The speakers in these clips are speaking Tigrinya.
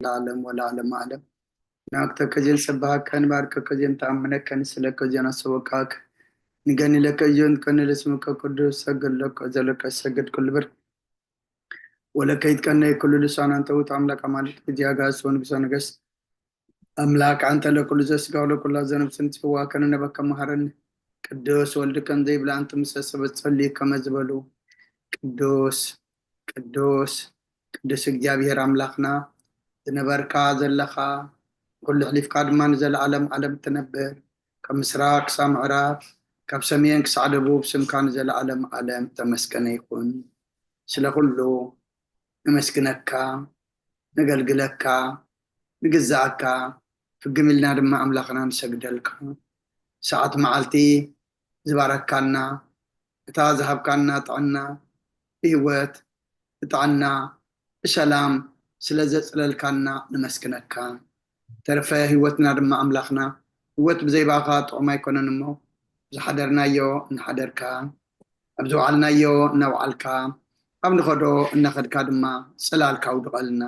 العالم ولا عالم عالم ناكتا كجن سبها كان بارك كجن تأمنك كان سلك كجن سوكاك نغني لك جون كان لاسمك قدوس سجد لك أزلك سجد كل بر ولا كيد كان كل لسان أنت وتعملك عملك جاغا سون بسنغس أملاك أنت لكل زس قول كل زنب سنت هو كان نبك مهرن قدوس ولد كان ذي بلا أنت مسسبت تصلي كما زبلو قدوس قدوس قدوس እግዚአብሔር አምላክና ዝነበርካ ዘለኻ ኩሉ ሕሊፍካ ድማ ንዘለዓለም ዓለም ትነብር ካብ ምስራቅ ክሳብ ምዕራብ ካብ ሰሜን ክሳብ ደቡብ ስምካ ንዘለዓለም ዓለም ተመስገነ ይኹን ስለ ኩሉ ነመስግነካ ነገልግለካ ንግዛእካ ፍግም ኢልና ድማ ኣምላኽና ንሰግደልካ ሰዓት መዓልቲ ዝባረካና እታ ዝሃብካና ጥዕና ህይወት ጥዕና ሰላም ስለዘፅለልካና ንመስግነካ ተረፈ ህይወትና ድማ ኣምላኽና ህይወት ብዘይባኻ ጥዑም ኣይኮነን እሞ ዝሓደርናዮ እንሓደርካ ኣብ ዝወዓልናዮ እናውዓልካ ኣብ ንኸዶ እናኸድካ ድማ ፅላልካ ውድቐልና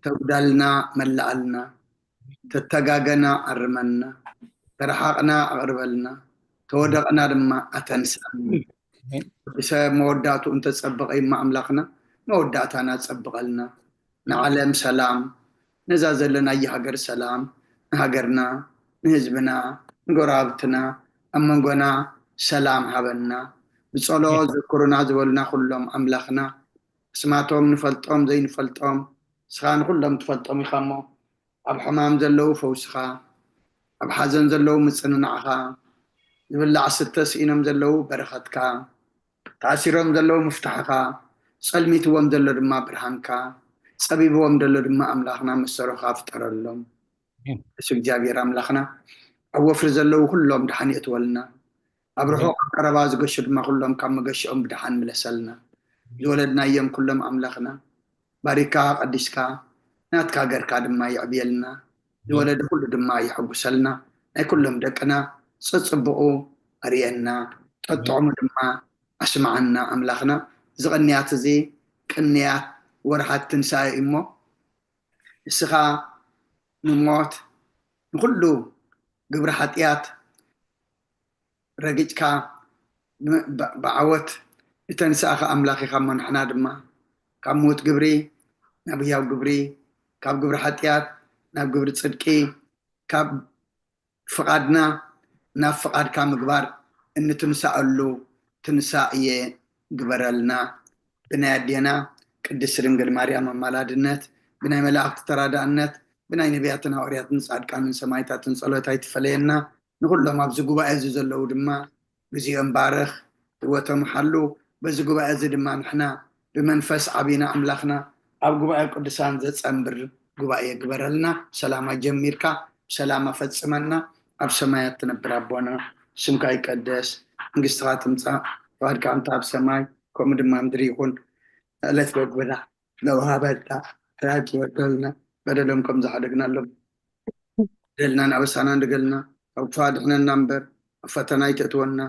ተጉዳልና መላኣልና ተተጋገና ኣርመና ተረሓቕና ኣቕርበልና ተወደቕና ድማ ኣተንስአልና ሰብ መወዳእቱ እንተፀብቐ ይማ ኣምላኽና መወዳእታና ፀብቐልና ንዓለም ሰላም ነዛ ዘለናየ ሃገር ሰላም ንሃገርና ንህዝብና ንጎራብትና ኣብ መንጎና ሰላም ሃበና ብፀሎት ዝክሩና ዝበሉና ኩሎም ኣምላኽና እስማቶም ንፈልጦም ዘይንፈልጦም ስኻ ንኩሎም ትፈልጦም ኢኻ እሞ ኣብ ሕማም ዘለው ፈውስኻ ኣብ ሓዘን ዘለው ምፅንናዕኻ ዝብላዕ ስተ ስኢኖም ዘለው በረኸትካ ተኣሲሮም ዘለው ምፍታሕኻ ፀልሚትዎም ዘሎ ድማ ብርሃንካ ፀቢብዎም ዘሎ ድማ ኣምላኽና መሰሮኻ ፍጠረሎም እሱ እግዚኣብሔር ኣምላኽና ኣብ ወፍሪ ዘለው ኩሎም ድሓን የእትወልና ኣብ ርሑቕ ቀረባ ዝገሹ ድማ ኩሎም ካብ መገሽኦም ብድሓን ምለሰልና ዝወለድናዮም ኩሎም ኣምላኽና ባሪካ ቀዲስካ ናትካ ገርካ ድማ ይዕብየልና ዝወለደ ኩሉ ድማ ይሕጉሰልና ናይ ኩሎም ደቅና ፀፅብቑ ኣርየና ጠጥዖሙ ድማ ኣስማዓና ኣምላኽና ዝቕንያት እዚ ቅንያት ወርሓት ትንሳኤ እሞ ንስኻ ንሞት ንኩሉ ግብሪ ሓጢኣት ረጊፅካ ብዓወት ዝተንስኣኻ ኣምላኽ ኢኻ እሞ ንሕና ድማ ካብ ሞት ግብሪ ናብ ህያው ግብሪ ካብ ግብሪ ሓጢኣት ናብ ግብሪ ፅድቂ ካብ ፍቓድና ናብ ፍቓድካ ምግባር እንትንሳኣሉ ትንሳእየ ግበረልና ብናይ ኣዴና ቅድስት ድንግል ማርያም ኣማላድነት ብናይ መላእክቲ ተራዳእነት ብናይ ነቢያትን ሃዋርያትን ፃድቃንን ሰማዕታትን ፀሎታ ይትፈለየና ንኩሎም ኣብዚ ጉባኤ እዚ ዘለው ድማ ግዜኦም ባርኽ ህወቶም ሓሉ በዚ ጉባኤ እዚ ድማ ንሕና ብመንፈስ ዓቢና ኣምላኽና ኣብ ጉባኤ ቅዱሳን ዘፀንብር ጉባኤ ግበረልና ሰላማ ጀሚርካ ሰላማ ፈፅመና ኣብ ሰማያት ትነብር ኣቦና ስምካ ይቀደስ መንግስትኻ ትምፃእ ፈቃድካ እንተ ኣብ ሰማይ ከምኡ ድማ ምድሪ ይኹን ዕለት በግብና ነውሃበና ራጅ ወደልና በደሎም ከም ዝሓደግናሎም ደልና ንኣበሳና ንደገልና ኣብ ክፉ ኣድሕነና እምበር ኣብ ፈተና ይተእትወና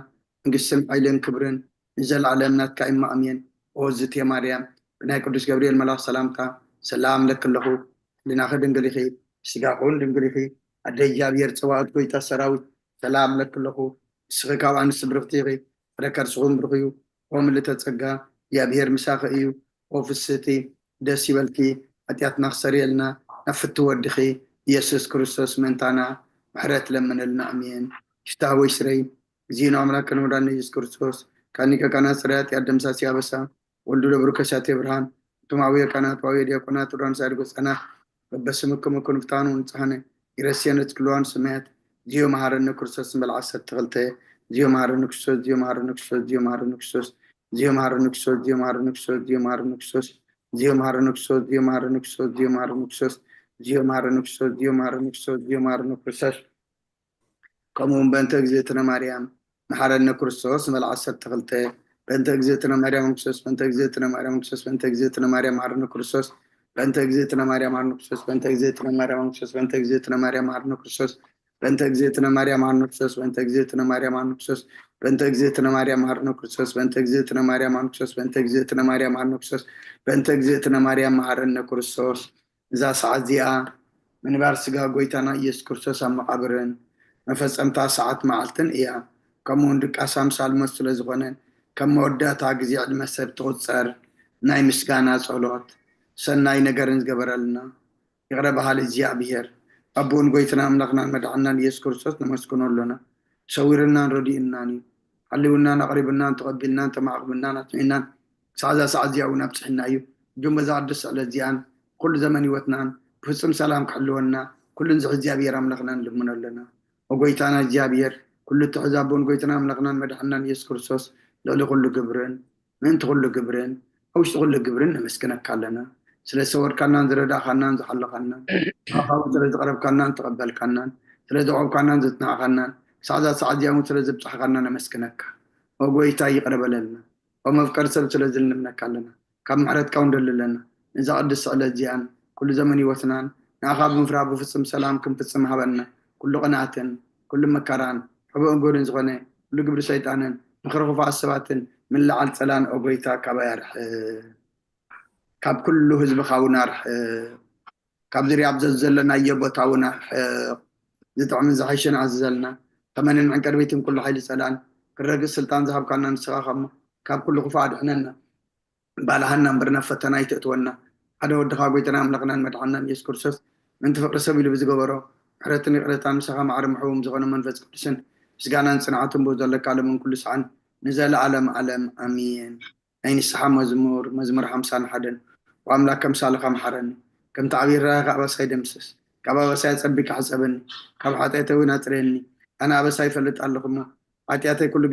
መንግስትን ሓይልን ክብርን ንዘለዓለም ናትካ ኢማ ኣሜን ኦዝት ማርያም ብናይ ቅዱስ ገብርኤል መልኣክ ሰላምታ ሰላም ለክለኹ ልናኸ ድንግል ኢኺ ስጋኹን ድንግል ኢኺ ኣደ እግዚኣብሔር ፀባኦት ጎይታ ሰራዊት ሰላም ለክለኹ ንስኺ ካብ ኣንስቲ ብርክቲ ኢኺ ፍረ ከርስኹም ብሩኽ እዩ ኦ ምልዕተ ጸጋ እግዚኣብሔር ምሳኺ እዩ ኦ ፍስቲ ደስ ይበልኪ ኃጢአትና ክሰርየልና ናብ ፍቲ ወድኺ ኢየሱስ ክርስቶስ መንታና ምሕረት ለምነልና ኣሜን ሽፍታህ ወይ ስረይ ጊዜና ኣምላክን ወዳነ ኢየሱስ ክርስቶስ ካኒቀ ካናት ጽርያት ያደምሳሲ ያበሳ ወልዱ ለብሩከሻቴ ብርሃን ቱማዊ ካናት ዋዊ ዲያቆናት ወዳን ሳይድ ጎጸናት በበስምክም ኩንፍታኑ ንጽሐነ ይረስየነት ክልዋን ስሜት ዚዮ መሃረነ ክርስቶስ መልዓሰት ተኽልተ ዚዮ መሃረነ ክርስቶስ ዚዮ መሃረነ ክርስቶስ ዚዮ መሃረነ ክርስቶስ ዚዮ መሃረነ ክርስቶስ ዚዮ መሃረነ ክርስቶስ ዚዮ መሃረነ ክርስቶስ ዚዮ መሃረነ ክርስቶስ ዚዮ መሃረነ ክርስቶስ ዚዮ መሃረነ ክርስቶስ ዚዮ መሃረነ ክርስቶስ ዚዮ መሃረነ ክርስቶስ ዚዮ መሃረነ ክርስቶስ ከምኡውን በእንተ እግዝእትነ ማርያም መሃረነ ክርስቶስ መልዓሰት ተኽልተ በእንተ እግዝእትነ ማርያም ክርስቶስ በእንተ እግዝእትነ ማርያም ክርስቶስ በእንተ እግዝእትነ ማርያም መሃረነ ክርስቶስ በእንተ እግዝእትነ ማርያም መሃረነ ክርስቶስ በእንተ እግዝእትነ ማርያም ክርስቶስ በእንተ እግዝእትነ ማርያም መሃረነ ክርስቶስ በእንተ እግዝእትነ ማርያም መሃረነ ክርስቶስ በእንተ እግዝእትነ ማርያም መሃረነ ክርስቶስ በእንተ እግዝእትነ ማርያም መሃረነ ክርስቶስ በእንተ እግዝእትነ ማርያም መሃረነ ክርስቶስ በእንተ እግዝእትነ ማርያም መሃረነ ክርስቶስ በእንተ እግዝእትነ ማርያም መሃረነ ክርስቶስ إذا ساعة زيا من بارسجا قويتنا إيش كرسوس أم قبرن مفصمتا ساعات معلتن إياه كم وندك أسام سال مسؤول زغنن كم ودة تعجزي على مسب توصر ناي مسكانا صلوات سناي نجرن جبرلنا يقرب حال زيا بير أبون قويتنا أملكنا مدعنا إيش كرسوس نمسكون لنا شاورنا ردينا علونا نقربنا تقبلنا تمعقبلنا نتمنى ساعة زيا ونبتحنا أيو جنب زادس على زيان كل زمن يوتنا بفصم سلام كحلونا كل نزع زيابير أملكنا لمن لنا وقويتنا زيابير كل تحزابون قويتنا أملكنا مدحنا يسكر صوص لو كل قبرن من تقول قبرن أو تقول قبرن مسكنا كلنا سلا سور كنا نزر داخلنا نزحل كنا أخاف سلا تقرب كنا نتقبل كنا سلا دعوة كنا نزتنا كنا ساعة يوم سلا زبط كنا مسكنك وقويتا يقرب لنا ومفكر سلا زلنا من كلنا كم عرض كون لنا إذا قدس على زيان كل زمن يوثنان نأخذ مفراب وفصم سلام كم فصم هبنا كل قناة كل مكران حبو نقول زغنة كل قبر شيطان نخرج في السبات من لعل سلام أبويتا كبير كاب كل حزب خاونار كاب ذري عبد الزلنا يبوتاونا زتعم زحيشنا عزلنا ثمانين عن كربيتهم كل حي سلام كرق السلطان ذهب كنا نسخهم كاب كل خفاد حننا بالهنا برنا فتناي تتونا هذا ودخا قويتنا أملكنا مدعنا يسكر سوس من تفكر سبيل بزقبرو حرتني قريتان مسخا معر محوم زغنا منفس كرسن سجانا صنعتهم بوزلك على من كل سعن نزل علم أمين أين السحا مزمور حمسان حدن وأملاك كم سالخا محرني كم تعبير راغا بساي دمسس كابا بساي تصبك حسبني كاب حاتيته وين أتريني أنا بساي فلت ألقما حاتياتي كل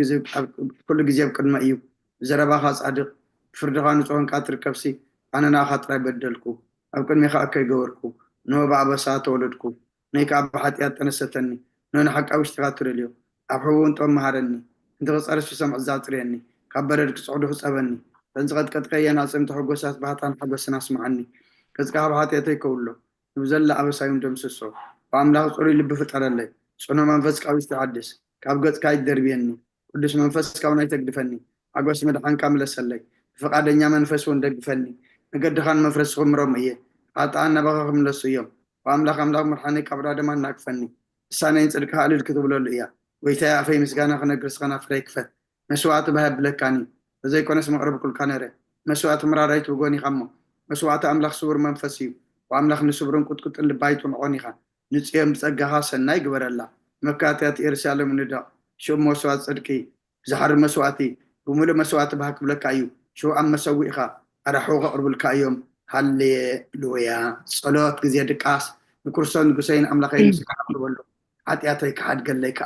جزيب كل ما إيوب زربا خاص عدق فردغان صون كاتر كبسي أنا ناخذ بدلكو أبكن ميخا أكي جوركو نو بابا ساتو ولدكو نيك أبا حتيات تنستني نو نحق أوش تغاتر اليوم أبحو أنتو مهارني أنت غصارش في سمع الزاتريني كبرد كسعودو خسابني تنزغد كتقيا ناس امتو حقوسات بحطان حقوس ناس معاني كزكا أبا حتياتي كولو نبزل أبا سايم دمسسو وعملاغ صوري اللي بفتر اللي صنو منفسك أوش تحدث كابقت كاي دربيني قدس منفسك أو نايتك دفني أقوس مدحان كامل السلي فقادنيا منفس وندقفني نقد خان مفرس خمرهم إيه أنا بغاهم للصيام وأملاك مرحاني كبراد ما ناكفني السنة ينسلك هالي الكتب للإياه ويتايا في مسكانا خنا قرس خنا فريك فت مسوات بهب لكاني وزي كون اسم قرب كل كانيري مسوات مراريت وقوني خمو مسوات أملاك صور منفسي وأملاك نصبرون كت اللي بايت ونعوني خان نتسيام تسقها سناي قبر الله مكاتيات إرسال من الدا شو مسوات صدقي زحر مسواتي ومولو مسوات بهاك بلك أيو شو عم مسوي إخا أرحوغ قرب الكايوم هاللي لويا صلوات زيادة كاس بكرسون قسين أملاقين مسكا قربلو حتى أتيك حد قال لك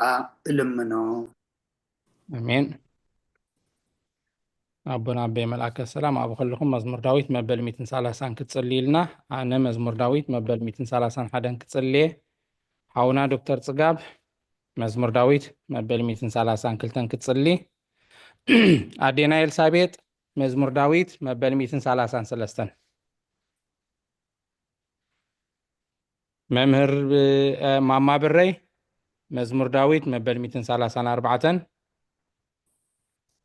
إلمنو أمين. أبونا أبي ملاك السلام أبو خلكم مزمور داويت مبل 230 كتصلي لنا أنا مزمور داويت مبل 230 حدا كتصلي حاونا دكتور صقاب مزمور داويت مبل 230 كلتن كتصلي أدينا إلسابيت مزمور داويت مبل 233 ممهر ماما بري مزمور داويت مبل 234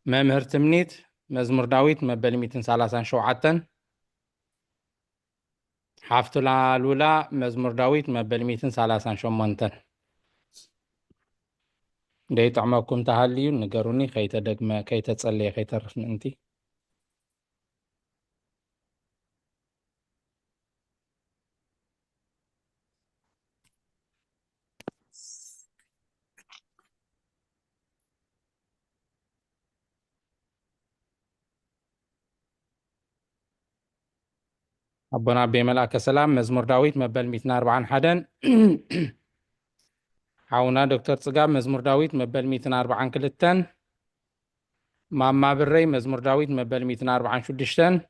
ممهر تمنيت مزمور داويت مبل 237 حافظ الأولى مزمور داويت مبل 238 دي طعمكم تهالي نقروني خيت دقمة كيت تصلي خيت رفن انتي أبونا أبي ملاك السلام مزمور داويت مبل 240 حدا حاونا دكتور صقاب مزمور داويت مبل 240 كلتن ماما بري مزمور داويت مبل 240 شدشتن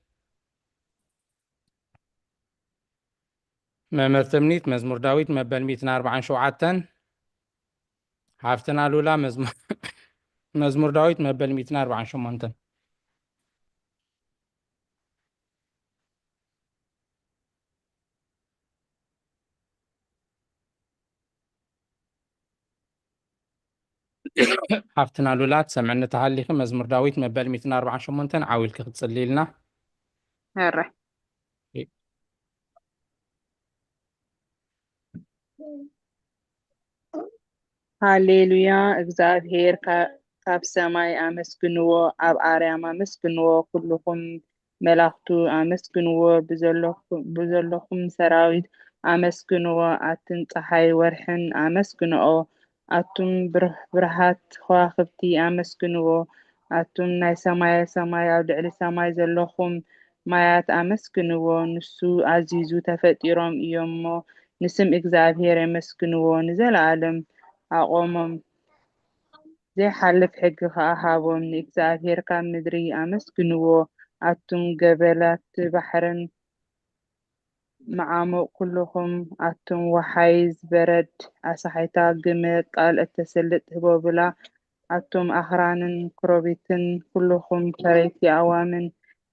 ممر تمنيت مزمور داويت مبل 240 شوعتن حافتنا الأولى مزمور داويت مبل 240 شمونتن حافتنا الأولى سمعنا تهاليخ مزمور داويت مبل 240 شمونتن عاويلك تصلي لنا هره ሃሌሉያ እግዚአብሔር ካብ ሰማይ አመስግንዎ ኣብ ኣርያም አመስግንዎ ኩልኩም መላእክቱ አመስግንዎ ብዘለኩም ሰራዊት አመስግንዎ ኣትን ፀሓይ ወርሕን አመስግንኦ ኣቱም ብርሃት ከዋክብቲ አመስግንዎ ኣቱም ናይ ሰማይ ኣብ ልዕሊ ሰማይ ዘለኩም ማያት አመስግንዎ ንሱ ኣዚዙ ተፈጢሮም እዮም እሞ ንስም እግዚአብሔር የመስግንዎ ንዘለዓለም ኣቆሞም ዘይሓልፍ ሕጊ ከዓ ሃቦም ንእግዚአብሔር ካብ ምድሪ አመስግንዎ ኣቱም ገበላት ባሕርን መዓሞቅ ኩልኩም ኣቱም ወሓይዝ በረድ ኣሳሓይታ ግመል ቃልእ ተሰልጥ ህቦብላ ኣቱም ኣኽራንን ክሮቢትን ኩልኩም ከረይቲ ኣዋምን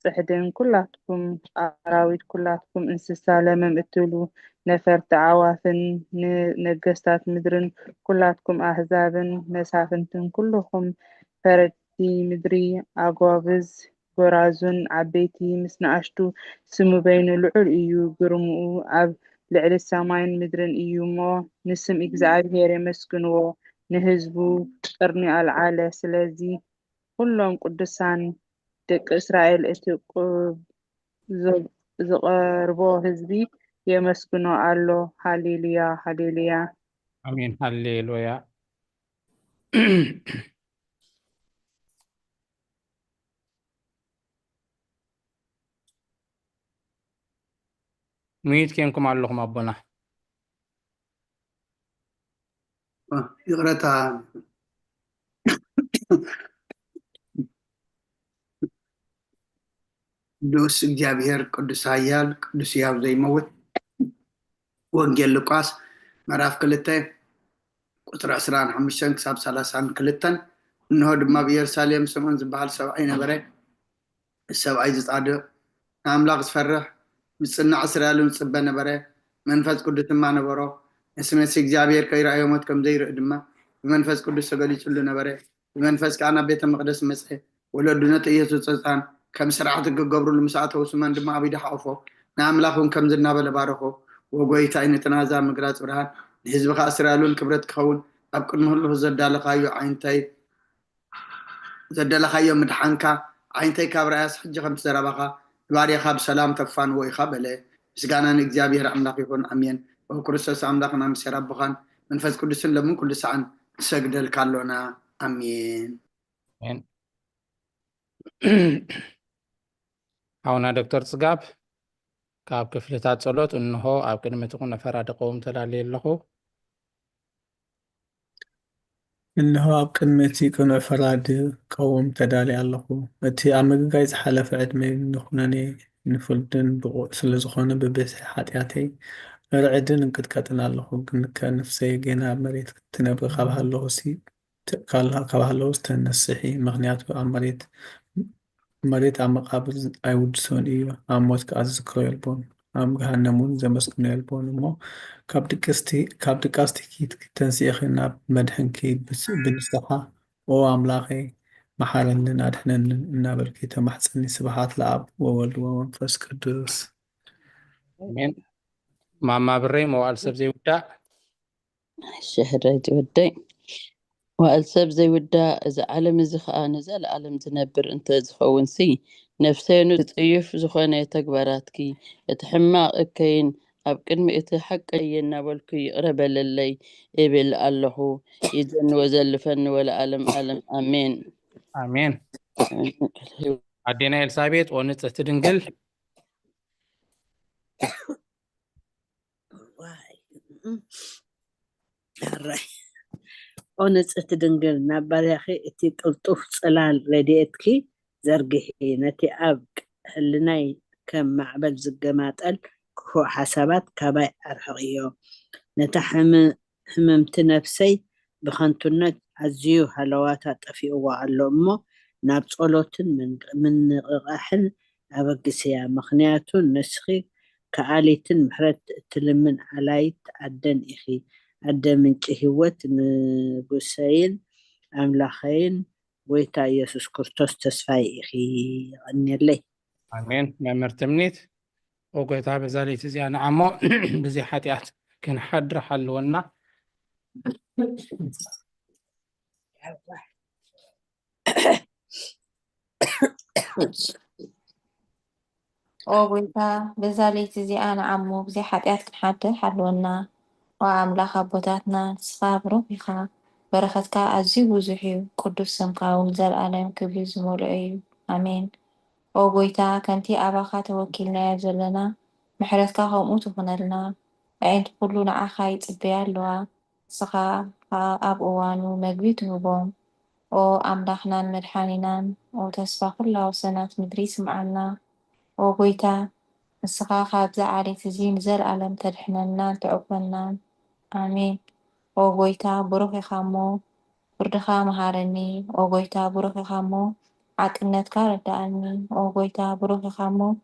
ጽሕድን ኩላትኩም ኣራዊት ኩላትኩም እንስሳ ለመም እትብሉ ነፈርቲ ዓዋፍን ነገስታት ምድርን ኩላትኩም ኣህዛብን መሳፍንትን ኩልኩም ፈረድቲ ምድሪ ኣጓብዝ ጎራዙን ዓበይቲ ምስ ንኣሽቱ ስሙ በይኑ ልዑል እዩ ግርምኡ ኣብ ልዕሊ ሰማይን ምድርን እዩ እሞ ንስም እግዚአብሔር የመስግንዎ ንህዝቡ ቅርኒ ኣልዓለ ስለዚ ኩሎም ቅዱሳን ደቂ እስራኤል እቲ ዝቐርቦ ህዝቢ የመስግኖ ኣሎ ሃሌሉያ ሃሌሉያ አሜን ሃሌሉያ ሙይት ኬንኩም ኣለኹም ኣቦና ይቕረታ ቅዱስ እግዚአብሔር ቅዱስ ኃያል ቅዱስ ያው ዘይመውት ወንጌል ሉቃስ ምዕራፍ 2 ቁጥር 15 ክሳብ 32 እንሆ ድማ ብኢየሩሳሌም ስምዖን ዝበሃል ሰብኣይ ነበረ ሰብኣይ ዝጻድቕ ኣምላኽ ዝፈርሕ ምጽናዕ እስራኤልን ጽበ ነበረ መንፈስ ቅዱስ ድማ ነበሮ እስመስ እግዚአብሔር ከይራእዮ ሞት ከም ዘይርኢ ድማ በመንፈስ ቅዱስ ተገሊጹሉ ነበረ በመንፈስ ቃና ቤተ መቅደስ መጽ ወለዱ ነቲ ኢየሱስ ጸጻን ከም ስርዓት ክገብሩሉ ምስኣተው ስመን ድማ ኣብ ኢዳ ሓቆፎ ንኣምላኹም ከም ዝናበለ ባረኾ ወጎይታ ዓይነትናዛ ምግላጽ ብርሃን ንህዝብኻ እስራኤልን ክብረት ክኸውን ኣብ ቅድሚ ሁሉ ዘዳለኻዮ ዓይንታይ ዘዳለኻዮ ምድሓንካ ዓይንታይ ካብ ራእያስ ሕጂ ከም ትዘረባኻ ባርያኻ ብሰላም ተፋንዎ ኢኻ በለ ምስጋና ንእግዚአብሔር ኣምላኽ ይኹን ኣሜን ወክርስቶስ ኣምላኽና ምስ ረብኻን መንፈስ ቅዱስን ለምን ኩሉ ሰዓን ሰግደልካ ኣሎና ኣሜን ኣውና ዶክተር ጽጋብ ካብ ክፍልታት ጸሎት እንሆ ኣብ ቅድሚትኩም ነፈራድቀውም ተዳልየ ኣለኹ እንሆ ኣብ ቅድሚቲ ቅኑዕ ፈራድ ቀውም ተዳልየ ኣለኹ እቲ ኣብ ምግጋይ ዝሓለፈ ዕድመ ንኹነኔ ንፍልድን ብቑዕ ስለ ዝኾነ ብብዝሒ ሓጢኣተይ ርዕድን እንቅጥቀጥን ኣለኹ ግን ከንፍሰይ ገና ኣብ መሬት ክትነብር ካብ ሃለዉ ዝተነስሒ ምክንያቱ ኣብ መሬት ኣብ መቃብር ኣይውድሶን እዩ ኣብ ሞት ከዓ ዝዝክሮ የልቦን ኣብ ገሃነም እውን ዘመስግኖ የልቦን እሞ ካብ ድቃስቲ ተንስኢኺ ናብ መድሕን ከይድ ብንስኻ ኦ ኣምላኸ መሓረንን ኣድሕነንን እናበልኪ ተማሕፀኒ ስብሓት ለኣብ ወወልድ ወመንፈስ ቅዱስ አሜን ማማ ብረይ መዋዕል ሰብ ዘይውዳእ شهري تودي وقال سب زي ودا إذا علم زخاء نزل علم زنبر أنت زخون سي نفسين تطيف زخونة تكبراتكي يتحمى كين أبكن مئتحق ينا والكي قرب للي إبل الله يزن وزل فن ولا علم علم آمين آمين عدينا إلسابيت ونصح تدنقل ونصح تدنقل نبريخي اتي قلطوف صلال رديتكي زرقحي نتي أبك هلناي كم معبل زقماتل كو حسابات كباي أرحقيو نتحممت نفسي بخانتونت عزيو هلواتات أفيقوا على أمو نابصولوتن من غاحل أبقسيا مخنياتون نسخي كآليتن محرت تلمن علايت عدن إخي عدن من هوت نقسين أملاخين ويتا يسوس كرتوس تسفاي إخي غني لي آمين ما مرتمنيت وقيت بزالي تزيان عمو بزي حاتيات كنحدر حلونا وبنتا بزالي تزي أنا عمو بزي حتيات كنحدر حلونا وأملاخ أبوتاتنا نصفابرو بيخا برختك أزي وزحيو قدس سمكا وزال ألم كبيز مولعيو آمين وبويتا كنتي أباخا توكلنا يزلنا محرتك همو تخنلنا عند كلنا عخاي تبيالوا سخا أب أوانو مجبيتو بوم او أملاخنا مدحانينا وتسفى كل سنة مدريس معنا وبويتا نسخا خابزة علي تزين زر ألم تدحننا تعقبنا آمين وبويتا بروخي خامو بردخا مهارني وبويتا بروخي خامو عقنتك ردأني وبويتا بروخي خامو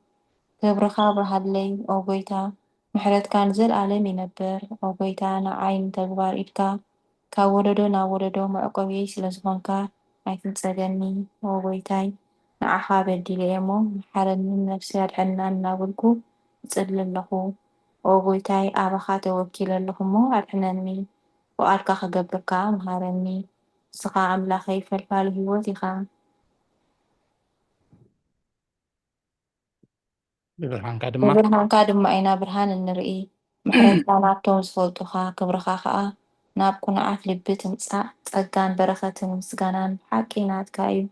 كبرخا بهدلي وبويتا محرت كان زل ألم ينبر وبويتا نعين تكبار إبكا كاولدو ناولدو معقوي سلزبانكا ኣይትንጸገኒ ወጎይታይ ንዓኻ በዲለ እሞ ሓረኒ ነፍሲ ኣድሕና እናበልኩ እጽሊ ኣለኹ ወጎይታይ ኣባኻ ተወኪለ ኣለኹ እሞ ኣድሕነኒ ወኣልካ ክገብርካ ምሃረኒ ንስኻ ኣምላኸይ ፈልፋሊ ህይወት ኢኻ ብብርሃንካ ድማ ኢና ብርሃን እንርኢ ምሕረትካ ናብቶም ዝፈልጡኻ ክብርኻ ከዓ ናብ ኩንዓት ልቢ ትምጻእ ጸጋን በረኸትን ምስጋናን ሓቂ ናትካ እዩ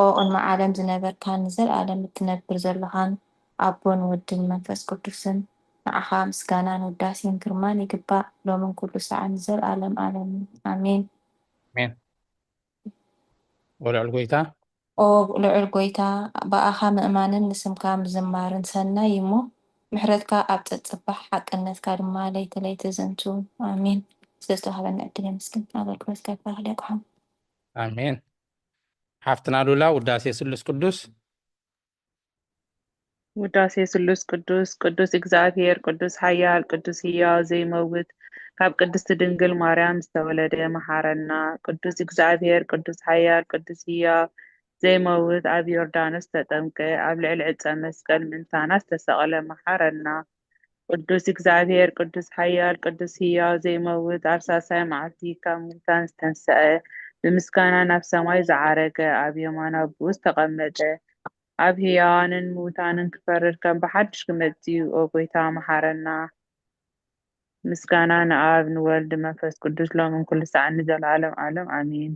ኦ ቅድሚ ዓለም ዝነበርካ ንዘለኣለም እትነብር ዘለኻን ኣቦን ወድን መንፈስ ቅዱስን ንዓኻ ምስጋናን ውዳሴን ግርማን ይግባእ ሎምን ኩሉ ሰዓት ንዘለኣለም ኣለም ኣሜን አሜን ወልዕል ጎይታ ኦ ልዑል ጎይታ ብኣኻ ምእማንን ንስምካ ምዝማርን ሰናይ እሞ ምሕረትካ ኣብ ፀፅባሕ ሓቅነትካ ድማ ለይቲ ለይቲ ዝንቱ ኣሜን ስለዝተዋሃበና ዕድል የመስግን ኣገልግሎትካ ይባረክ ይቆም አሜን ሓፍትና ሉላ ውዳሴ ስሉስ ቅዱስ ውዳሴ ስሉስ ቅዱስ ቅዱስ እግዚአብሔር ቅዱስ ኃያል ቅዱስ ሕያው ዘይመውት ካብ ቅድስት ድንግል ማርያም ዝተወለደ መሐረና ቅዱስ እግዚአብሔር ቅዱስ ኃያል ቅዱስ ሕያው ዘይመውት ኣብ ዮርዳኖስ ተጠምቀ ኣብ ልዕሊ ዕፀ መስቀል ምንታና ዝተሰቐለ መሐረና ቅዱስ እግዚአብሔር ቅዱስ ኃያል ቅዱስ ሕያው ዘይመውት ኣብ ሳሳይ መዓልቲ ካብ ሙታን ዝተንስአ ብምስጋና ናብ ሰማይ ዝዓረገ ኣብ የማነ ኣቡኡ ዝተቐመጠ ኣብ ሕያዋንን ሙታንን ክፈርድ ከም ብሓድሽ ክመጽእ እዩ ኦ ጎይታ መሐረና ምስጋና ንኣብ ንወልድ መንፈስ ቅዱስ ሎምን ኩሉ ሰዓት ንዘለዓለም ዓለም ኣሜን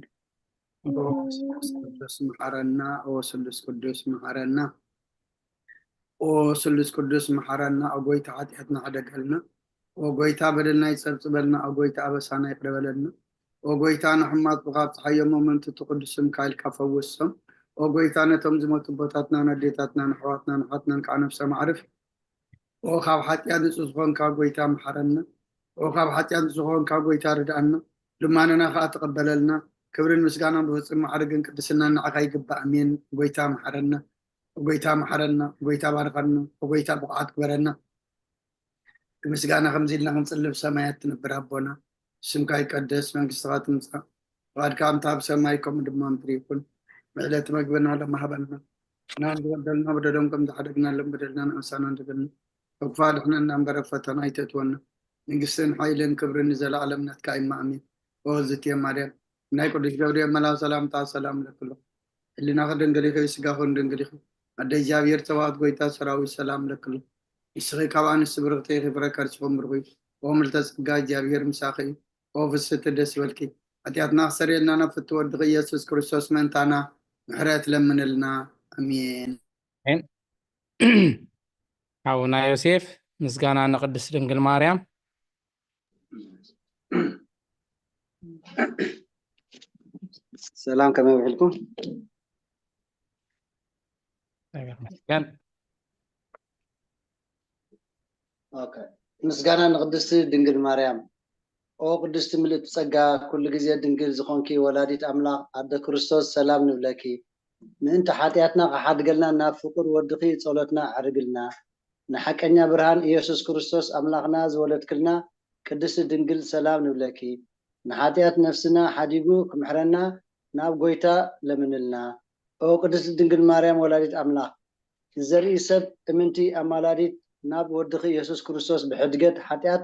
ቅዱስ መሐረና ኦ ስሉስ ቅዱስ መሐረና ኦ ስሉስ ቅዱስ መሐረና ኦ ጎይታ ኃጢአትና ሓደገልና ኦ ጎይታ በደልና ይጸብጽበልና ኦ ጎይታ ኣበሳና ይቅረበለና ኦ ጎይታ ንሕማት ብኻብ ፀሓዮም መምንቲ ቅዱስም ካይልካ ፈውሶም ኦ ጎይታ ነቶም ዝሞቱ ቦታትና ነዴታትና ንሕዋትና ንሓትናን ከዓ ነፍሰ ማዕርፍ ኦ ካብ ሓጢአት ንጹህ ዝኾንካ ጎይታ መሐረና ኦ ካብ ሓጢአት ዝኾንካ ጎይታ ርድኣና ልማንና ከዓ ተቐበለልና ክብርን ምስጋናን ብፍጹም ማዕርግን ቅድስናን ንዓኻ ይግባእ ኣሜን ጎይታ መሐረና ጎይታ መሐረና ጎይታ ባርኸና ጎይታ ብቕዓት ክበረና ምስጋና ከምዚ ኢልና ክንጽልብ ሰማያት ትነብር ኣቦና ስምካ ይቀደስ መንግስትኻ ትምጻእ ፈቃድካ ኣንታ ኣብ ሰማይ ከምኡ ድማ ምድሪ ይኩን ብዕለት መግብና ሎማ ሃበና ናን ዝበደልና በደሎም ከም ዝሓደግናሎም በደልና ንእንሳና እንደገና እኳ ድሕነና እምበር ፈተና ኣይተእትወና መንግስትን ሓይልን ክብርን ንዘለዓለም ናትካ ኢማ ኣሜን ኦ ዝትየ ማርያም ናይ ቅዱስ ገብርኤል መልኣክ ሰላምታ ሰላም ለክሎ ሕሊናኸ ድንግል ኢኸ ስጋኸን ድንግል ኢኸ ኣደ እግዚኣብሔር ተባሃት ጎይታ ሰራዊት ሰላም ለክሎ ንስኺ ካብ ኣንስቲ ብርክቲ ክብረከ ርስኹም ብርኺ ኦ ምልተ ጸጋ እግዚኣብሔር ምሳኺ እዩ ኦ ፍስቲ ደስ በልኪ ኃጢአትና ክሰረየልና ናብ ፍቲ ወድኺ ኢየሱስ ክርስቶስ መንታና ምሕረት ለምንልና ኣሜን አቡና ዮሴፍ ምስጋና ንቅድስት ድንግል ማርያም ሰላም ከመይ ውሕልኩም መስገን ኦኬ ምስጋና ንቅድስት ድንግል ማርያም ኦ ቅድስት ምልእቲ ጸጋ ኩሉ ግዜ ድንግል ዝኾንኪ ወላዲት ኣምላኽ ኣደ ክርስቶስ ሰላም ንብለኪ ምእንቲ ሓጢአትና ከሓድገልና ናብ ፍቁር ወድኺ ጸሎትና ኣዕርግልና ንሓቀኛ ብርሃን ኢየሱስ ክርስቶስ ኣምላኽና ዝወለድክልና ቅድስት ድንግል ሰላም ንብለኪ ንሓጢአት ነፍስና ሓዲጉ ክምሕረና ናብ ጎይታ ለምንልና ኦ ቅድስት ድንግል ማርያም ወላዲት ኣምላኽ ዘርኢ ሰብ እምንቲ ኣማላዲት ናብ ወድኺ ኢየሱስ ክርስቶስ ብሕድገት ሓጢአት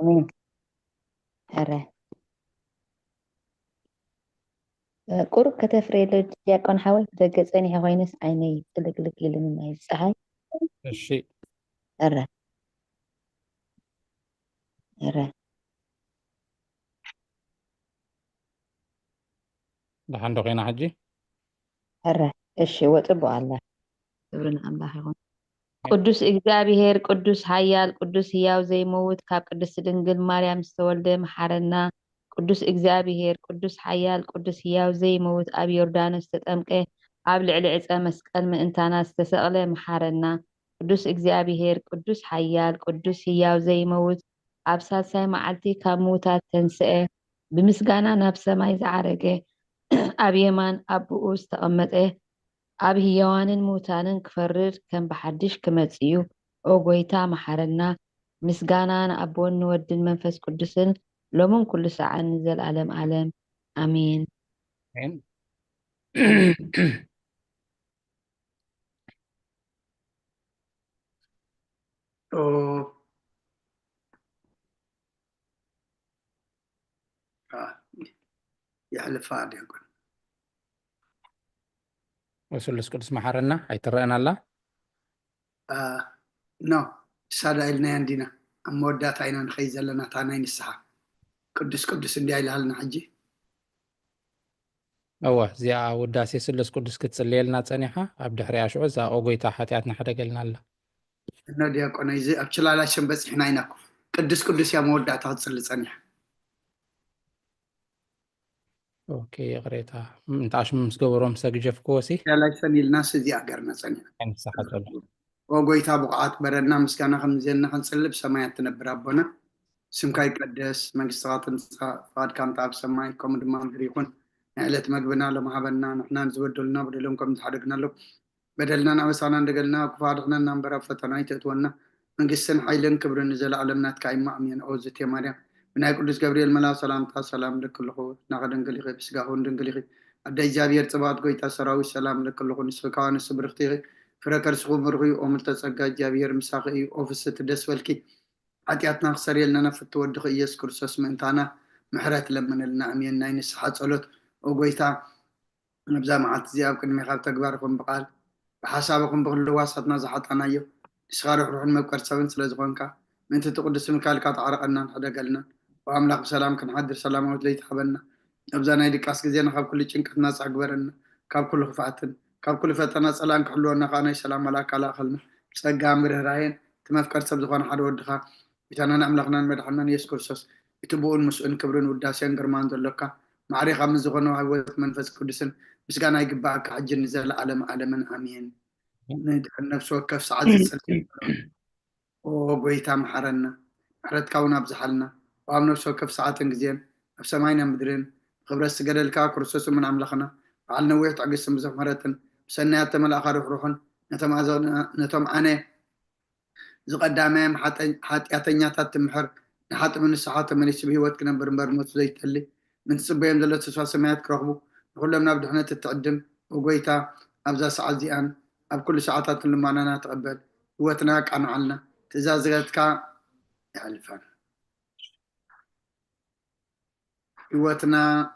امين. هره قرب كتفريل دياقون حاول تجسني هوينس عيني تلقلق لمن هاي الصحي الشيء هره هره دحان دقينا حجي هره እሺ ወጥቦ አላ ክብርን አምላክ ይሁን። ቅዱስ እግዚአብሔር ቅዱስ ኃያል ቅዱስ ሕያው ዘይመውት ካብ ቅድስት ድንግል ማርያም ዝተወልደ መሐረና። ቅዱስ እግዚአብሔር ቅዱስ ኃያል ቅዱስ ሕያው ዘይመውት ኣብ ዮርዳኖስ ተጠምቀ ኣብ ልዕሊ ዕፀ መስቀል ምእንታና ዝተሰቕለ መሐረና። ቅዱስ እግዚአብሔር ቅዱስ ኃያል ቅዱስ ሕያው ዘይመውት ኣብ ሳልሳይ መዓልቲ ካብ ምውታት ተንስአ ብምስጋና ናብ ሰማይ ዝዓረገ ኣብ የማን ኣቦኡ ዝተቐመጠ ኣብ ህያዋንን ሙታንን ክፈርድ ከም ብሓድሽ ክመጽእ እዩ። ኦ ጎይታ መሐረና። ምስጋና ንኣቦን ንወድን መንፈስ ቅዱስን ሎምን ኩሉ ሰዓን ንዘለኣለም ዓለም ኣሜን። يحلف عادي يقول وسلس قدس محرنا حيترأنا الله نو سادا إلنا عندنا أمودات عينا نخيز لنا تانين الساعة قدس قدس اندي عيلها لنا حجي أوه زي وداسي سلس قدس كتسلي لنا تانيحا أبدا حريا شعو زا أوغويتا حاتياتنا حدا قلنا الله إنه دي أكون يزي أبشلا لا شنبس إحنا عيناكو قدس قدس يا مودات هتصل تانيحا اوكي قريتها انت عشان مسقورهم سجف كوسي يا لا يسني الناس دي أقرنا سنة يعني صحة ولا وقويتا بقعات برنا مسكانا خمزينا خنسلب سمايات تنبر ربنا سمكاي قدس مجلسات فاد كان تعب سماي كم دمان دريكون نعلت مقبنا لمحبنا نحنا نزود لنا بدلهم كم تحرقنا له بدلنا نعوسانا ندقلنا كفارقنا نمبر فتنا يتتونا من قسن حيلن كبر نزل علمنا تكاي مأمين أوزت يا مريم من هاي قدس جبريل ملا سلام تا سلام لكل خو ناقدن قليغي بسقاهون دن قليغي أدى جابير تبات قويتا سراوي سلام لكل خو نسفكان السبرختيغي فركر سخو مرغي وملتسقا جابير مساقي أوفست دس والكي عتياتنا خسر يلنا نفت ودخ إيس كرسوس منتانا محرات لمن لنا أمين ناين السحات صلوت وقويتا نبزا معات زياب كن ميخاب تقباركم بقال بحسابكم بغل واسطنا زحطنا يو إسخارح روحن مبكر سبن سلازغونكا من تتقدس مكالكات عرقنا حدا قالنا وأملاك بسلام كن حدر سلام وتليت حبنا نبزا نايدي كاسك زينا خاب كل چنكت ناس أكبرنا كاب كل خفاتن كاب كل فتنا سلام كحلونا قاني سلام ملاك على خلنا بسقا مره راين تمفكر سبزغون حد ودخا بتانا نعملقنا مدحنا يسكر سوس يتبون مسؤول كبرن وداسين قرمان دلوكا معريخ عم زغون وعوت منفس قدسن بس كان يقبعك عجل نزال عالم عالما امين ندحن نفسه وكف سعد السلام وقويتا محرنا حرد كونا بزحلنا وعم نفسه وكف ساعات انجزين بسماينا مدرين خبرة سجل الكا كرسوس من عملقنا وعلنا ويحت عقسم بزفمرة بسنيات تمل آخر روحن نتم أنا زقدامهم حتى تمحر حتى من الساعات من يشبه وقت كنا برموت زي تلي من سبيهم دلت سوا سمعت كرهبو كلهم نبدأ هنا تتقدم وقويتا أبزا ساعات زيان أب كل ساعات لما أنا نتقبل وتناك عن علنا تزازغتك يعلفان وتنا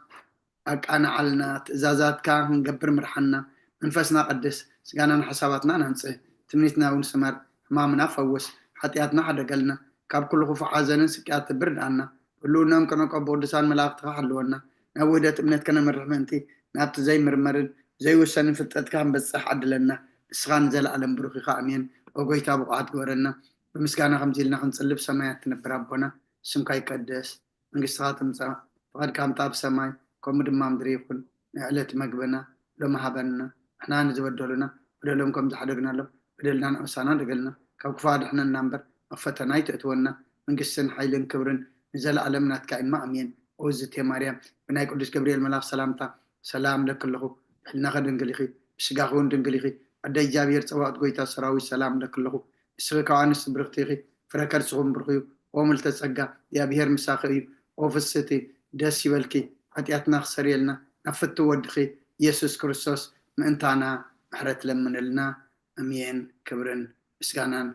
أنا علنا تزازاتك نقبر مرحنا منفسنا قدس سجانا حساباتنا ننسى تمنيتنا ونسمر ما منافوس حتياتنا حدا قالنا كاب كل خوف حزن سكيات برد عنا كلنا يمكن نقبل لسان ملاك تحلونا نودت ابنت كنا مرحمنتي نابت زي مرمرن زي وسن فتت كان بس حد لنا سخان زل علم بروخي خامين وقويتا بقعات قورنا بمسكانا خمزيلنا خنصلب سمايات نبر ربنا سمكاي قدس من قصات مسا فقد كان طاب سماي كم دمام دريكون نعلت مقبنا لما حبنا احنا نزود لنا بدلهم كم تحرقنا له بدلنا نقصانا دقلنا كاب كفاد احنا النمبر وفتنا يتأتونا من قسن حيلن كبرن نزل علمنا تكاين ما أمين وزت يا مريم بناي قدس جبريل ملاك سلامتا سلام لك له حلنا غدن قليخي بسقاهون دنقليخي أدى جابير سوات قويتا سراوي سلام لك له سوكان السبرختيخي فركر سغم برخيو وملتسقا يا بير مساخي وفستي داسي والكي حتياتنا خسريلنا نفتو ودخي يسوس كريستوس مانتانا محرت لمن لنا امين كبرن مسكانان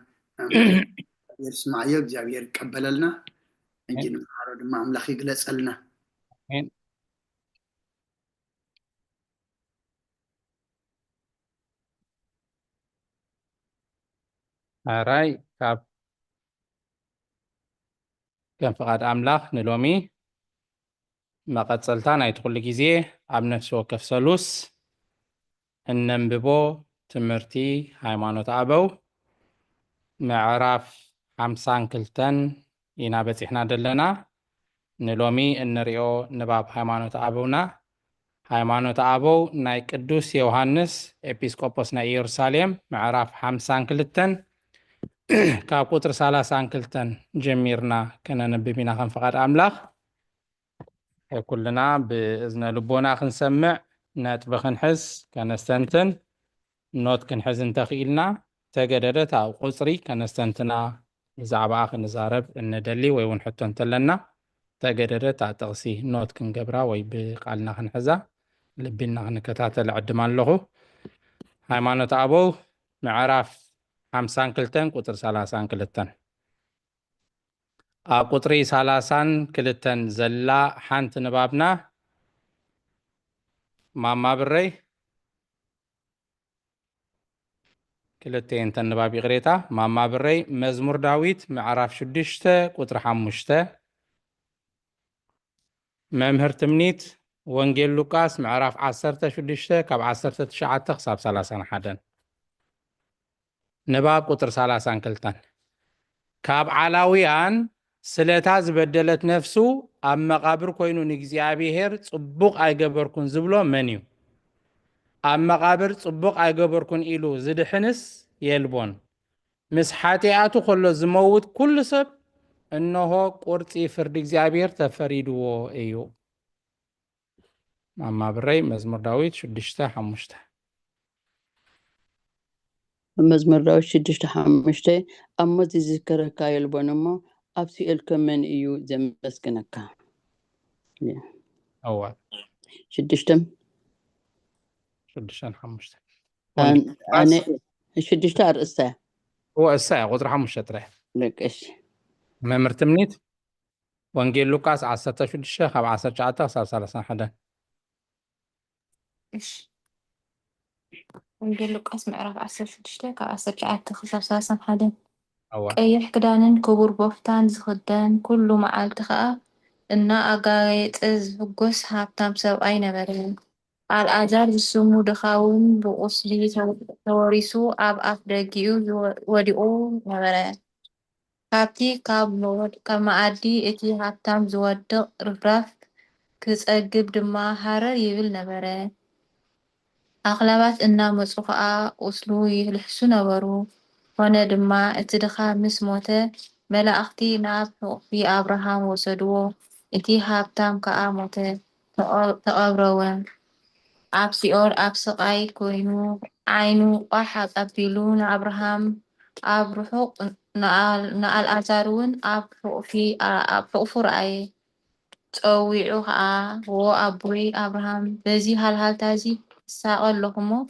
يسمع يو جابير قبل لنا ሕጂ ንምሓሮ ድማ ኣምላኽ ይግለጸልና ኣሜን ኣራይ ካብ ከም ፍቓድ ኣምላኽ ንሎሚ መቐጸልታ ናይቲ ኩሉ ግዜ ኣብ ነፍሲ ወከፍ ሰሉስ እነንብቦ ትምህርቲ ሃይማኖት ኣበው ምዕራፍ 52 ኢና በፂሕና ዘለና ንሎሚ እንሪኦ ንባብ ሃይማኖት ኣበውና ሃይማኖት ኣበው ናይ ቅዱስ ዮሃንስ ኤጲስቆጶስ ናይ ኢየሩሳሌም ምዕራፍ 52 ካብ ቁጥሪ 32 ጀሚርና ከነንብብ ኢና ከም ፍቓድ ኣምላኽ ኩልና ብእዝነ ልቦና ክንሰምዕ ነጥቢ ክንሕዝ ከነስተንትን ኖት ክንሕዝ እንተኽኢልና ተገደደት ኣብ ቁፅሪ ከነስተንትና ብዛዕባኣ ክንዛረብ እንደሊ ወይ እውን ሕቶ እንተለና ተገደደት ኣብ ጥቕሲ ኖት ክንገብራ ወይ ብቃልና ክንሕዛ ልቢና ክንከታተል ዕድም ኣለኹ ሃይማኖት ኣበው ምዕራፍ 52 ቁጥሪ 32 ኣብ ቁጥሪ 32 ዘላ ሓንቲ ንባብና ማማ ብረይ ክልተን ተንባብ ይቕሬታ ማማ ብረይ መዝሙር ዳዊት ምዕራፍ 6 ቁጥሪ 5 መምህር ትምኒት ወንጌል ሉቃስ ምዕራፍ 16 ካብ 19 ክሳብ 31 ንባብ ቁጥሪ 32 ካብ ዓላውያን ስለታ ዝበደለት ነፍሱ ኣብ መቃብር ኮይኑ ንእግዚአብሔር ጽቡቕ ኣይገበርኩን ዝብሎ መን እዩ ኣብ መቃብር ጽቡቕ ኣይገበርኩን ኢሉ ዝድሕንስ የልቦን ምስ ሓጢኣቱ ከሎ ዝመውት ኩሉ ሰብ እነሆ ቁርፂ ፍርዲ እግዚአብሔር ተፈሪድዎ እዩ ማማ ብረይ መዝሙር ዳዊት 6:5 መዝሙር ዳዊት 6:5 ኣብ ሞት ዝዝከረካ የልቦን እሞ ኣብ ሲኦል ከመን እዩ ዘመስግነካ ኣዋ 6:5 ኣነ 6 ኣርእስታ هو الساعة قدر 5 ጥራሕ ልቅሽ መምህር ትምኒት ወንጌል ሉቃስ 16 ካብ 19 ክሳብ 31 እሺ ወንጌል ሉቃስ ምዕራፍ 16 ካብ 19 ክሳብ 31 ቀይሕ ክዳንን ክቡር ቦፍታን ዝኽደን ኩሉ መዓልቲ ከዓ እናኣጋየፀ ዝሕጎስ ሃብታም ሰብኣይ ነበረ ኣልዓዛር ዝስሙ ድኻውን ብቁስሊ ተወሪሱ ኣብ ኣፍ ደጊኡ ወዲቑ ነበረ ካብቲ ካብ መኣዲ እቲ ሃብታም ዝወድቕ ርፍራፍ ክጸግብ ድማ ሃረር ይብል ነበረ ኣኽላባት እናመፁ ከዓ ቁስሉ ይልሕሱ ነበሩ ኮነ ድማ እቲ ድኻ ምስ ሞተ መላእኽቲ ናብ ሕቑፊ ኣብርሃም ወሰድዎ እቲ ሃብታም ከዓ ሞተ ተቐብረወ ኣብ ሲኦል ኣብ ስቃይ ኮይኑ ዓይኑ ቋሕ ኣቢሉ ንኣብርሃም ኣብ ርሑቕ ንኣልዓዛር እውን ኣብ ሕቑፉ ረኣየ ፀዊዑ ከዓ ዎ ኣቦይ ኣብርሃም በዚ ሃልሃልታ እዚ ሳቀ ኣለኹ ሞ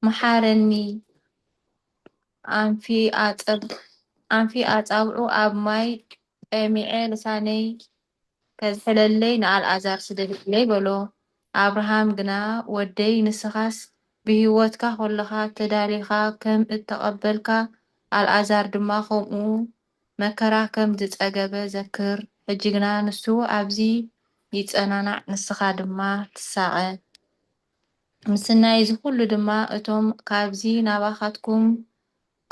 መሓረኒ ኣንፊ ኣጻብዑ ኣብ ማይ ጠሚዐ ልሳነይ ከዝሕለለይ ንኣልዓዛር ስደድለይ በሎ ኣብርሃም ግና ወደይ ንስኻስ ብሂወትካ ከለኻ ተዳሊኻ ከም እተቐበልካ ኣልዓዛር ድማ ከምኡ መከራ ከም ዝጸገበ ዘክር ሕጂ ግና ንሱ ኣብዚ ይጸናናዕ ንስኻ ድማ ትሳቀ ምስናይ ዝኩሉ ድማ እቶም ካብዚ ናባኻትኩም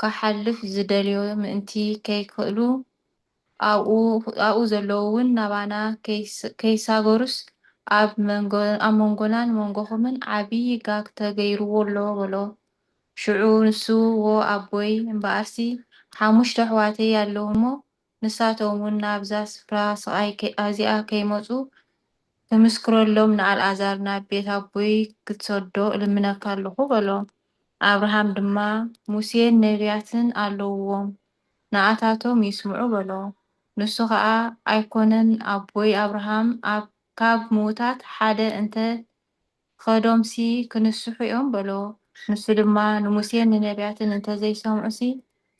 ካሓልፍ ዝደልዮ ምእንቲ ከይክእሉ ኣብኡ ዘለዉ እውን ናባና ከይሳገሩስ ኣብ መንጎናን መንጎኹምን ዓብይ ጋግ ተገይርዎ ኣሎ በሎ ሽዑ ንሱ ዎ ኣቦይ እምበኣርሲ 5 ኣሕዋተይ ኣለዉ እሞ ንሳቶም እውን ናብዛ ስፍራ ስቃይ እዚኣ ከይመፁ ክምስክረሎም ንኣልዓዛር ናብ ቤት ኣቦይ ክትሰዶ እልምነካ ኣለኹ በሎ ኣብርሃም ድማ ሙሴን ነቢያትን ኣለውዎም ንኣታቶም ይስምዑ በሎ ንሱ ከዓ ኣይኮነን ኣቦይ ኣብርሃም ካብ ምዉታት ሓደ እንተ ከዶምሲ ክንስሑ እዮም በሎ ንሱ ድማ ንሙሴን ንነቢያትን እንተዘይሰምዑሲ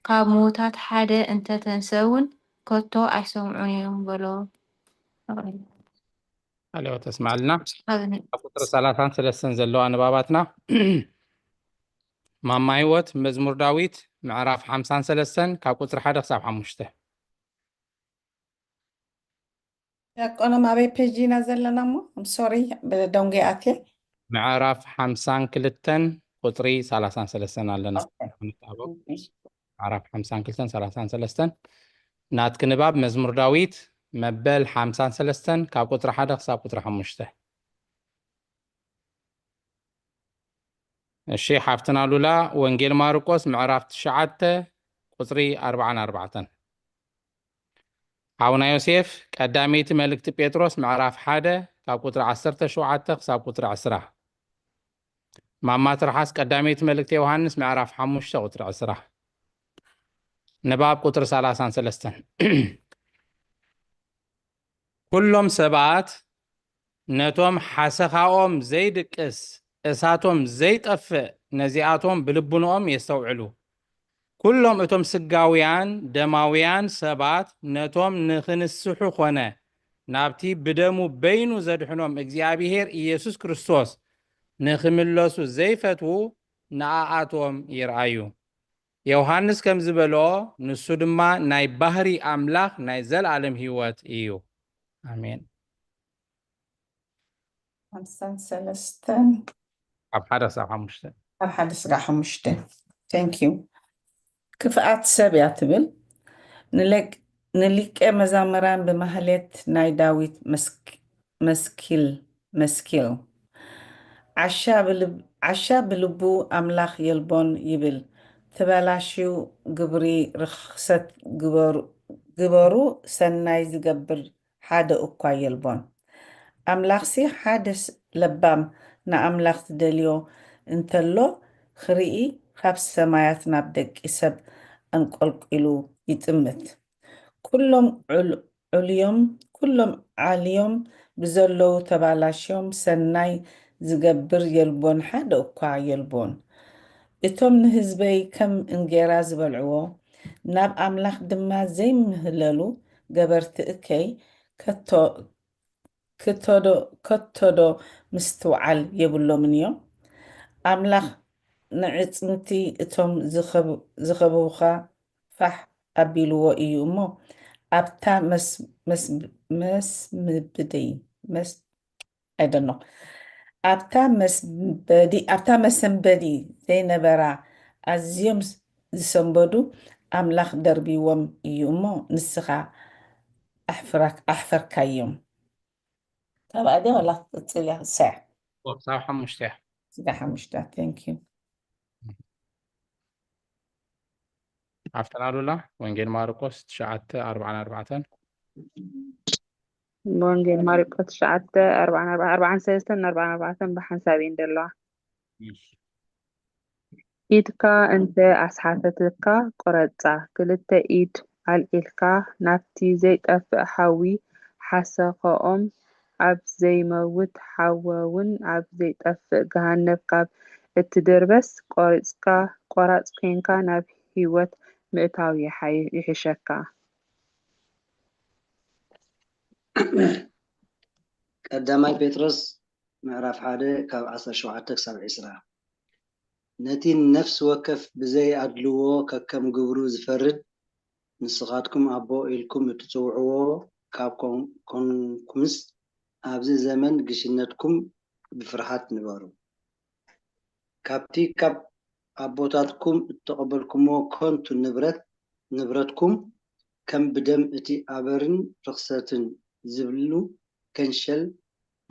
ካብ ምዉታት ሓደ እንተ ተንሰውን ከቶ ኣይሰምዑን እዮም በሎ الو تسمع لنا أغني قطر 33 زلوا أنباباتنا ماما هيوت مزمور داويت معراف 53 كاب قطر 1 خساب 5 أنا ما بي بيجي نزل لنا مو I'm sorry بدونجي أتي معراف 52 قطري 33 لنا أوكي. معراف 52 33 نات كنباب مزمور داويت مبل 53 كاب قطر 1 خساب قطر 5 الشيء حافتنا لولا وانجيل ماركوس معراف 9 قطري 44 حاونا يوسف قداميت ملكت بيتروس معراف 1 كاب قطر 17 خساب قطر 10 ماما ترحاس قداميت ملكت يوحنس معراف 5 قطر 10 نباب قطر 33 كلهم سبعات نتوم حسخاهم زي دقس اساتهم زي طفئ نزياتهم بلبنهم يستوعلوا كلهم اتوم سقاويان دماويان سبات نتوم نخنسحو خونه نابتي بدمو بينو زدحنهم اግዚአብሔር ኢየሱስ ክርስቶስ نخملسو زي فتو نعاتهم يرأيو ዮሐንስ ከም ዝበሎ ንሱ ድማ ናይ ባህሪ አምላኽ ናይ ዘለዓለም ህይወት እዩ አሜን 53 ኣብ 1:5 ኣብ 1:5 Thank you ክፍኣት ሰብ እያ ትብል ንሊቀ መዛምራን ብማህሌት ናይ ዳዊት መስኪል ዓሻ ብልቡ ኣምላኽ የልቦን ይብል ተበላሽው ግብሪ ርክሰት ግበሩ ሰናይ ዝገብር ሓደ እኳ የልቦን ኣምላኽሲ ሓደ ለባም ንኣምላኽ ትደልዮ እንተሎ ክርኢ ካብ ሰማያት ናብ ደቂ ሰብ እንቆልቂሉ ይጥምት ኩሎም ዓልዮም ብዘለዉ ተባላሽዮም ሰናይ ዝገብር የልቦን ሓደ እኳ የልቦን እቶም ንህዝበይ ከም እንጌራ ዝበልዕዎ ናብ ኣምላኽ ድማ ዘይምህለሉ ገበርቲ እከይ ከቶዶ ምስትውዓል የብሎምን እዮም ኣምላኽ ንዕፅምቲ እቶም ዝኸብቡኻ ፋሕ ኣቢልዎ እዩ እሞ ኣብታ ኣብታ መሰንበዲ ዘይነበራ ኣዝዮም ዝሰንበዱ ኣምላኽ ደርቢዎም እዩ እሞ ንስኻ ኣሕፈርካዮም ተባዕደ ወላ ትፅልያ ሰዕ ሳብ 5 5 Thank you عفتنا لولا وانجيل ماركوس 9:44 وانجيل ماركوس 9:44 بحسابين دلوا إيدكا أنت أسحاتتك قرطة كلتا إيد الإلكا نفتي زيت أفحوي حسقهم عب زي موت حواون عب زي أفق جهنم قاب التدربس قرص كينكا نب هيوت مئتاوي يحشكا ቀዳማይ ጴጥሮስ ምዕራፍ 1 ካብ 17 ክሳብ 20 ነቲ ነፍሲ ወከፍ ብዘይ ኣድልዎ ከከም ግብሩ ዝፈርድ ንስኻትኩም ኣቦ ኢልኩም እትፅውዕዎ ካብ ኮንኩምስ ኣብዚ ዘመን ግሽነትኩም ብፍርሃት ንበሩ ካብቲ ካብ ኣቦታትኩም እተቐበልኩሞ ኮንቱ ንብረትኩም ከም ብደም እቲ ኣበርን ርክሰትን ዝብሉ ከንሸል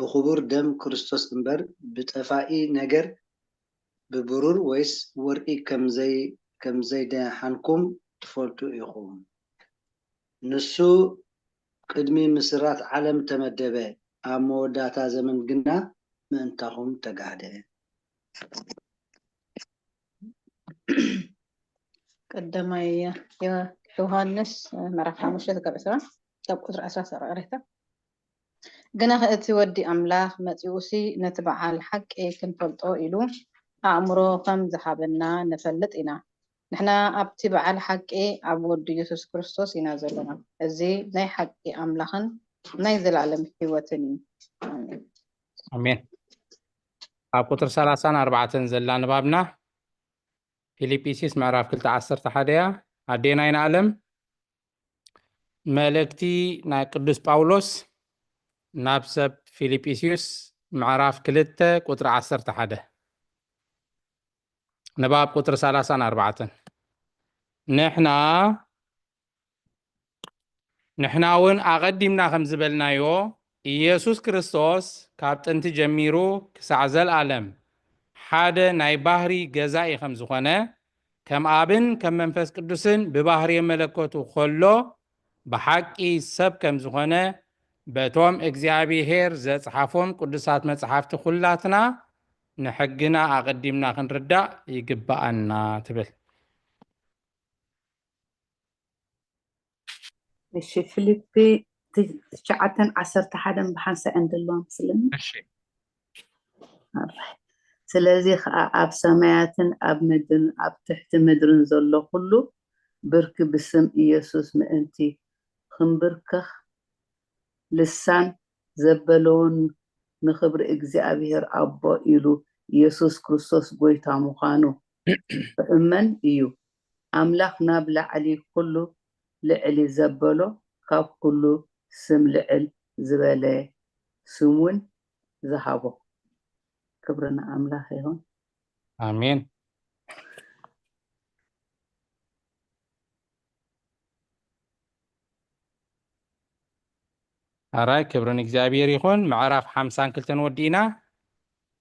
ብኽቡር ደም ክርስቶስ እምበር ብጠፋኢ ነገር ብብሩር ወይስ ወርቂ ከም ዘይደሓንኩም ትፈልጡ ኢኹም ንሱ ቅድሚ ምስራት ዓለም ተመደበ ኣብ መወዳእታ ዘመን ግና ምእንታኹም ተጋህደ ቀዳማይ ዮሐንስ ምዕራፍ 5 ካብ 10 ካብ ቁጥሪ 10 ቀሪታ ግና እቲ ወዲ ኣምላኽ መፂኡሲ ነቲ በዓል ሓቂ ክንፈልጦ ኢሉ ኣእምሮ ከም ዝሃበና ንፈልጥ ኢና ንሕና ኣብቲ በዓል ሓቂ ኣብ ወዲ ኢየሱስ ክርስቶስ ኢና ዘለና እዚ ናይ ሓቂ ኣምላኽን ናይ ዘለዓለም ህይወትን እዩ ኣሜን ኣሜን ኣብ ቁጥር 34 ዘላ ንባብና ፊልጵስዩስ ምዕራፍ 2:11 እያ ኣዴናይ ንዓለም መልእክቲ ናይ ቅዱስ ጳውሎስ ናብ ሰብ ፊልጵስዩስ ምዕራፍ 2 ቁጥሪ 11 ንባብ ቁጥሪ 34 ንሕና እውን ኣቐዲምና ከም ዝበልናዮ ኢየሱስ ክርስቶስ ካብ ጥንቲ ጀሚሩ ክሳዕ ዘለዓለም ሓደ ናይ ባህሪ ገዛኢ ከም ዝኾነ ከም ኣብን ከም መንፈስ ቅዱስን ብባህሪ መለኮቱ ከሎ ብሓቂ ሰብ ከም ዝኾነ በቶም እግዚአብሔር ዘጽሓፎም ቅዱሳት መጽሓፍቲ ኩላትና ንሕግና ኣቐዲምና ክንርዳእ ይግባአና ትብል እሺ ፊልጵ 9:11 ብሓንሳእ እንደሎ ምስልን እሺ ስለዚ ከዓ ኣብ ሰማያትን ኣብ ምድርን ኣብ ትሕቲ ምድርን ዘሎ ኩሉ ብርኪ ብስም ኢየሱስ ምእንቲ ክንብርከኽ ልሳን ዘበለውን ንክብሪ እግዚአብሔር ኣቦ ኢሉ ኢየሱስ ክርስቶስ ጎይታ ምዃኑ ብእመን እዩ ኣምላኽ ናብ ላዕሊ ኩሉ ልዕሊ ዘበሎ ካብ ኩሉ ስም ልዕል ዝበለ ስሙን ዝሃቦ ክብርና ኣምላኽ ይሁን ኣሜን ኣራይ ክብርን እግዚአብሔር ይኹን ምዕራፍ 52 ወዲና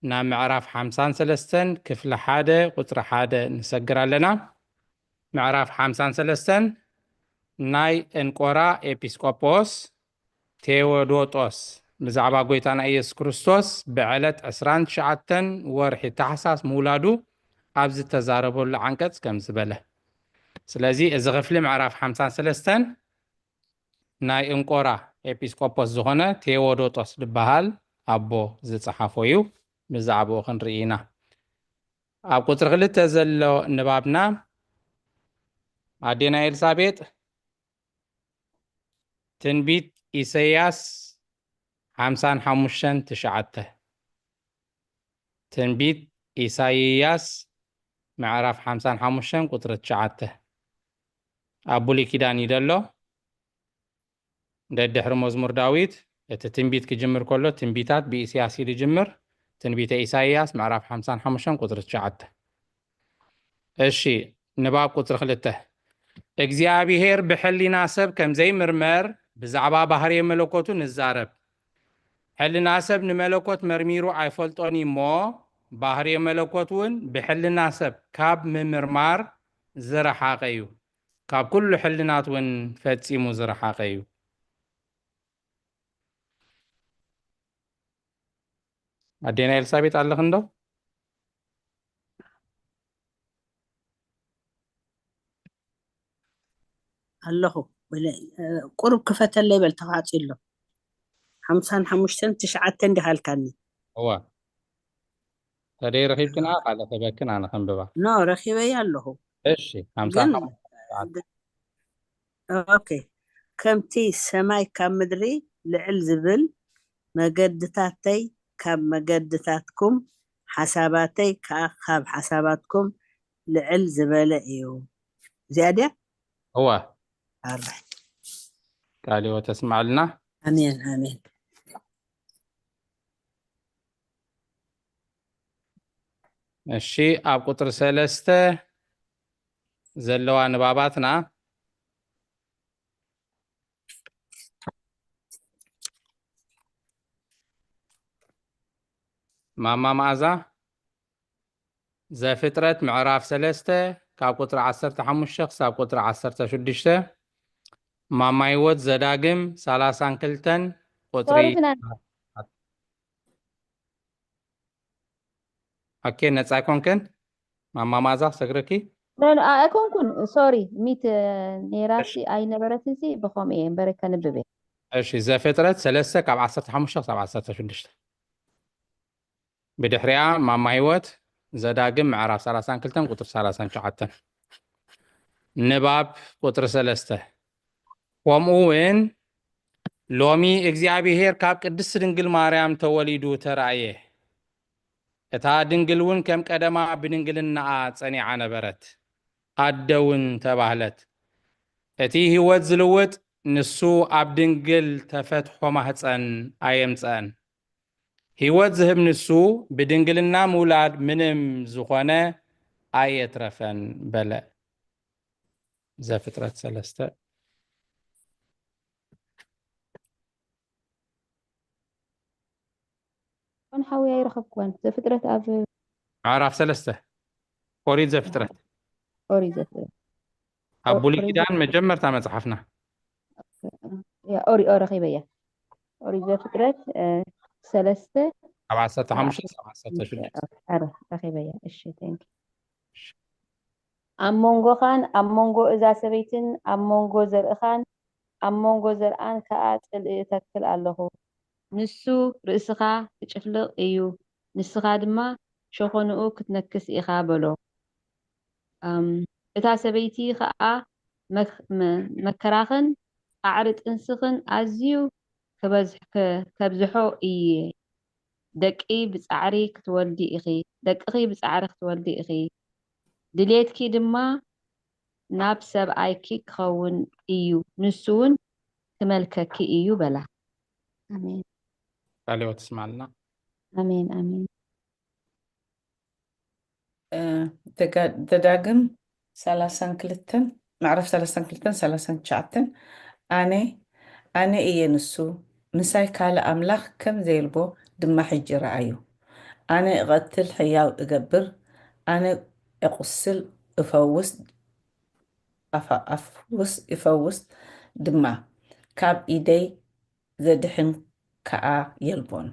ናብ ምዕራፍ 53 ክፍሊ 1 ቁጥሪ 1 ንሰግር ኣለና ምዕራፍ 53 ናይ እንቆራ ኤጲስቆጶስ ቴዎዶጦስ ብዛዕባ ጎይታና ኢየሱስ ክርስቶስ ብዕለት 29 ወርሒ ታሕሳስ ምውላዱ ኣብ ዝተዛረበሉ ዓንቀጽ ከም ዝበለ ስለዚ እዚ ክፍሊ ምዕራፍ 53 ናይ እንቆራ ኤጲስቆጶስ ዝኾነ ቴዎዶጦስ ዝበሃል ኣቦ ዝጸሓፎ እዩ ብዛዕባኡ ክንርኢ ኢና ኣብ ቁጥሪ 2 ዘሎ ንባብና ኣዴና ኤልሳቤጥ ትንቢት ኢሳይያስ 55:9 ትንቢት ኢሳይያስ ምዕራፍ 55 ቁጥሪ 9 ኣብ ብሉይ ኪዳን ይደሎ ደድሕሪ መዝሙር ዳዊት እቲ ትንቢት ክጅምር ከሎ ትንቢታት ብኢሳይያስ ይጅምር ትንቢተ ኢሳይያስ ምዕራፍ 55 ቁጥሪ 9 እሺ ንባብ ቁጥሪ 2 እግዚአብሔር ብሕሊና ሰብ ከም ዘይምርመር ብዛዕባ ባህሪ መለኮቱ ንዛረብ ሕሊና ሰብ ንመለኮት መርሚሩ ኣይፈልጦን እሞ ባህሪ መለኮት እውን ብሕሊና ሰብ ካብ ምምርማር ዝረሓቐ እዩ ካብ ኩሉ ሕሊናት እውን ፈጺሙ ዝረሓቐ እዩ ኣዴና ኤልሳቤጥ ኣለኽንዶ ኣለኹ ቁርብ ክፈተለ ይበል ተኻፂሎ 55:9 እንዲሃልካኒ እዋ ተደይ ረኺብክና ቃለ ተበክን ኣነ ከንብባ ኖ ረኺበይ ኣለኹ እሺ 55 ኦኬ ከምቲ ሰማይ ካብ ምድሪ ልዕል ዝብል መገድታተይ ካብ መገድታትኩም ሓሳባተይ ከዓ ካብ ሓሳባትኩም ልዕል ዝበለ እዩ እዚኣ ድያ እዋ ኣራይ ቃልዮ ተስማዕልና ኣሜን ኣሜን እሺ ኣብ ቁጥሪ 3 ዘለዋ ንባባትና ማማ መዓዛ ዘፍጥረት ምዕራፍ 3 ካብ ቁጥሪ 15 ክሳብ ቁጥሪ 16 ማማ ህይወት ዘዳግም 32 ቁጥሪ ኦኬ ነፃ ኮንከን ማማ መዓዛ ሰግረኪ ኣይኮንኩን ሶሪ ሚት ኔራሲ ኣይነበረትን ሲ ብኸምኡ እየ እምበረ ከንብብ እሺ ዘፍጥረት 3 ካብ 15 ክሳብ 16 بدحريا ماما هيوت زداقم معرف 32 قطر 39 نباب قطر 3 ومؤون ሎሚ እግዚአብሔር ካብ ቅድስት ድንግል ማርያም ተወሊዱ ተራእየ እታ ድንግል እውን ከም ቀደማ ብድንግልናኣ ጸኒዓ ነበረት ኣደውን ተባህለት እቲ ህይወት ዝልውጥ ንሱ ኣብ ድንግል ተፈትሖ ማህፀን ኣየምፀአን ህይወት ዝህብ ንሱ ብድንግልና ምውላድ ምንም ዝኾነ ኣየትረፈን በለ ዘፍጥረት 3 كون حاوي يرخب كون زفطرت أب ምዕራፍ 3 ኦሪት ዘፍጥረት أوري زفطرت ኣብ ብሉይ أوري ኪዳን መጀመርታ መጽሓፍና يا أوري رخي بيا أوري زفطرت 3 ኣብ 15 16 رخي بيا إيش تانك أمونغوخان أمونغو إذا سبيتن أمونغو زرقخان أمونغو زرقان كأتل تكل الله ንሱ ርእስኻ ትጭፍልቕ እዩ ንስኻ ድማ ሸኾንኡ ክትነክስ ኢኻ በሎ እታ ሰበይቲ ከዓ መከራኽን ፃዕሪ ጥንስኽን ኣዝዩ ከብዝሖ እየ ደቅኺ ብፃዕሪ ክትወልዲ ኢኺ ድሌትኪ ድማ ናብ ሰብኣይኪ ክኸውን እዩ ንሱ እውን ክመልከኪ እዩ በላ ኣሜን ቃልዎ ትስማዕልና አሜን አሜን ተዳግም 32 معرف 32 ኣነ እየ ንሱ ምሳይ ካልእ ኣምላኽ ከም ዘይልቦ ድማ ሕጂ ረኣዩ ኣነ እቐትል ሕያው እገብር ኣነ እቁስል እፈውስ ድማ ካብ ኢደይ ዘድሕን ከዓ የልቦን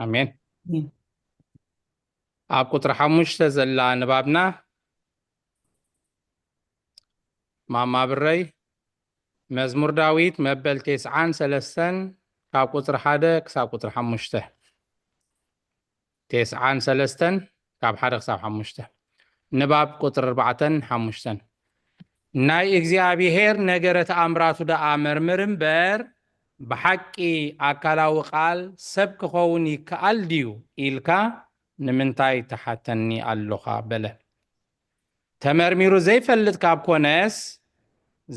ኣሜን ኣብ ቁጥሪ 5 ዘላ ንባብና ማማ ብረይ መዝሙር ዳዊት መበል 93 ካብ ቁጥሪ 1 ክሳብ ቁጥሪ 5 93 ካብ 1 ክሳብ 5 ንባብ ቁጥሪ 4-5 ናይ እግዚአብሔር ነገረ ተኣምራቱ ደኣ መርምር እምበር ብሓቂ ኣካላዊ ቃል ሰብ ክኸውን ይከኣል ድዩ ኢልካ ንምንታይ ተሓተኒ ኣለኻ በለ ተመርሚሩ ዘይፈልጥ ካብ ኮነስ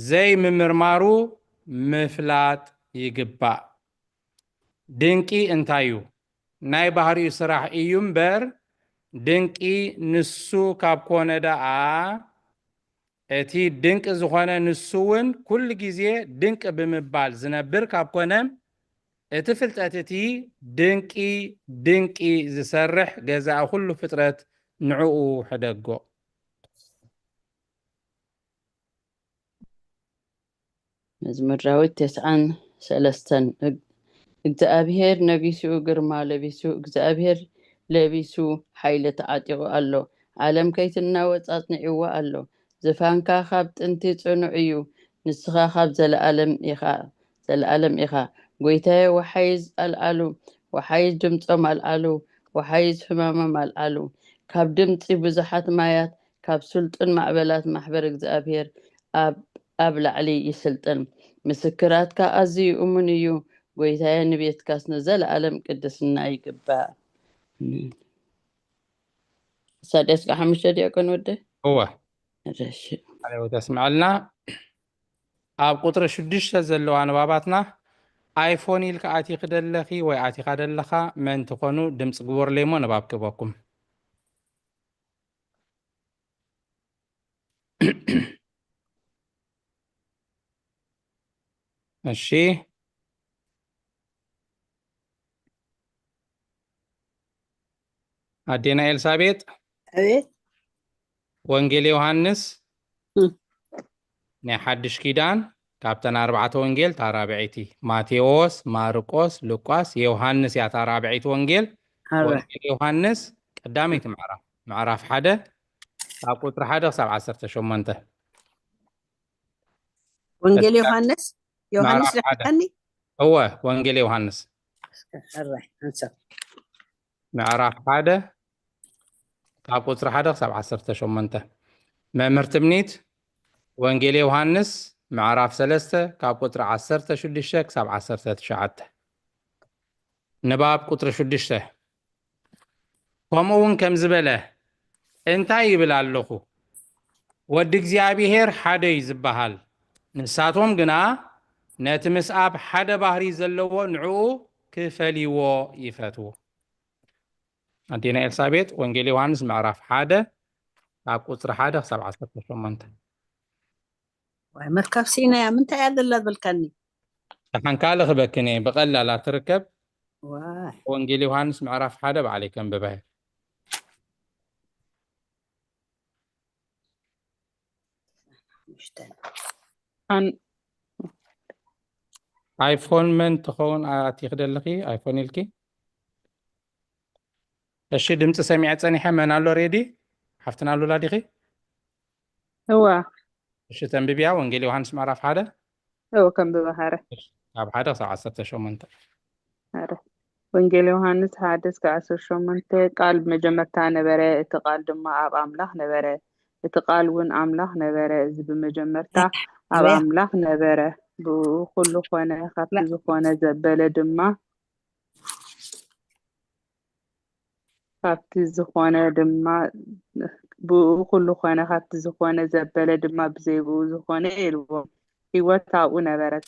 ዘይምምርማሩ ምፍላጥ ይግባእ ድንቂ እንታይ እዩ ናይ ባህሪኡ ስራሕ እዩ እምበር ድንቂ ንሱ ካብ ኮነ ደኣ እቲ ድንቂ ዝኾነ ንሱ እውን ኩሉ ግዜ ድንቂ ብምባል ዝነብር ካብ ኮነ እቲ ፍልጠት እቲ ድንቂ ዝሰርሕ ገዛእ ኩሉ ፍጥረት ንዕኡ ሕደጎ መዝሙር ዳዊት 93 እግዚአብሔር ነቢሱ ግርማ ለቢሱ እግዚአብሔር ለቢሱ ሓይሊ ተዓጢቑ ኣሎ ዓለም ከይትናወፅ ኣጽኒዕዎ ኣሎ ዝፋንካ ካብ ጥንቲ ጽኑዕ እዩ ንስኻ ካብ ዘለዓለም ኢኻ ጎይታዬ ወሓይዝ ኣልዓሉ ወሓይዝ ድምፆም ኣልዓሉ ወሓይዝ ሕማሞም ኣልዓሉ ካብ ድምፂ ብዙሓት ማያት ካብ ስልጡን ማዕበላት ማሕበር እግዚአብሔር ኣብ ላዕሊ ይስልጥን ምስክራትካ ኣዝዩ እሙን እዩ ጎይታዬ ንቤትካስ ንዘለዓለም ቅድስና ይግባእ ሳደስ 5 ዲያቆን ወደ هو ረሽ عليه تسمعلنا ኣብ ቁጥሪ 6 ዘለዋ ንባባትና ኣይፎን ኢልካ ኣቲኽ ደለኺ ወይ ኣቲኻ ደለኻ መን ትኾኑ ድምፂ ግበርለይ እሞ ንባብ ክበኩም እሺ ኣዴና ኤልሳቤጥ أبيت ወንጌል ዮሐንስ ናይ ሓድሽ ኪዳን ካብተን 4 ወንጌል ታራብዒቲ ማቴዎስ ማርቆስ ሉቃስ ዮሐንስ ያ ታራብዒቲ ወንጌል ወንጌል ዮሐንስ ቀዳመይቲ ምዕራፍ 1 ካብ ቁጥሪ 1 ክሳብ 18 وانجيل يوحنس لحقني هو ወንጌል ዮሐንስ الرح انسى ምዕራፍ 1 ካብ ቁጥሪ 1 ክሳብ 18 መምህር ትምኒት ወንጌል ዮሐንስ معرف 3 كاب قطر 10 شدشة كساب 10 تشعته نباب قطر شدشة كمون كم زبله انتا يبل اللخو ود እግዚአብሔር ሓደ ይዝበሃል ንሳቶም ግና ነቲ ምስኣብ ሓደ ባህሪ ዘለዎ ንዕኡ ክፈልይዎ ይፈትዎ ኣዴና ኤልሳቤጥ ወንጌል ዮሐንስ ምዕራፍ 1 ካብ ቁፅሪ 1 ክሳብ 18 ዋይ መርከብ ሲና ያ ምንታይ ያደላ በልካኒ ተሓንካለ ክበክኔ ብቐላላ ትርከብ ዋይ ወንጌል ዮሐንስ ምዕራፍ 1 ባዕለይ ከንብበ ايفون من تخون تخدلخي ايفون الكي الشي دمت سمعت صنيحه من الو ريدي حفتنا له لاديخي هو الشي تنبيبيا وانجيل يوحنس معرف هذا هو كان ببهاره اب هذا ساعه 10 شومنت هذا وانجيل يوحنس حادث كعسر شومنت قال مجمرتا نبره اتقال دما اب املاح نبره اتقال ون املاح نبره از بمجمرتا اب املاح نبره بكل خونه خفت زخونه زبله دما خفت زخونه دما بكل خونه خفت زخونه زبله دما بزيبو زخونه الو هيوت تاو نبرت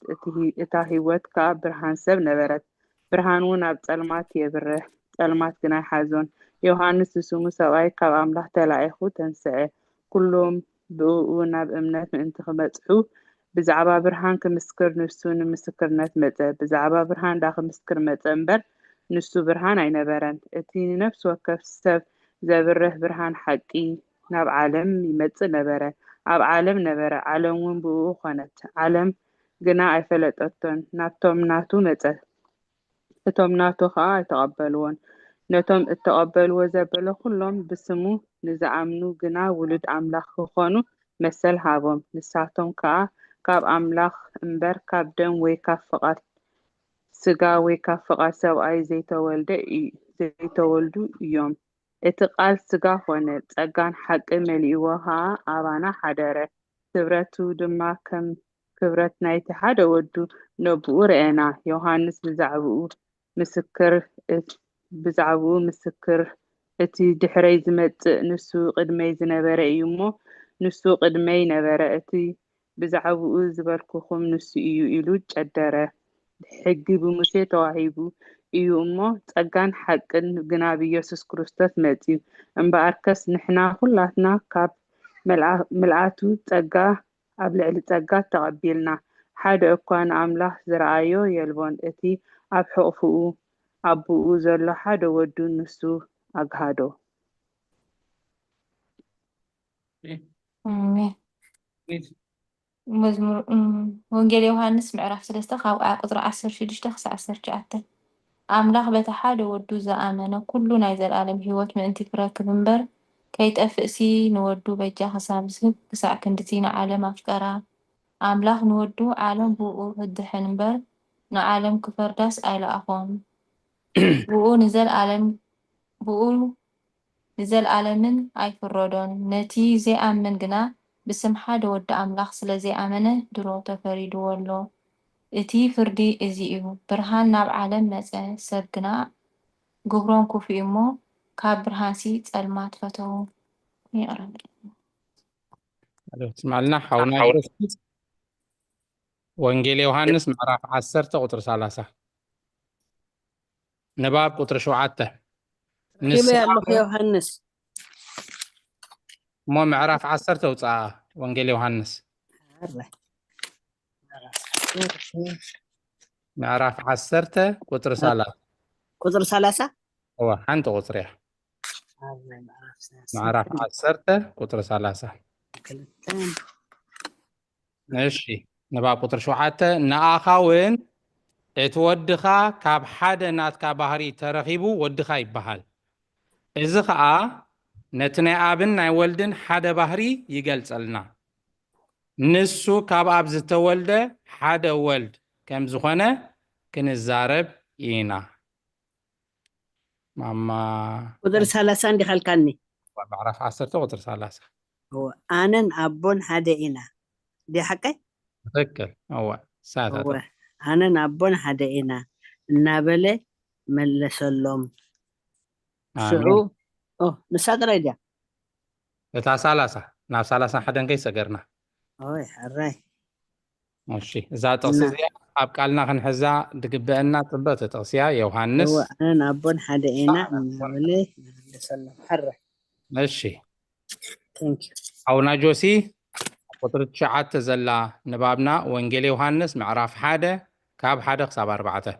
اتا هيوت كا برهان سب نبرت برهانون اب ጸልማት يبره ጸልማት ግና حزون ዮሐንስ ስሙ ሰባይ ካብ አምላክ ተላኢኹ ተንስዐ ኩሎም ብኡ ናብ እምነት ምእንቲ ክመጽሑ ብዛዕባ ብርሃን ክምስክር ንሱ ንምስክርነት መጸ ብዛዕባ ብርሃን ዳ ክምስክር መጸ እምበር ንሱ ብርሃን ኣይነበረን እቲ ነፍስ ወከፍ ሰብ ዘብርህ ብርሃን ሓቂ ናብ ዓለም ይመጽእ ነበረ ኣብ ዓለም ነበረ ዓለም እውን ብኡ ኾነት ዓለም ግና ኣይፈለጠቶን ናብቶም ናቱ መጸ እቶም ናቱ ከዓ ኣይተቐበልዎን ነቶም እተቐበልዎ ዘበለ ኩሎም ብስሙ ንዝኣምኑ ግና ውሉድ ኣምላኽ ክኾኑ መሰል ሃቦም ንሳቶም ከዓ ካብ ኣምላኽ እምበር ካብ ደም ወይ ካብ ፍቓድ ስጋ ወይ ካብ ፍቓድ ሰብኣይ ዘይተወልዱ እዮም እቲ ቃል ስጋ ኾነ ጸጋን ሓቂ መሊእዎ ከዓ ኣባና ሓደረ ክብረቱ ድማ ከም ክብረት ናይቲ ሓደ ወዱ ነብኡ ረአና ዮሐንስ ብዛዕባኡ ምስክር እቲ ድሕረይ ዝመጽእ ንሱ ቅድመይ ዝነበረ እዩ እሞ ንሱ ቅድመይ ነበረ እቲ ብዛዕባኡ ዝበልኩኹም ንሱ እዩ ኢሉ ጨደረ ሕጊ ብሙሴ ተዋሂቡ እዩ እሞ ጸጋን ሓቅን ግና ብኢየሱስ ክርስቶስ መጽዩ እምበኣርከስ ንሕና ኩላትና ካብ መልኣቱ ጸጋ ኣብ ልዕሊ ጸጋ ተቐቢልና ሓደ እኳ ንኣምላኽ ዝረኣዮ የልቦን እቲ ኣብ ሕቑፍኡ ኣቦኡ ዘሎ ሓደ ወዱ ንሱ ኣግሃዶ መዝሙር ወንጌል ዮሐንስ ምዕራፍ 3 ካብ ቁጥሪ 16 ክሳብ 19 ኣምላኽ በታ ሓደ ወዱ ዝኣመነ ኩሉ ናይ ዘለኣለም ህይወት ምእንቲ ክረክብ እምበር ከይጠፍእሲ ንወዱ በጃ ክሳብ ዝህብ ክሳዕ ክንድቲ ንዓለም ኣፍቀራ ኣምላኽ ንወዱ ዓለም ብኡ ህድሕን እምበር ንዓለም ክፈርዳስ ኣይለኣኾም ብኡ ንዘለኣለምን ኣይፍረዶን ነቲ ዘይኣምን ግና ብስም ሓደ ወዲ ኣምላኽ ስለ ዘይኣመነ ድሮ ተፈሪድዎ ኣሎ እቲ ፍርዲ እዚ እዩ ብርሃን ናብ ዓለም መጸ ሰብ ግና ግብሮም ክፉእ እሞ ካብ ብርሃንሲ ጸልማት ፈተው ይቕረብ اسمعلنا حاولنا وانجيل يوحنس معرف 10 قطر 30 نباب قطر 7 كيف يالله يوحنس مو معرف 10 وصا وانجيل يوحنس معرف 10 قطر 30 قطر 30 هو انت قطريه معرف 10 قطر 30 ماشي نبقى قطر 7 نأخاون اتودخا كاب حدا ناتكا بحري ترخيبو ودخا يبحال إذا خا نتني آبن ناي ولدن حدا بحري يقلصلنا نسو كاب آب زتولد حدا ولد كم زخانة كنزارب إينا ماما قدر 30 دي خلقاني بعرف 10 قطر 30 هو أنا أبون حدا إينا دي حكي ትክክል هو ساعة هو أنا نابون حدائنا النابلة ملسلهم آمين شعو نساق رجع بتاع سالسة ناف سالسة حدا كي سجرنا أوي حراي ماشي إذا تقصي أبقى لنا خنحزة دقبئنا طبت تقصيها هو يوحنس أنا نابون حدائنا النابلة ملسلهم حراي ماشي thank you أو ناجوسي قطر تشعات زلا نبابنا وانجيل يوحنس معراف حادة كاب حادة خصاب 4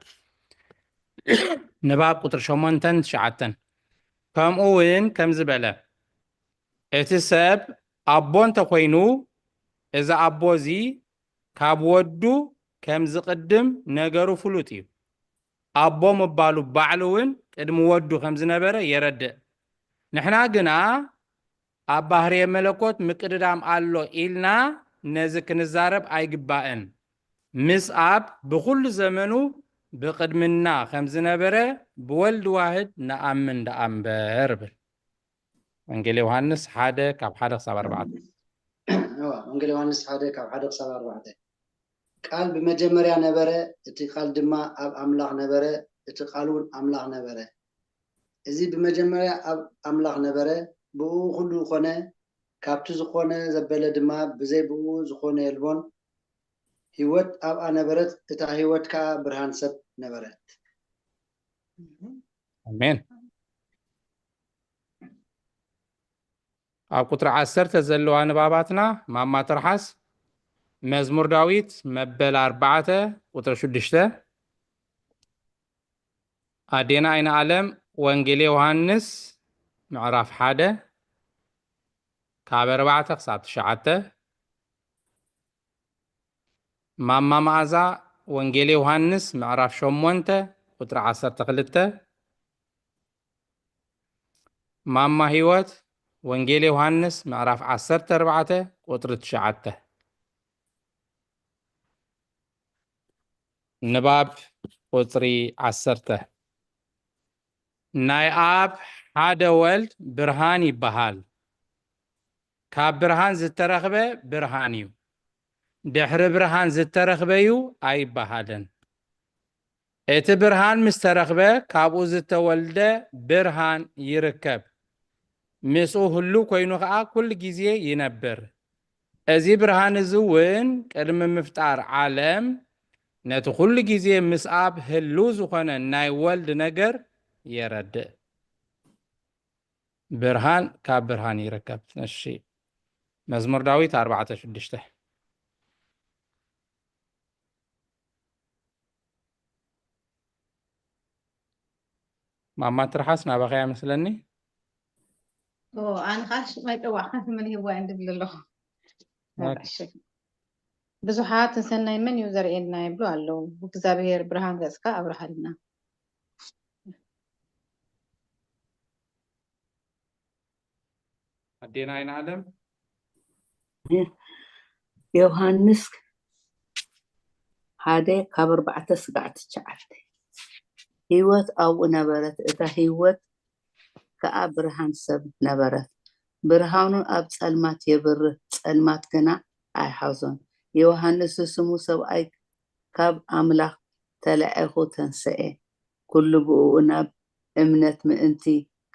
نباب قطر شومنتن تشعاتن كم أوين كم زبالة اتساب أبون تقوينو إذا أبوزي كاب ودو كم زقدم نجارو فلوتيو أبو مبالو بعلوين قدم ودو خمس نبرة يرد نحنا قنا أبهري ملكوت مقدام الله إلنا نزك نزارب أي قبائن مس أب بكل زمنه بقدمنا خمس نبرة بولد واحد نأمن دأمبر انجيل يوحنس حادة كاب حادة خصاب 4 انجيل يوحنس حادة كاب حادة خصاب 4 قال بمجمريا نبره اتي قال دما اب املاح نبره اتي قالون املاح نبره ازي بمجمريا اب املاح نبره بو كله خونه كابت زخونه زبله دما بزي بو زخونه يلبون هيوت اب نبرت اتا هيوت كا برهان سب نبرت امين أو قطر 10 تزلوا نباباتنا ماما ترحس مزمور داويت مبل 4 قطر 6 أدينا أين عالم وانجيل يوحنس معرف حادة كاب 4 خصاب 9 ماما معزا وانجيل يوحنس معرف شومونت قطر 12 ماما هيوت وانجيل يوحنس معرف 14 قطر 9 نباب قطري 10 ناي آب حدا ولد برهاني بهال كاب برهان زترخبه برهانيو دحر برهان زترخبيو أي بهالن ات برهان مسترخبه كابو زتولده برهان يركب مسو هلو كوينو خا كل جزيه ينبر ازي برهان زوين قدم مفتار عالم نتو كل جزيه مساب هلو زخونه ناي ولد نجر يرد برهان كاب برهان يركب الشيء مزمور داويت 14 ماما ترحسنا بخيا مثلني أنا خاش ما يتوقع من هو عند الله ብዙሓት ሰናይ መን እዩ ዘርእየና ይብሉ ኣለዉ እግዚአብሔር ብርሃን ገጽካ ኣብርሃልና أدينا أين عالم ዮሃንስ ሓደ ካብ 4 ስጋዕት 9 ህይወት ኣብኡ ነበረት እታ ህይወት ከዓ ብርሃን ሰብ ነበረት ብርሃኑ ኣብ ጸልማት የብርህ ጸልማት ገና ኣይሓዞን ዮሃንስ ስሙ ሰብኣይ ካብ ኣምላኽ ተላዒኹ ተንስአ ኩሉ ብኡ ናብ እምነት ምእንቲ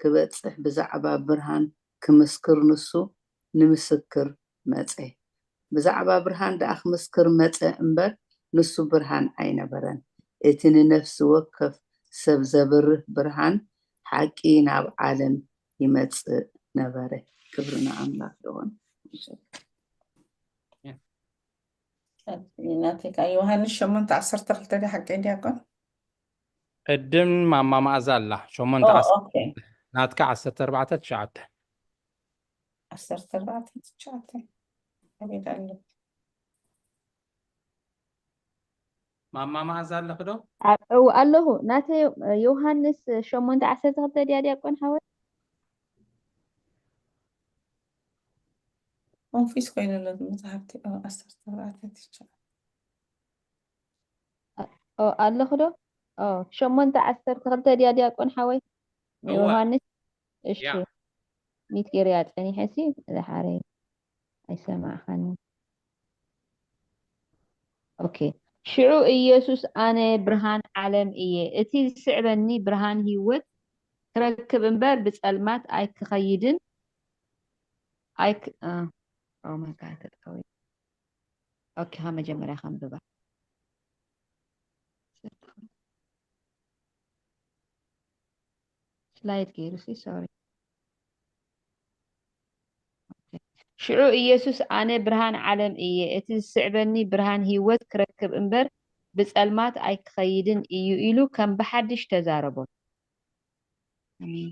ክበጽሕ ብዛዕባ ብርሃን ክምስክር ንሱ ንምስክር መጸ ብዛዕባ ብርሃን ደኣ ክምስክር መጸ እምበር ንሱ ብርሃን ኣይነበረን እቲ ንነፍሲ ወከፍ ሰብ ዘብርህ ብርሃን ሓቂ ናብ ዓለም ይመጽእ ነበረ ክብርና ኣምላኽ ይኹን ናቴካ ዮሃንስ 8:12 حق ዲያቆን قدم ماما معزالة شو من تعس ناتك 14 9 حبيت قلب ماما معزالة خدو ኣለኹ ናተ ዮሃንስ 8:12 ዲያቆን ሓወት ኮንፊስ ኮይነሎ መጽሓፍቲ 14 ኣለኹ ዶ 8:12 ዲያቆን ሓወት ዮሃንስ እሺ ሚት ገርያ ጸኒሐሲ ዝሓረ ኣይሰማዕኸኒ اوكي شعو ኢየሱስ ኣነ ብርሃን ዓለም እየ እቲ ዝስዕበኒ ብርሃን ህይወት ክረክብ እምበር ብጸልማት ኣይክኸይድን ኣይክ ኦ ማይ ጋድ ተጠቃዊ ኦኬ ها መጀመሪያ ከንብባ ስላይድ ገይሩሲ ሶሪ ሽዑ ኢየሱስ ኣነ ብርሃን ዓለም እየ እቲ ዝስዕበኒ ብርሃን ህይወት ክረክብ እምበር ብጸልማት ኣይክኸይድን እዩ ኢሉ ከም ብሓድሽ ተዛረቦ አሜን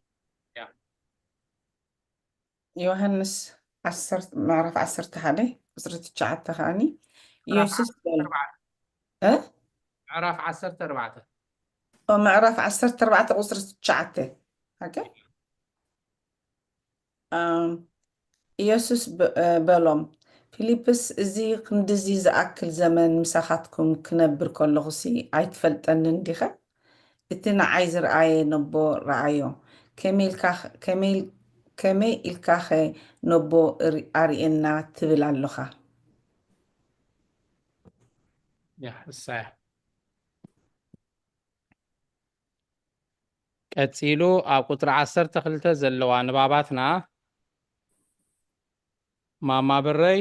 ዮሐንስ 10 ምዕራፍ 11 ቁፅሪ 9 ከዓኒ ኢየሱስ ምዕራፍ 14 ምዕራፍ 14 ቁፅሪ 9 ኦኬ ኢየሱስ በሎም ፊልጵስ እዚ ክንድዚ ዝኣክል ዘመን ምሳኻትኩም ክነብር ከለኹሲ ኣይትፈልጠንን ዲኸ እቲ ንዓይ ዝረኣየ ነቦ ረኣዮ ከመይ ኢልካኸ ነቦ ኣርኤና ትብል ኣለኻ እሳያ ቀፂሉ ኣብ ቁጥሪ 12 ዘለዋ ንባባትና ማማ ብረይ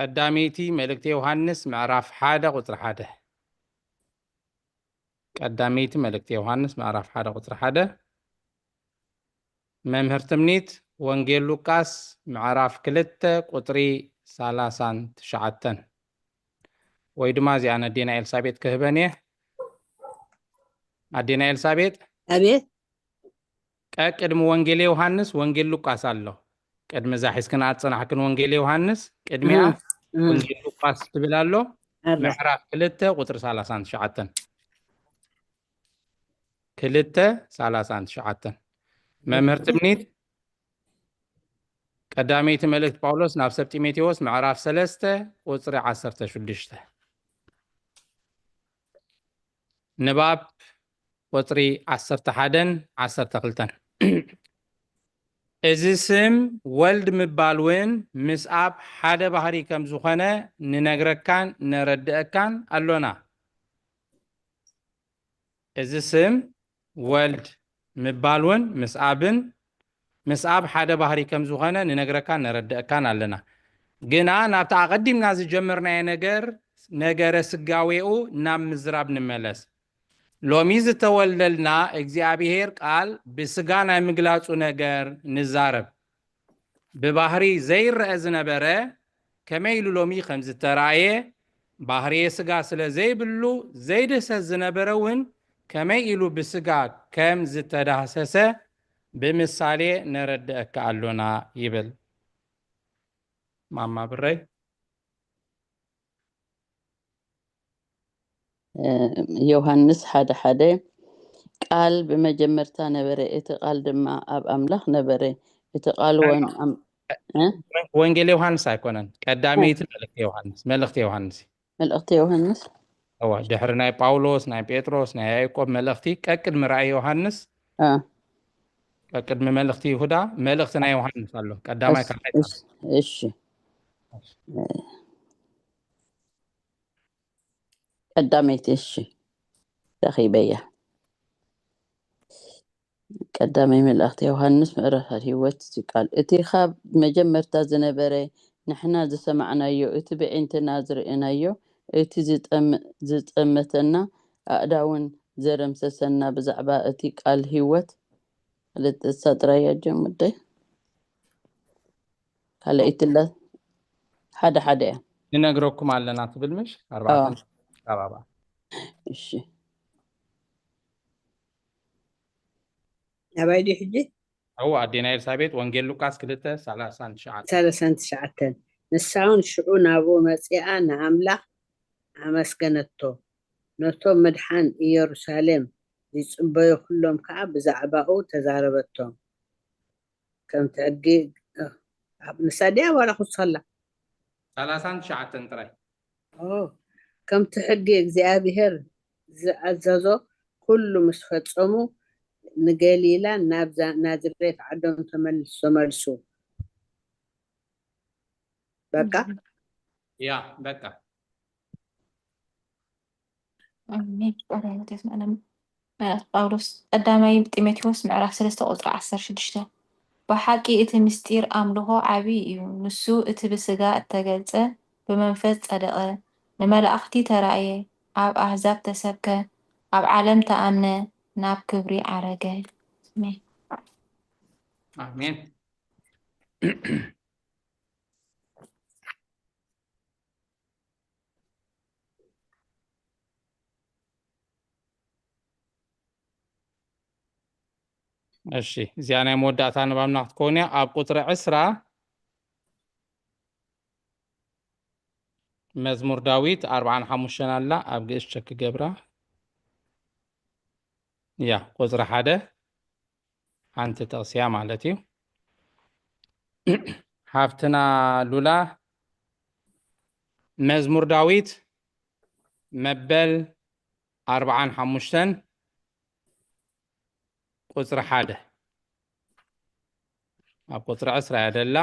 ቀዳሜይቲ መልእክቲ ዮሐንስ ምዕራፍ 1 ቁጥሪ 1 ቀዳሜይቲ መልእክቲ ዮሐንስ ምዕራፍ 1 ቁጥሪ 1 መምህር ትምኒት ወንጌል ሉቃስ ምዕራፍ 2 ቁጥሪ 39 ወይ ድማ እዚኣነ ኣዴና ኤልሳቤጥ ክህበን እየ ኣዴና ኤልሳቤጥ أبيت ቅድሚ ወንጌል ዮሐንስ ወንጌል ሉቃስ ኣሎ ቅድሚ ዛሒስክን ኣፀናሕክን ወንጌል ዮሐንስ ቅድሚያ ወንጌል ሉቃስ ትብል ኣሎ ምዕራፍ 2 ቁጥሪ 39 2:39 መምህር ትምኒት ቀዳሜይቲ መልእክቲ ጳውሎስ ናብ ሰብ ጢሞቴዎስ ምዕራፍ 3 ቁፅሪ 16 ንባብ ቁፅሪ 11-12 እዚ ስም ወልድ ምባል እውን ምስ ኣብ ሓደ ባህሪ ከም ዝኾነ ንነግረካን ነረድአካን ኣሎና እዚ ስም ወልድ ምባል እውን ምስ ኣብ ሓደ ባህሪ ከም ዝኾነ ንነግረካን ነረድአካን ኣለና ግና ናብቲ ኣቐዲምና ዝጀመርናየ ነገረ ስጋዌኡ ናብ ምዝራብ ንመለስ ሎሚ ዝተወለልና እግዚአብሔር ቃል ብስጋ ናይ ምግላጹ ነገር ንዛረብ ብባህሪ ዘይረአ ዝነበረ ከመይ ኢሉ ሎሚ ከም ዝተራእየ ባህሪ ስጋ ስለ ዘይብሉ ዘይድህሰስ ዝነበረ እውን ከመይ ኢሉ ብስጋ ከም ዝተዳህሰሰ ብምሳሌ ነረድአካ ኣሎና ይብል ማማ ብረይ ዮሐንስ 1:1 ቃል በመጀመርታ ነበረ እቲ ቃል ድማ ኣብ ኣምላኽ ነበረ እቲ ቃል ወንጌል ዮሐንስ ኣይኮነን ቀዳሜይቲ መልእክቲ ዮሐንስ እዋ ድሕሪ ናይ ጳውሎስ ናይ ጴጥሮስ ናይ ያዕቆብ መልእክቲ ቀቅድ ምርኣይ ዮሐንስ ቀቅድ መልእክቲ ይሁዳ መልእክቲ ናይ ዮሐንስ ኣሎ ቀዳማይ ካልኣይ እሺ ቀዳሜይቲ እሺ ተኺበያ ቀዳማይ መልእክቲ ዮሐንስ ምዕራፍ ህይወት ቃል እቲ ካብ መጀመርታ ዝነበረ ንሕና ዝሰማዕናዮ እቲ ብዒንትና ዝርአናዮ እቲ ዝጠመተና ኣእዳውን ዘረምሰሰና ብዛዕባ እቲ ቃል ህይወት ለተሳጥራያ ጀምደ ካልኣይትላ 1:1 ንነግረኩም ኣለና ትብል ምሽ 4 ኣባባ እሺ أبايدي حجي هو أدينا إلسابيت وانجيل لوكاس 2:39 39 نساون شعون أبو مسيئة نعملة أمسكنتو نتو مدحان يروسالم يصبيو كلهم كعب زعباؤو تزاربتهم كم تأجي نسادية ولا خصلا 39 ترى كم تحجي እግዚአብሔር ዝኣዘዞ ኩሉ ምስ ፈጸሙ ንገሊላ ናብ ናዝሬት ዓዶም ተመልሱ በቃ ያ በቃ አሜን። ቀረንተስ ማለም ጳውሎስ ቀዳማይ ጢሞቴዎስ ምዕራፍ 3 ቁጥሪ 16 ብሓቂ እቲ ምስጢር ኣምልኾ ዓብይ እዩ ንሱ እቲ ብስጋ እተገልጸ ብመንፈስ ጸደቐ ንመላእኽቲ ተራእየ ኣብ ኣሕዛብ ተሰብከ ኣብ ዓለም ተኣምነ ናብ ክብሪ ዓረገ አሜን አሜን እሺ እዚኣ ናይ መወዳእታ ንባብና ክትከውን እያ ኣብ ቁጥሪ 10 መዝሙር ዳዊት 45 ኣላ ኣብ ግእዝ ቸክ ገብራ ያ ቁጥሪ 1 ሓንቲ ተቕስያ ማለት እዩ ሃብትና ሉላ መዝሙር ዳዊት መበል 45 ቁጥሪ 1 ኣብ ቁጥሪ 10 ያደላ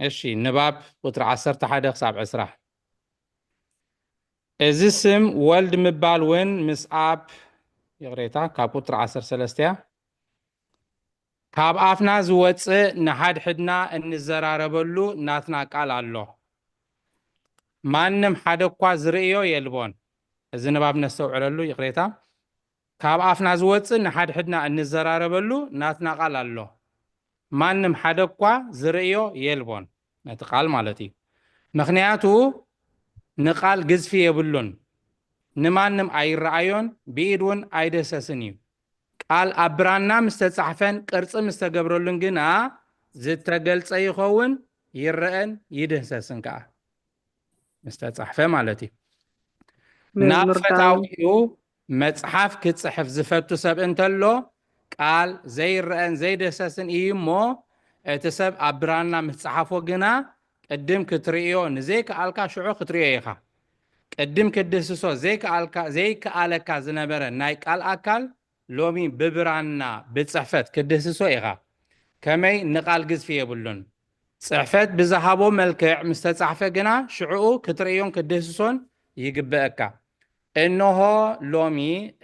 እሺ ንባብ ቁጥሪ 11 ክሳብ 20 እዚ ስም ወልድ ምባል ውን ምስ ኣብ ይቕሬታ ካብ ቁጥሪ 13 ካብ ኣፍና ዝወፅእ ንሓድሕድና እንዘራረበሉ ናትና ቃል ኣሎ ማንም ሓደ እኳ ዝርእዮ የልቦን እዚ ንባብ ነስተውዕለሉ ይቕሬታ ካብ ኣፍና ዝወፅእ ንሓድሕድና እንዘራረበሉ ናትና ቃል ኣሎ ማንም ሓደ እኳ ዝርእዮ የልቦን ነቲ ቃል ማለት እዩ ምክንያቱ ንቃል ግዝፊ የብሉን ንማንም ኣይረኣዮን ብኢድ ውን ኣይደሰስን እዩ ቃል ኣብ ብራና ምስ ተጻሕፈን ቅርፂ ምስ ተገብረሉን ግና ዝተገልጸ ይኸውን ይረአን ይድህሰስን ከዓ ምስ ተጻሕፈ ማለት እዩ ናብ ፈታዊኡ መጽሓፍ ክጽሕፍ ዝፈቱ ሰብ እንተሎ ቃል ዘይረአን ዘይደሰስን እዩ እሞ እቲ ሰብ ኣብ ብራና ምስ ተጻሕፎ ግና ቅድም ክትርእዮ ንዘይከኣልካ ሽዑ ክትርእዮ ኢኻ ቅድም ክድህስሶ ዘይከኣለካ ዝነበረ ናይ ቃል ኣካል ሎሚ ብብራና ብጽሕፈት ክድህስሶ ኢኻ ከመይ ንቃል ግዝፊ የብሉን ጽሕፈት ብዝሃቦ መልክዕ ምስ ተጻሕፈ ግና ሽዑኡ ክትርእዮን ክድህስሶን ይግብአካ እነሆ ሎሚ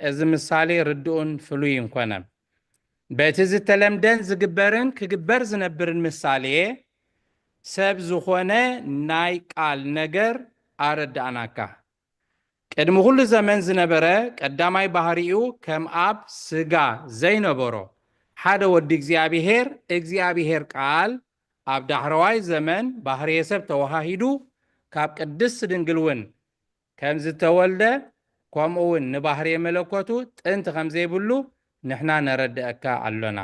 እዚ ምሳሌ ርድኡን ፍሉይን ኮነ በቲ ዝተለምደን ዝግበርን ክግበር ዝነብርን ምሳሌ ሰብ ዝኾነ ናይ ቃል ነገር ኣረዳእናካ ቅድሚ ኩሉ ዘመን ዝነበረ ቀዳማይ ባህሪኡ ከም ኣብ ስጋ ዘይነበሮ ሓደ ወዲ እግዚአብሔር ቃል ኣብ ዳሕረዋይ ዘመን ባህርየ ሰብ ተዋሃሂዱ ካብ ቅድስት ድንግል ውን ከም ዝተወልደ ከምኡ ውን ንባህርየ መለኮቱ ጥንቲ ከም ዘይብሉ ንሕና ነረድአካ ኣሎና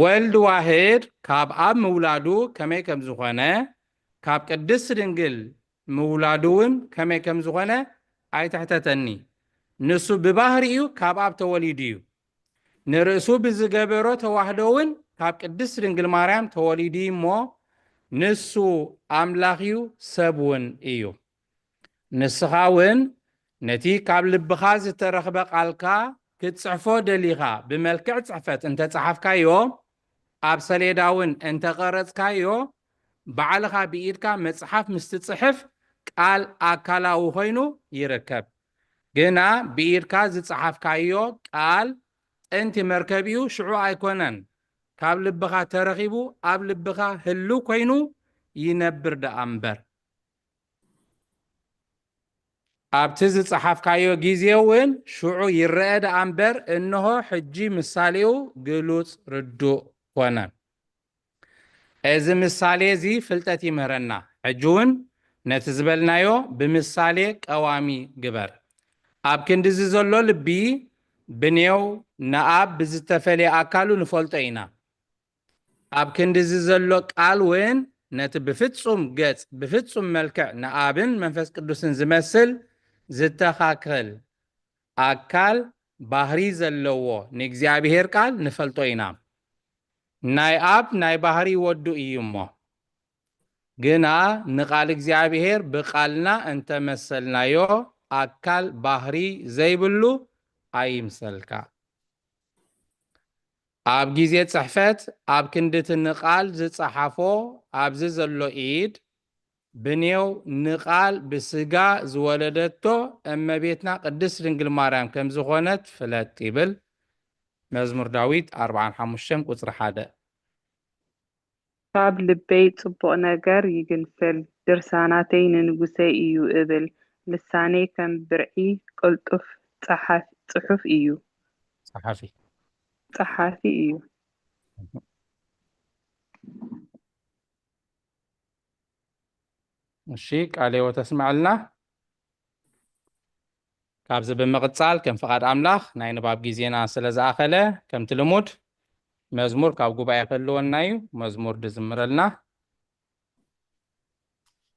ወልድ ዋህድ ካብ ኣብ ምውላዱ ከመይ ከም ዝኾነ ካብ ቅድስት ድንግል ምውላዱ ውን ከመይ ከም ዝኾነ ኣይትሕተተኒ ንሱ ብባህሪኡ ካብ ኣብ ተወሊዱ እዩ ንርእሱ ብዝገበሮ ተዋህዶ ውን ካብ ቅድስት ድንግል ማርያም ተወሊዱ እሞ ንሱ ኣምላኽ እዩ ሰብ ውን እዩ ንስኻ ውን ነቲ ካብ ልብኻ ዝተረኽበ ቃልካ ክትጽሕፎ ደሊኻ ብመልክዕ ጽሕፈት እንተጸሓፍካዮ ኣብ ሰሌዳ ውን እንተቐረጽካዮ ባዕልኻ ብኢድካ መጽሓፍ ምስ ትጽሕፍ ቃል ኣካላዊ ኮይኑ ይርከብ ግና ብኢድካ ዝጸሓፍካዮ ቃል ጥንቲ መርከብ እዩ ሽዑ ኣይኮነን ካብ ልብኻ ተረኺቡ ኣብ ልብኻ ህሉ ኮይኑ ይነብር ደኣ እምበር ኣብቲ ዝጸሓፍካዮ ግዜ ውን ሽዑ ይረአ ደኣ እምበር እንሆ ሕጂ ምሳሌኡ ግሉጽ ርዱእ ኮነ እዚ ምሳሌ እዚ ፍልጠት ይምህረና ሕጂ ውን ነቲ ዝበልናዮ ብምሳሌ ቀዋሚ ግበር ኣብ ክንዲ ዘሎ ልቢ ብኔው ንኣብ ብዝተፈለየ ኣካሉ ንፈልጦ ኢና ኣብ ክንዲ ዘሎ ቃል ውን ነቲ ብፍጹም ገጽ ብፍጹም መልክዕ ንኣብን መንፈስ ቅዱስን ዝመስል ዝተኻከል ኣካል ባህሪ ዘለዎ ንእግዚአብሔር ቃል ንፈልጦ ኢና ናይ ኣብ ናይ ባህሪ ወዱ እዩ እሞ ግና ንቃል እግዚአብሔር ብቃልና እንተመሰልናዮ ኣካል ባህሪ ዘይብሉ ኣይምሰልካ ኣብ ግዜ ጽሕፈት ኣብ ክንድት ንቓል ዝጸሓፎ ኣብዚ ዘሎ ኢድ ብኔው ንቓል ብስጋ ዝወለደቶ እመቤትና ቅድስት ድንግል ማርያም ከም ዝኾነት ፍለጥ ይብል መዝሙር ዳዊት 45 ቁጽሪ 1 ካብ ልበይ ጽቡቕ ነገር ይግንፍል ድርሳናተይ ንንጉሰይ እዩ እብል ልሳነይ ከም ብርዒ ቅልጡፍ ጽሑፍ እዩ ጸሓፊ እዩ እሺ ቃልዮ ተስማዕልና ካብዚ ብምቕጻል ከም ፍቓድ ኣምላኽ ናይ ንባብ ጊዜና ስለ ዝኣኸለ ከምቲ ልሙድ መዝሙር ካብ ጉባኤ ክህልወና እዩ መዝሙር ድዝምረልና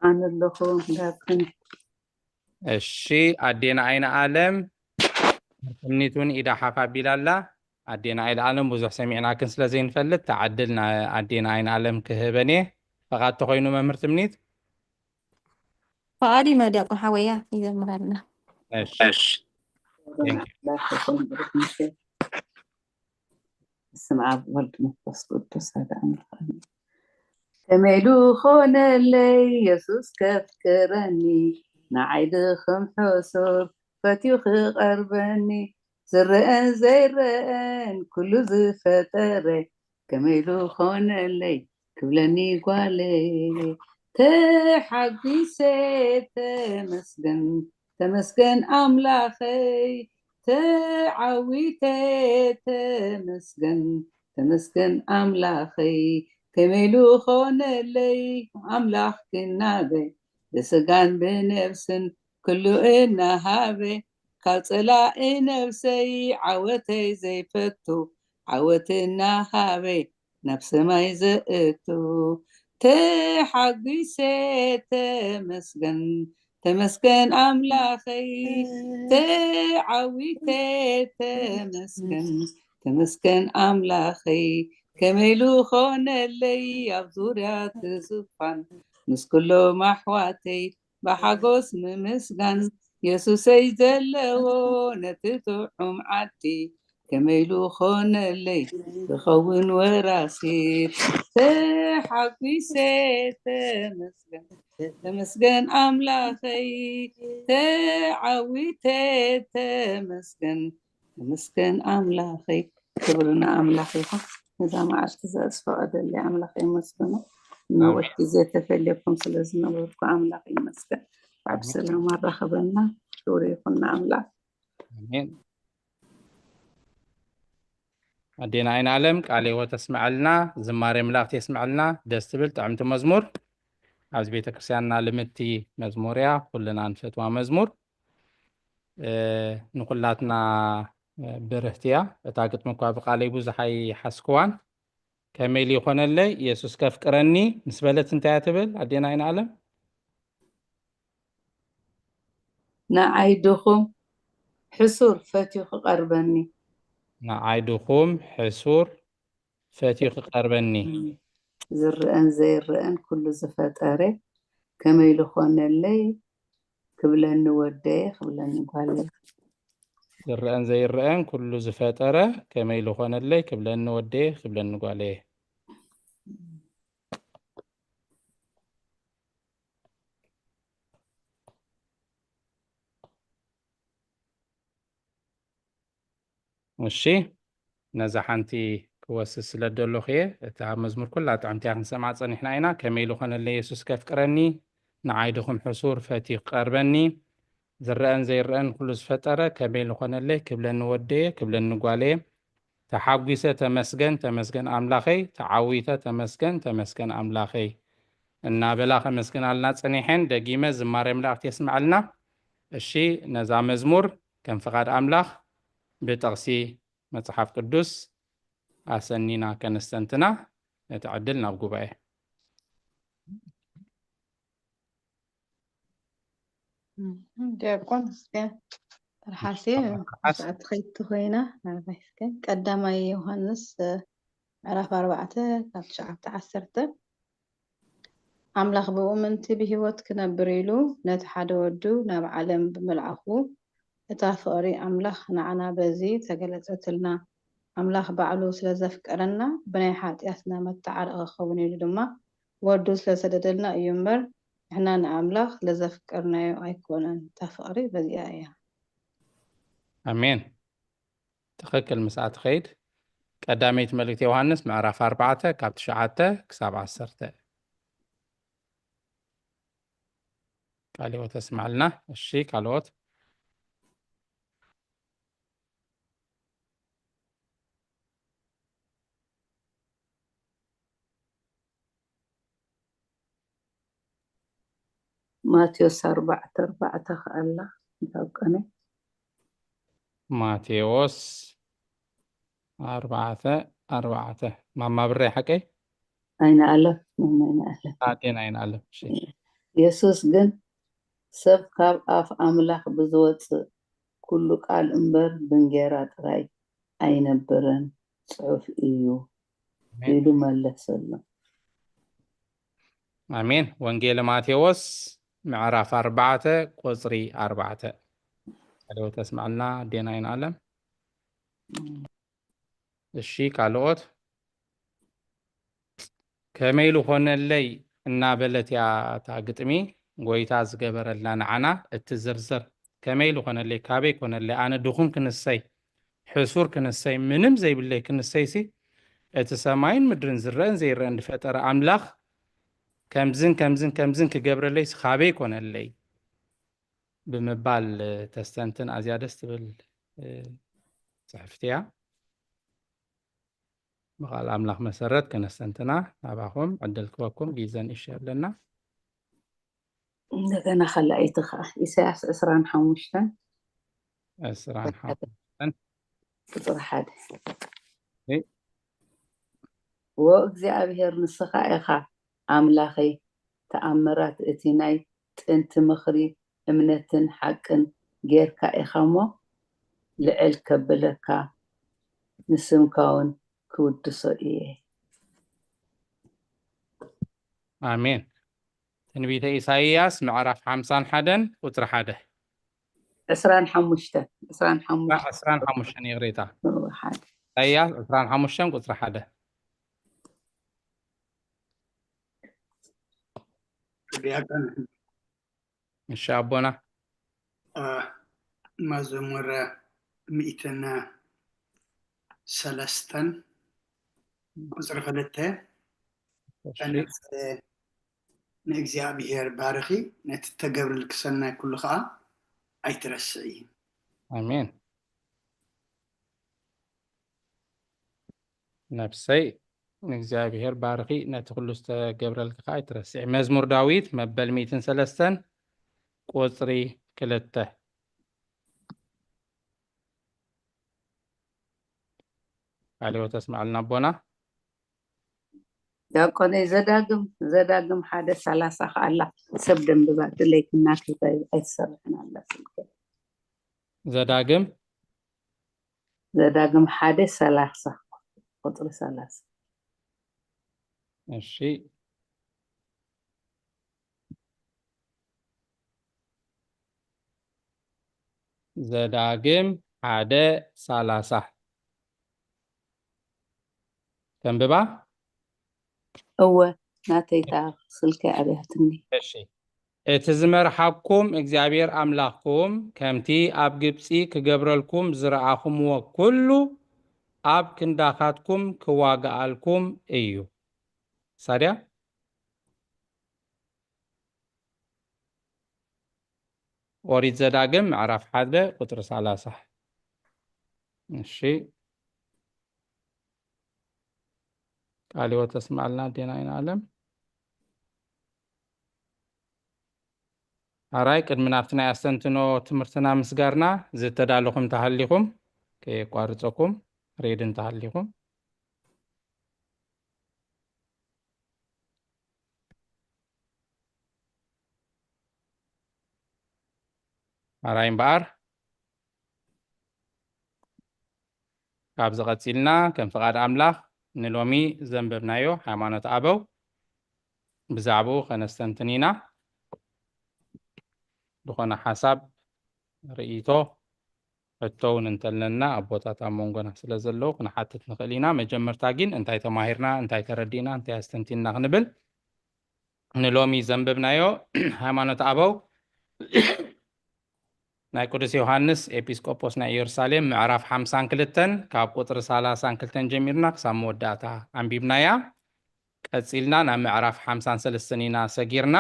ኣነ ኣለኹ ዳግም እሺ ኣዴና ኣይነ ዓለም ምርትምኒቱን ኢዳ ሓፍ ኣቢላላ ኣዴና ኣይነ ዓለም ብዙሕ ሰሚዕናክን ስለ ዘይንፈልጥ ተዓድል ኣዴና ኣይነ ዓለም ክህበን እየ ፈቓድ ተኾይኑ መምህር ትምኒት فقالي ما ديكون حويا إذا مرنا እሺ بسم الله والد منفس قدوس هذا أمر كميلو خون اللي يسوس كفكرني نعيد خم حسور فتيخ قربني زرقان زيرقان كل زفتري كميلو خون اللي كبلني قالي تحبي سيت تمسكن أملاخي تعويتي تمسكن أملاخي كميلو خون اللي أملاخ كنابي بسقان بنفسن كله إنا هابي كالصلا نفسي عوتي زي فتو عوتنا هابي نفس ما يزقتو تحبيسي تمسكن أملاخي تعويتي تمسكن أملاخي كميلو خون اللي يبزوريا تزفن نسكلو محواتي بحقوس ممسكن يسوسي زلو نتتوحم عدي كميلو خون اللي بخون وراسي تحبيسي تمسكن أملاخي تعويتي تمسكن أملاخي كبرنا أملاخي إذا ما عشت زاز فقد اللي أملاخي مسكنه ما وقت زي تفليكم سلازنا ورقوا أملاخي مسكن بعد سلام مرة خبرنا شوري كنا أملاخ آمين أدينا عين علم قالي وتسمع لنا زماري ملاك تسمع لنا دستبل تعمت مزمور عز بيت كرسياننا لمتي مزموريا كلنا نفتوى مزمور نقولاتنا برهتيا تاقت مقابق علي بوزحي حسكوان كميل يخون اللي يسوس كفكرني نسبلت انتهى تبل أدينا عين علم نعيدكم حسور فتيخ قربني نعيدكم حسور فتيخ قربني زرقان زي الرقان كل زفات أري كما يلخون اللي قبلن نودي قبلن نقالي زرقان زي الرقان كل زفات أري كما يلخون اللي قبلن نودي قبلن نقالي ماشي نزحنتي كوسس لدلو خيه تاع مزمور كلها تعمتي نسمع صنيحنا هنا كميلو خن اللي يسوس كفكرني نعايدكم حصور فاتي قربني زرقان زي الرقان كل زفتره كميلو خن اللي كبلن نودي كبلن نقالي تحقيسه تمسكن املاخي تعويته تمسكن املاخي ان بلا خمسكن علنا صنيحن دقيمه زمار املاخ يسمع لنا الشي نزا مزمور كم فقاد املاخ بتغسي مصحف قدوس أسنينا كنستنتنا نتعدلنا بقبائه ديكون ترحاسي ساعت خيط خوينا عرفيسكن قدما يوحنس عرف 4 كاب 19 أملاخ بؤمنتي بهوت كنبريلو نتحدودو ناب عالم بملعخو እታ ፍቕሪ ኣምላኽ ንዓና በዚ ተገለጸትልና أملاخ بعلو سلزفك أرنا بني حاتياتنا متعرق خوني لدما ودو سلسددلنا يمبر إحنا نأملاخ لزفك أرنا أيكونا تفقري بذي آية أمين تخكل مساعد خيد قداميت ملكت يوحنس معرف 4 كاب 9 كساب 10 كاليوت اسمع لنا الشي كالوت ماتيوس 4 خألا دوقني ماتيوس 4 ماما بري حكي أين ألف من أين ألف بعدين أين ألف شيء يسوس جن سب كاب أف أملاخ بزوت كل قال أمبر بنجيرات راي أين برن صعوف إيو إيدو ملس الله آمين وانجيل ماتيوس معرف 4 قصري 4 لو تسمع لنا دينا أين ألم الشي كالوت كميلو هون اللي النابلت يا تاقتمي ويتا زقبر لنا عنا التزرزر كميلو هون اللي كابيك هون اللي أنا دخون كنسي حسور كنسي منم زي بالله كنسي سي اتساماين مدرن زرن زي رن فتر أملاخ كمزن كجبر ليس خابيك هون اللي بمبال تستنتن أزيادست صحفتيها مقال أملاخ مسرت كنستنتنا أباهم عدلكوكم جيزان إشياء لنا أنا خلقيتخ إساس إسران حموشتن أسران حموشتن قطر حد إيه وእግዚአብሔር ንስኻ ኢኻ ኣምላኺ ተኣምራት እቲ ናይ ጥንቲ ምኽሪ እምነትን ሓቅን ጌርካ ኢኻ እሞ ልዕል ከብለካ ንስምካ እውን ክውድሶ እየ آمين تنبيت إساياس معرف 51 قطر 1 ዕስራን ሓሙሽተን لا أسران حموشتن يغريتا ሓደ إساياس أسران حموشتن قطر 1 إن شاء أبونا مزمور 103 قصر 2 نእግዚአብሔር ባርኺ ነቲ ተገብርልክ ሰናይ ኩሉ ከዓ ኣይትረስዕ آمين نفسي እግዚአብሔር ባርኺ ነቲ ኩሉ ዝተገብረልካ ከዓ ኣይትረስዕ መዝሙር ዳዊት መበል 103 ቁፅሪ 2 عليه تسمع لنا أبونا ዳቆነይ ዘዳግም 1:30 ከኣላ ሰብ ደንብባት ለይክና ክታይ ኣይሰርሕን ኣላ ዘዳግም 1:30 ቁጥሪ 30 እሺ ዘዳግም 1:30 ተንብባ እወ ናተይታ ስልከ ኣብያትኒ እሺ እቲ ዝመርሓኩም እግዚአብሔር ኣምላኽኩም ከምቲ ኣብ ግብፂ ክገብረልኩም ዝረኣኹምዎ ኩሉ ኣብ ክንዳኻትኩም ክዋግኣልኩም እዩ ሳድያ ኦሪት ዘዳግም ምዕራፍ 1 ቁጥሪ 30 እሺ ቃልዎ ተስማዕልና ዴና ኢና ዓለም ኣራይ ቅድሚ ናብቲ ናይ ኣስተንትኖ ትምህርትና ምስጋርና ዝተዳለኹም ተሃሊኹም ከየቋርፀኩም ሬድን ተሃሊኹም ኣራይ እምበኣር ካብዚ ቀፂልና ከም ፍቓድ ኣምላኽ ንሎሚ ዘንበብናዮ ሃይማኖት ኣበው ብዛዕባኡ ከነስተንትን ኢና ዝኾነ ሓሳብ ርእይቶ ሕቶውን እንተለና ኣቦታት ኣብ መንጎና ስለ ዘለዉ ክንሓትት ንኽእል ኢና መጀመርታ ግን እንታይ ተማሂርና እንታይ ተረዲእና እንታይ ኣስተንቲና ክንብል ንሎሚ ዘንብብናዮ ሃይማኖት ኣበው ናይ ቅዱስ ዮሃንስ ኤጲስቆጶስ ናይ ኢየሩሳሌም ምዕራፍ 52 ካብ ቁጥሪ 32 ጀሚርና ክሳብ መወዳእታ ኣንቢብናያ ቀፂልና ናብ ምዕራፍ 53 ኢና ሰጊርና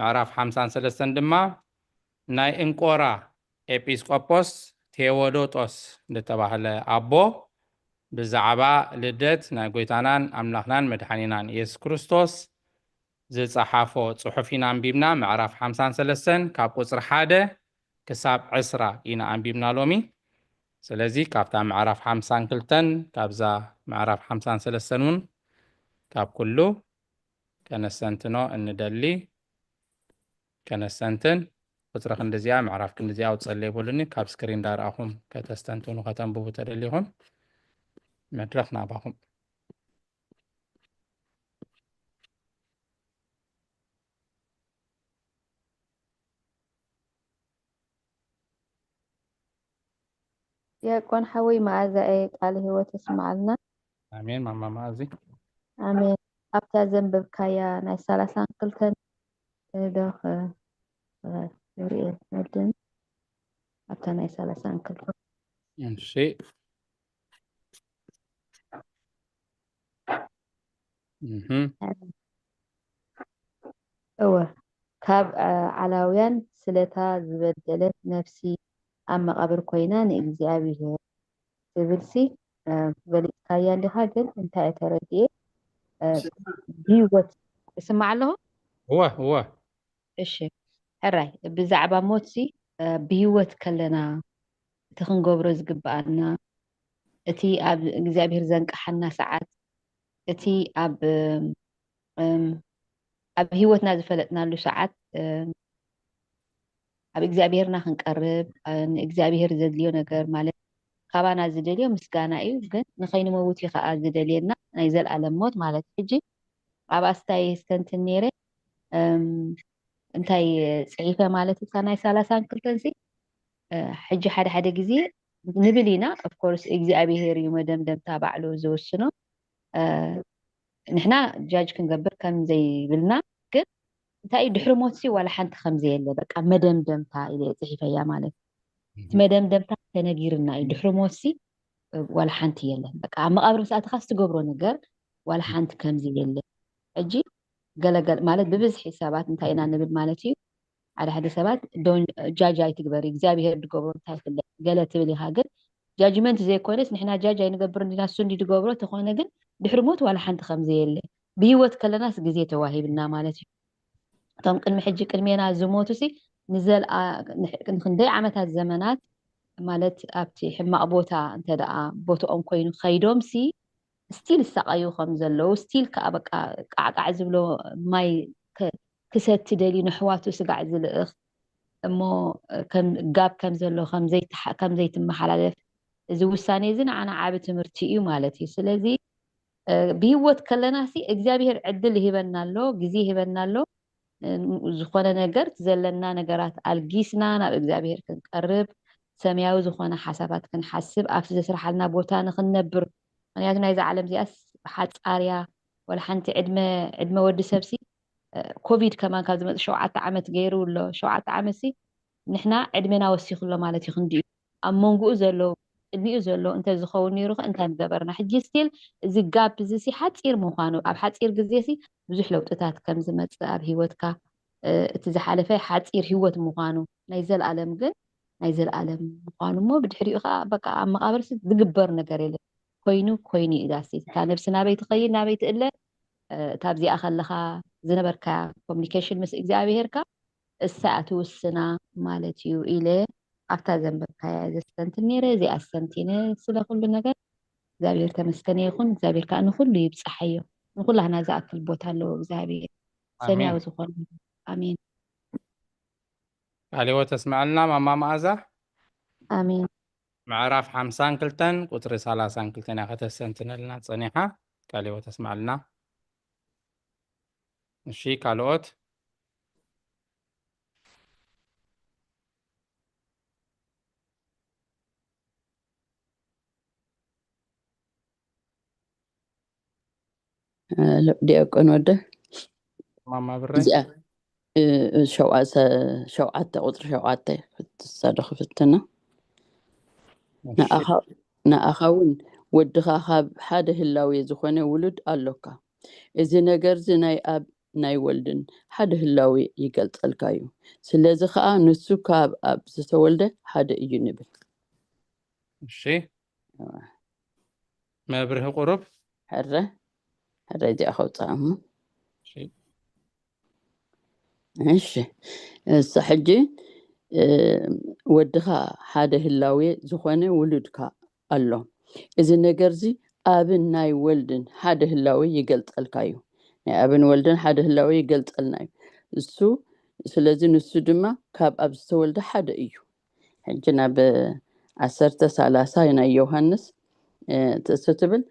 ምዕራፍ 53 ድማ ናይ እንቆራ ኤጲስቆጶስ ቴዎዶጦስ ዝተባህለ ኣቦ ብዛዕባ ልደት ናይ ጎይታናን ኣምላኽናን መድሓኒናን ኢየሱስ ክርስቶስ ዝፀሓፎ ጽሑፍ ኢና ኣንቢብና ምዕራፍ 53 ካብ ቁፅሪ 1 ክሳብ 20 ኢና ኣንቢብና ሎሚ ስለዚ ካብታ ምዕራፍ 52 ካብዛ ምዕራፍ 53 እውን ካብ ኩሉ ከነሰንትኖ እንደሊ ከነሰንትን ቁፅሪ ክንዲዚኣ ምዕራፍ ክንዲዚኣ ውፅለ ይብሉኒ ካብ ስክሪን ዳርኣኹም ከተስተንትኑ ከተንብቡ ተደሊኹም መድረኽ ናባኹም ዲያቆን ሓወይ መዓዛ ቃለ ህይወት እስማዓልና ኣሜን ማማ ማእዚ ኣሜን ኣብታ ዘንበብካያ ናይ 32 ዶኽ ሪኤ መድን ኣብታ ናይ 32 እሺ እወ ካብ ዓላውያን ስለታ ዝበደለት ነፍሲ ኣብ መቃብር ኮይና ንእግዚኣብሔር ትብልሲ በሊጥካያ እንዲኻ ግን እንታይ ተረድኤ ብሂወት እስማዕ ኣለኹ እወ እሺ ሕራይ ብዛዕባ ሞትሲ ብሂወት ከለና እቲ ክንገብሮ ዝግብኣና እቲ ኣብ እግዚኣብሔር ዘንቃሓና ሰዓት እቲ ኣብ ሂወትና ዝፈለጥናሉ ሰዓት ኣብ እግዚኣብሔርና ክንቀርብ ንእግዚኣብሔር ዘድልዮ ነገር ማለት ካባና ዝደልዮ ምስጋና እዩ ግን ንኸይንመውት እዩ ከዓ ዝደልየና ናይ ዘለኣለም ሞት ማለት ሕጂ ኣብ ኣስታይ ስተንትን ነይረ እንታይ ፅሒፈ ማለት እታ ናይ 32 ሕጂ ሓደ ግዜ ንብል ኢና ኦፍኮርስ እግዚኣብሔር እዩ መደምደምታ ባዕሉ ዝወስኖ ንሕና ጃጅ ክንገብር ከም ዘይብልና ግን እንታይ ድሕሪ ሞትሲ ዋላ ሓንቲ ከምዘየለ በቃ መደምደምታ ኢለ ፅሒፈያ ማለት እቲ መደምደምታ ተነጊርና እዩ ድሕሪ ሞትሲ ዋላ ሓንቲ የለን በቃ ኣብ መቃብር ሰዓትካ ዝትገብሮ ነገር ዋላ ሓንቲ ከምዘየለ ሕጂ ገለገል ማለት ብብዝሒ ሰባት እንታይ ኢና ንብል ማለት እዩ ሓደ ሰባት ጃጅ ኣይትግበር እግዚኣብሔር ድገብሮ እንታይ ፍለጥ ገለ ትብል ኢኻ ግን ጃጅመንት ዘይኮነስ ንሕና ጃጅ ኣይንገብር እንዲና እሱ እንዲ ድገብሮ ተኾነ ግን ድሕሪ ሞት ዋላ ሓንቲ ከምዘየለ ብሂወት ከለናስ ግዜ ተዋሂብና ማለት እዩ እቶም ቅድሚ ሕጂ ቅድሜና ዝሞቱሲ ንክንደይ ዓመታት ዘመናት ማለት ኣብቲ ሕማቕ ቦታ እንተደኣ ቦትኦም ኮይኑ ከይዶምሲ ስቲል ዝሰቃዩ ከም ዘለው ስቲል ከዓ በቃ ቃዕቃዕ ዝብሎ ማይ ክሰቲ ደልዩ ንሕዋቱ ስጋዕ ዝልእኽ እሞ ጋብ ከም ዘሎ ከም ዘይትመሓላለፍ እዚ ውሳኔ እዚ ንዓና ዓብ ትምህርቲ እዩ ማለት እዩ ስለዚ ብሂወት ከለናሲ እግዚኣብሔር ዕድል ይሂበና ኣሎ ግዜ ይሂበና ኣሎ ዝኾነ ነገር ዘለና ነገራት ኣልጊስና ናብ እግዚኣብሔር ክንቀርብ ሰማያዊ ዝኾነ ሓሳባት ክንሓስብ ኣብቲ ዘስራሓልና ቦታ ንክንነብር ምክንያቱ ናይዚ ዓለም እዚኣስ ሓፃርያ ወላ ሓንቲ ዕድመ ወዲ ሰብሲ ኮቪድ ከማን ካብ ዝመፅ 7 ዓመት ገይሩ ኣሎ 7 ዓመትሲ ንሕና ዕድሜና ወሲኹሎ ማለት እዩ ክንዲኡ ኣብ መንጉኡ ዘሎ ቅድሚኡ ዘሎ እንተዝኸውን ነይሩ እንታይ ምገበርና ሕጂ ስቲል እዚ ጋብ እዚ ሓፂር ምዃኑ ኣብ ሓፂር ግዜሲ ብዙሕ ለውጥታት ከም ዝመፅእ ኣብ ሂወትካ እቲ ዝሓለፈ ሓፂር ሂወት ምዃኑ ናይ ዘለኣለም ግን ናይ ዘለኣለም ምዃኑ እሞ ብድሕሪኡ ከዓ በቃ ኣብ መቃብር ዝግበር ነገር የለን ኮይኑ እዩ ዳሲ እታ ነብሲ ናበይ ትኸይድ ናበይ ትእለ ካብዚኣ ከለካ ዝነበርካ ኮሚኒኬሽን ምስ እግዚኣብሔርካ እሳ እትውስና ማለት እዩ ኢለ ኣብታ ዘንበብካያ ዘስተንትን ነይረ እዚኣ ኣስተንቲነ ስለኩሉ ነገር እግዚአብሔር ተመስገነ ይኹን እግዚአብሔር ከዓ ንኩሉ ይብፅሐዮ ንኩላህና ዝኣክል ቦታ ኣለዎ እግዚአብሔር ሰማያዊ ዝኾነ ኣሜን ቃለ ሕይወት ተስማዕልና ማማ መዓዛ ኣሜን ምዕራፍ 52 ቁጥሪ 32 ና ከተስተንትነልና ፀኒሓ ቃለ ሕይወት ተስማዕልና እሺ ካልኦት ዲያቆን ወደ ማማ ብሬ እዚኣ ሸውዓተ ቁጥሪ 7 ክትሳደኽ ፍትና ንኣኻ እውን ወድኻ ካብ ሓደ ህላዌ ዝኾነ ውሉድ ኣለካ እዚ ነገር እዚ ናይ ኣብ ናይ ወልድን ሓደ ህላዌ ይገልጸልካ እዩ ስለዚ ከዓ ንሱ ካብ ኣብ ዝተወልደ ሓደ እዩ ንብል እሺ መብርህ ቁሩብ ሕረ እዚኣ ከውፅኣሞ እሺ እሳ ሕጂ ወድኻ ሓደ ህላዌ ዝኾነ ውሉድካ ኣሎ እዚ ነገር እዚ ኣብን ናይ ወልድን ሓደ ህላዌ ይገልጸልካ እዩ ናይ ኣብን ወልድን ሓደ ህላዌ ይገልጸልና እዩ እሱ ስለዚ ንሱ ድማ ካብ ኣብ ዝተወልደ ሓደ እዩ ሕጂ ናብ 10:30 ናይ ዮሐንስ ትብል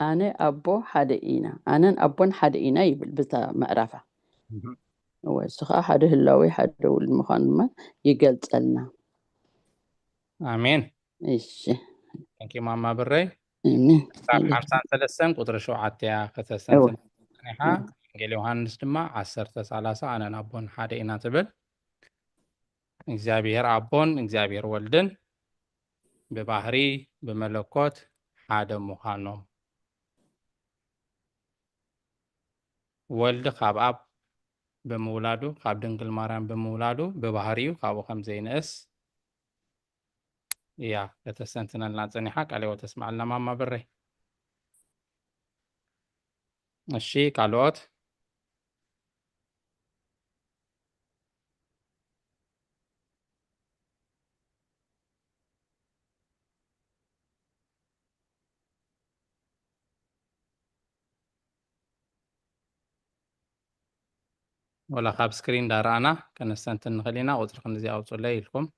ኣነ ኣቦ ሓደ ኢና ኣነን ኣቦን ሓደ ኢና ይብል በታ ምዕራፋ ወስኻ ሓደ ህላዌ ሓደ ውሉድ ምዃኑ ድማ ይገልጸልና አሜን እሺ ታንኪ ማማ ብሬ ካብ 53 ቁጥሪ 7 ከተሰንትኒኻ ወንጌል ዮሐንስ ድማ 10:30 ኣነን ኣቦን ሓደ ኢና ትብል እግዚአብሔር አቦን እግዚአብሔር ወልድን በባህሪ በመለኮት ሓደ ምዃኖም ወልድ ካብ ኣብ በመውላዱ ካብ ድንግል ማርያም በመውላዱ በባህሪው ካብኡ ከም ዘይንእስ ያ ከተሰንትነልና ፀኒሓ ቃልዎ ተስማዕልና ማማ ብሬ እሺ ካልኦት ولا خاب سكرين دارانا كنستنتن خلينا وطرق نزي أوصل لكم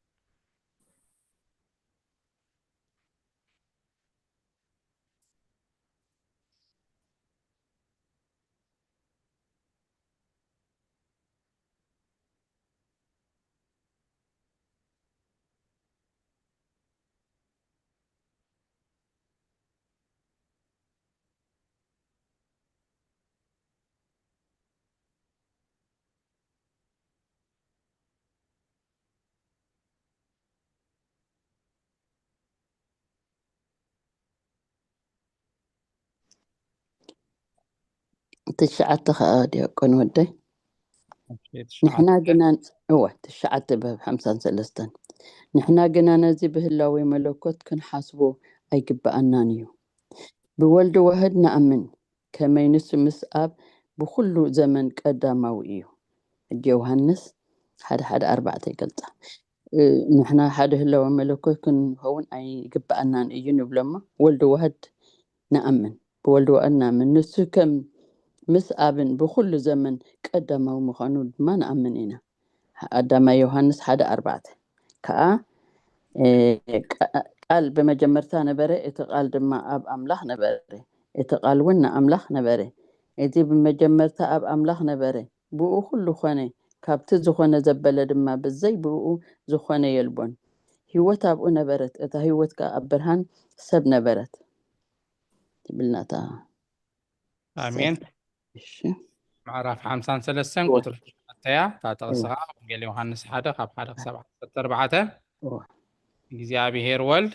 تشعت ديقون ودي نحنا قلنا تشعت ب53 نحنا قلنا نزي بهلاوي ملكوت كن حاسبو أي قبأنانيو بولد واحد نأمن كما ينسمس أب بكل زمن قدامويه يوحنس حد 4 قلت نحنا حد هلاوي ملكوت كن هون أي قبأنان إيو نبلما ولد واحد نأمن بولد واحد نأمن نسو كم مس أبن بكل زمن قدموا مخانود ما نأمنينا قدم يوحنس 1:4 كأ قال بمجمرتا نبره اتقال دما أب أملاح نبره اتقال ونا أملاح نبره إذا بمجمرتا أب أملاح نبره بو كل خانة كابت زخانة زبالة دما بالزي بو زخانة يلبون هيوت أبو نبرت إذا هيوت كأبرهان سب نبرت تبلنا تا آمين معرف 53 قطر تاع تقصها قال يوحنس 1:7 እግዚአብሔር ወልድ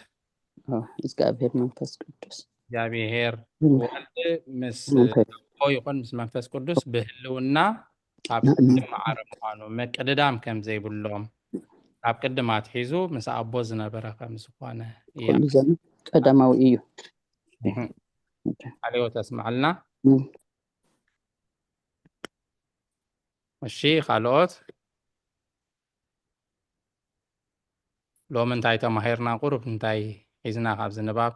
እግዚአብሔር መንፈስ ቅዱስ እግዚአብሔር ወልድ ምስ ይኹን ምስ መንፈስ ቅዱስ ብህልውና ኣብ ማዕረ ምዃኑ መቅድዳም ከም ዘይብሎም ኣብ ቅድማት ሒዙ ምስ ኣቦ ዝነበረ ከም ዝኾነ ኩሉ ዘመን ቀዳማዊ እዩ عليه تسمعلنا እሺ ካልኦት ሎሚ እንታይ ተማሂርና ቁሩብ እንታይ ሒዝና ካብ ዝንባብ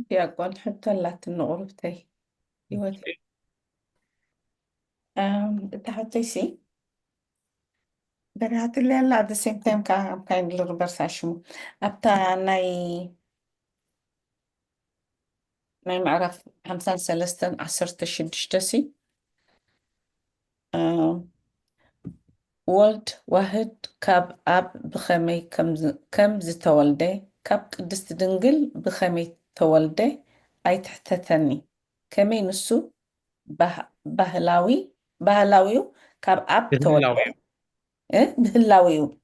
ዲያቆን ሕቶ ኣላትን ንቑሩብተይ ህይወት تحتيسي بريات اللي لا at the same time كاين الربرس عشمو أبتا ناي معرف 5 3 10 6 ولد واحد كاب أب بخمي كم زتولدي كاب قدست دنقل بخمي تولدي أي تحتتني كمي نسو بهلاويو كاب أب تولدي بهلاويو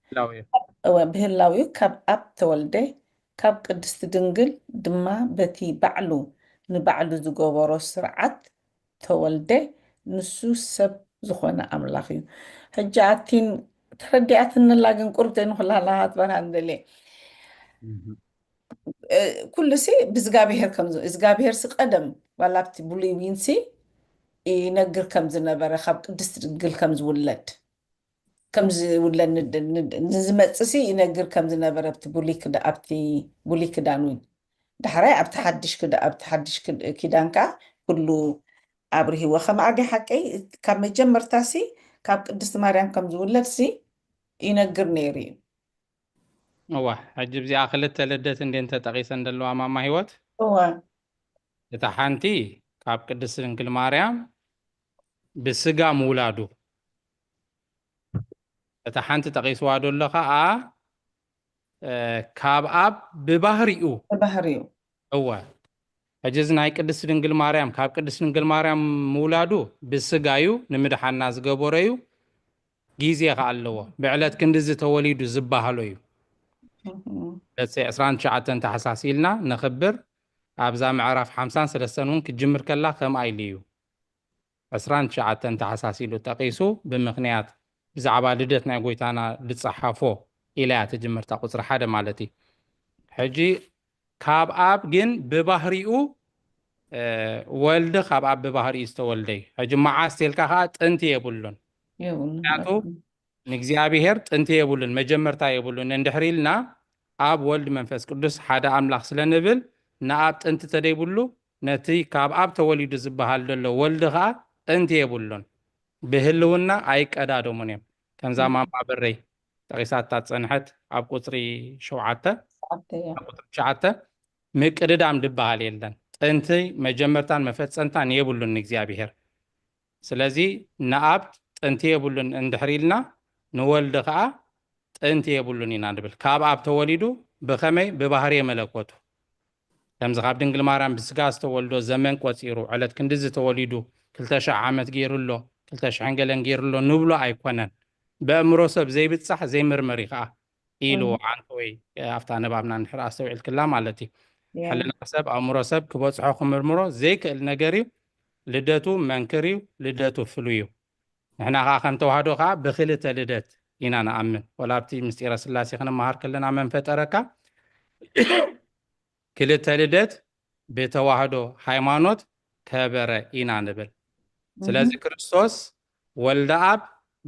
بهلاويو كاب أب تولدي كاب قدست دنقل دما بتي بعلو نبعلو زقوبرو سرعت تولدي نسو سب زخونا أملاخيو حجاتين تردياتنا لاقن قربتين خلالها تبرهن دلي كل شيء بزقابيهر كمزو إزقابيهر سقدم ولا بتبولي وينسي ينقر كمز نبرة خب قدست دنقل كمز ولد كمز ولد نزمتسي ينقر كمز نبرة بتبولي كده أبتي بولي كدانوين دحري أبتحدش كدانكا كله أبرهي وخم عادي حكي كم يجمر تاسي كاب قدست مريم كم زولد سي ينقر نيري هو عجب زي أخلت لدت إن أنت تقيس عند الله أمام هيوت هو تحنتي كاب قدست إنكل مريم بسجا مولادو تحنتي تقيس وادو لك كاب أب ببهريو هو حجزنا هاي قدست إنكل مريم كاب قدست إنكل مريم مولادو بسجايو نمدح الناس جبوريو جيزي قالوا بعلت كندز توليد زبهالويو لسه 19 تحساسيلنا نخبر أبزا معرف 53 سنون كجمر كلا خم أيليو 19 تحساسيلو تقيسو بمخنيات بزعبا لدتنا قويتانا لتصحفو إلى تجمر تقصر حدا مالتي حجي كاب أب جن ببهريو ولد كاب أب ببهري استولدي حجي معاس تلك هات أنت يبولون ناتو نجزيابيهر أنت يبولون مجمرتا يبولون ندحريلنا أب ولد منفس قدس حدا أملاخ سلنبل نأبت أنت تديبولو نتي كاب أب توليد زبهال دلو ولدها أنت يبولون بهلونا أيك أدادو منيم كان زمان بابري تغيسات تاتسنحت أب قطري شوعاته أب قطري شوعاته مكردام دبهال يلدن أنت مجمرتان مفتس أنتان يبولون نجزيابيهر سلازي نأبت أنت يبولون اندحريلنا نولدها أنت يبولون ينادبل كاب أب توليدو بخمي ببهري ملكوتو لمز غاب دنقل مارام بسقاس تولدو زمن قوتيرو علت كندز توليدو كلتاشا عامت جيرلو كلتاشا عنقلن جيرلو نبلو أيقونن بأمرو سب زي بتصح زي مرمريقا إيلو عنطوي أفتانا بابنا نحر أستوعي الكلام علتي حلنا سب أمرو سب كبوت حوخ مرمرو زيك النقري لداتو منكريو لداتو فلويو نحنا غاقم توهادو غا بخلة لدات إنا نأمن ولا بتي مستيرة سلاسي خنا مهار كلنا من فتركا كلتا لدات بتواهدو ሃይማኖት ከበረ ኢና ንብል ስለዚ ክርስቶስ ወልደ አብ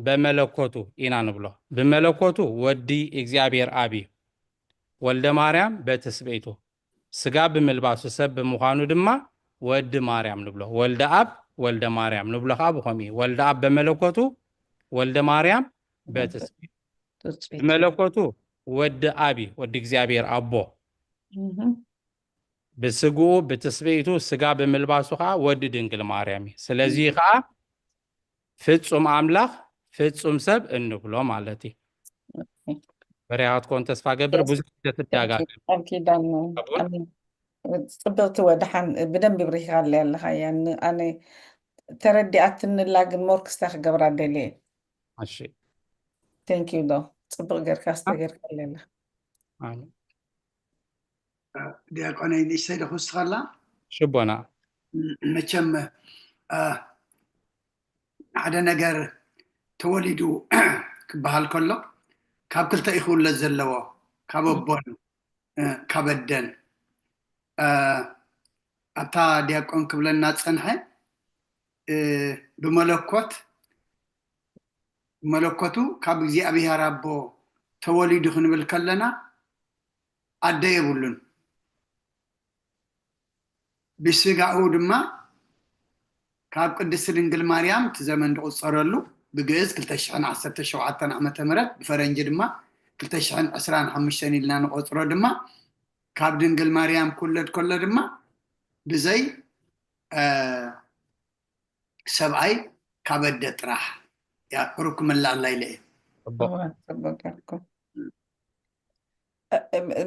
በመለኮቱ ኢና ንብሎ በመለኮቱ ወዲ እግዚአብሔር አብ ወልደ ማርያም በትስብእቱ ስጋ ብምልባሱ ሰብ ብምዃኑ ድማ ወዲ ማርያም ንብሎ ወልደ አብ ወልደ ማርያም ንብሎ ካብ ኾሚ ወልደ አብ በመለኮቱ ወልደ ማርያም በትስብእቱ በመለኮቱ ወዲ አብ ወዲ እግዚአብሔር አቦ بسجو بتسبيتو سجا بملباسوها ود دنقل ماريامي سلازي خا فتصم أملاخ فتصم سب النقلو مالتي بريات كون تسفا قبر بوزيت تتداغا أكيد أنا صبرت ودحن بدن ببريخ على الله يعني أنا تردي أتن لاقن موركس تاخ قبر عدلي ماشي thank you دو صبر غير كاستا غير كالله آمين دياقوني نيسيد خستغلا شبونا مچم عدا نجر توليدو كبهال كله كاب كلتا يخول لزلوا كاب بون كابدن أتا دياقون كبلنا تصنحه بملكوتو كاب زي أبي هرابو توليدو خنبل كلنا عدا يبولون بسجاؤه دما ካብ ቅድስት ድንግል ማርያም ትዘመን ዝቁፀረሉ ብግዕዝ 2017 ዓመተ ምህረት ብፈረንጂ ድማ 2025 ኢልና ንቆፅሮ ድማ ካብ ድንግል ማርያም ክውለድ ከሎ ድማ ብዘይ ሰብኣይ ካብ ኣደ ጥራሕ ርኩምላ ኣላ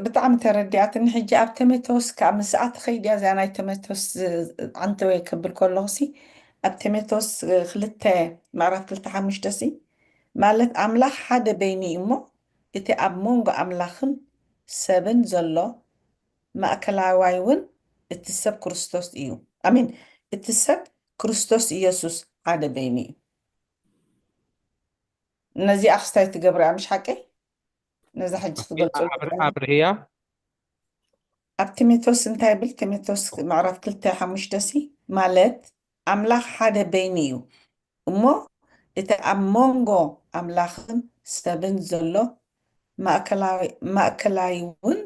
ብጣዕሚ ተረዲኣትኒ ሕጂ ኣብ ቲሞቴዎስ ካብ ምስኣት ከይድያ እዚኣ ናይ ቲሞቴዎስ ዓንቲ ወይ ክብል ከለኹ ሲ ኣብ ቲሞቴዎስ 2:5 ሲ ማለት ኣምላኽ ሓደ በይኒ እሞ እቲ ኣብ መንጎ ኣምላኽን ሰብን ዘሎ ማእከላዋይ እውን እቲ ሰብ ክርስቶስ እዩ ኣሚን እቲ ሰብ ክርስቶስ ኢየሱስ ሓደ በይኒ እዩ ነዚ ኣክስታይ ትገብር ምሽ ሓቀይ ነዚ ሕጂ ትገልጾ ኣብርህያ ኣብ ቲሞቴዎስ እንታይ ብል ቲሞቴዎስ 2:5 ሲ ማለት ኣምላኽ ሓደ በይኒ እዩ እሞ እቲ ኣብ መንጎ ኣምላኽን ሰብን ዘሎ ማእከላዊ እውን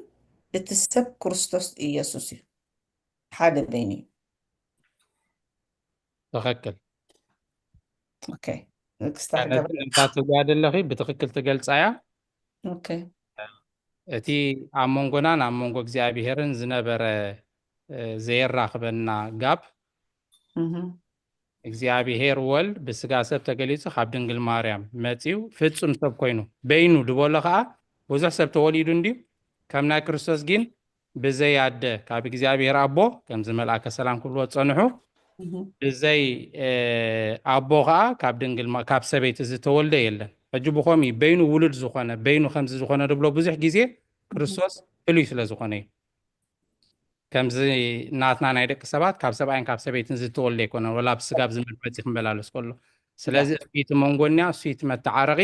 እቲ ሰብ ክርስቶስ ኢየሱስ እዩ ሓደ በይኒ እዩ ትኽክል ኦኬ ነታ ትጓደለኺ ብትኽክል ትገልፃ እያ ኦኬ እቲ ኣብ መንጎናን ኣብ መንጎ እግዚኣብሔርን ዝነበረ ዘየራኽበና ጋብ እግዚኣብሔር ወልድ ብስጋ ሰብ ተገሊጹ ካብ ድንግል ማርያም መፂው ፍጹም ሰብ ኮይኑ በይኑ ድበሎ ከዓ ብዙሕ ሰብ ተወሊዱ እንድዩ ከም ናይ ክርስቶስ ግን ብዘያደ ካብ እግዚኣብሔር ኣቦ ከምዚ መልኣከ ሰላም ክብልዎ ፀንሑ ብዘይ ኣቦ ከዓ ካብ ሰበይቲ ዝተወልደ የለን ሕጂ ብኸምኡ በይኑ ውሉድ ዝኾነ በይኑ ከምዚ ዝኾነ ድብሎ ብዙሕ ግዜ ክርስቶስ ፍሉይ ስለ ዝኾነ እዩ ከምዚ ናትና ናይ ደቂ ሰባት ካብ ሰብኣይን ካብ ሰበይትን ዝተወልደ ኣይኮነን ወላ ብስጋ ብዝምድ መፂ ክመላለስ ከሎ ስለዚ እቲ መንጎንያ እሱ እቲ መተዓረቂ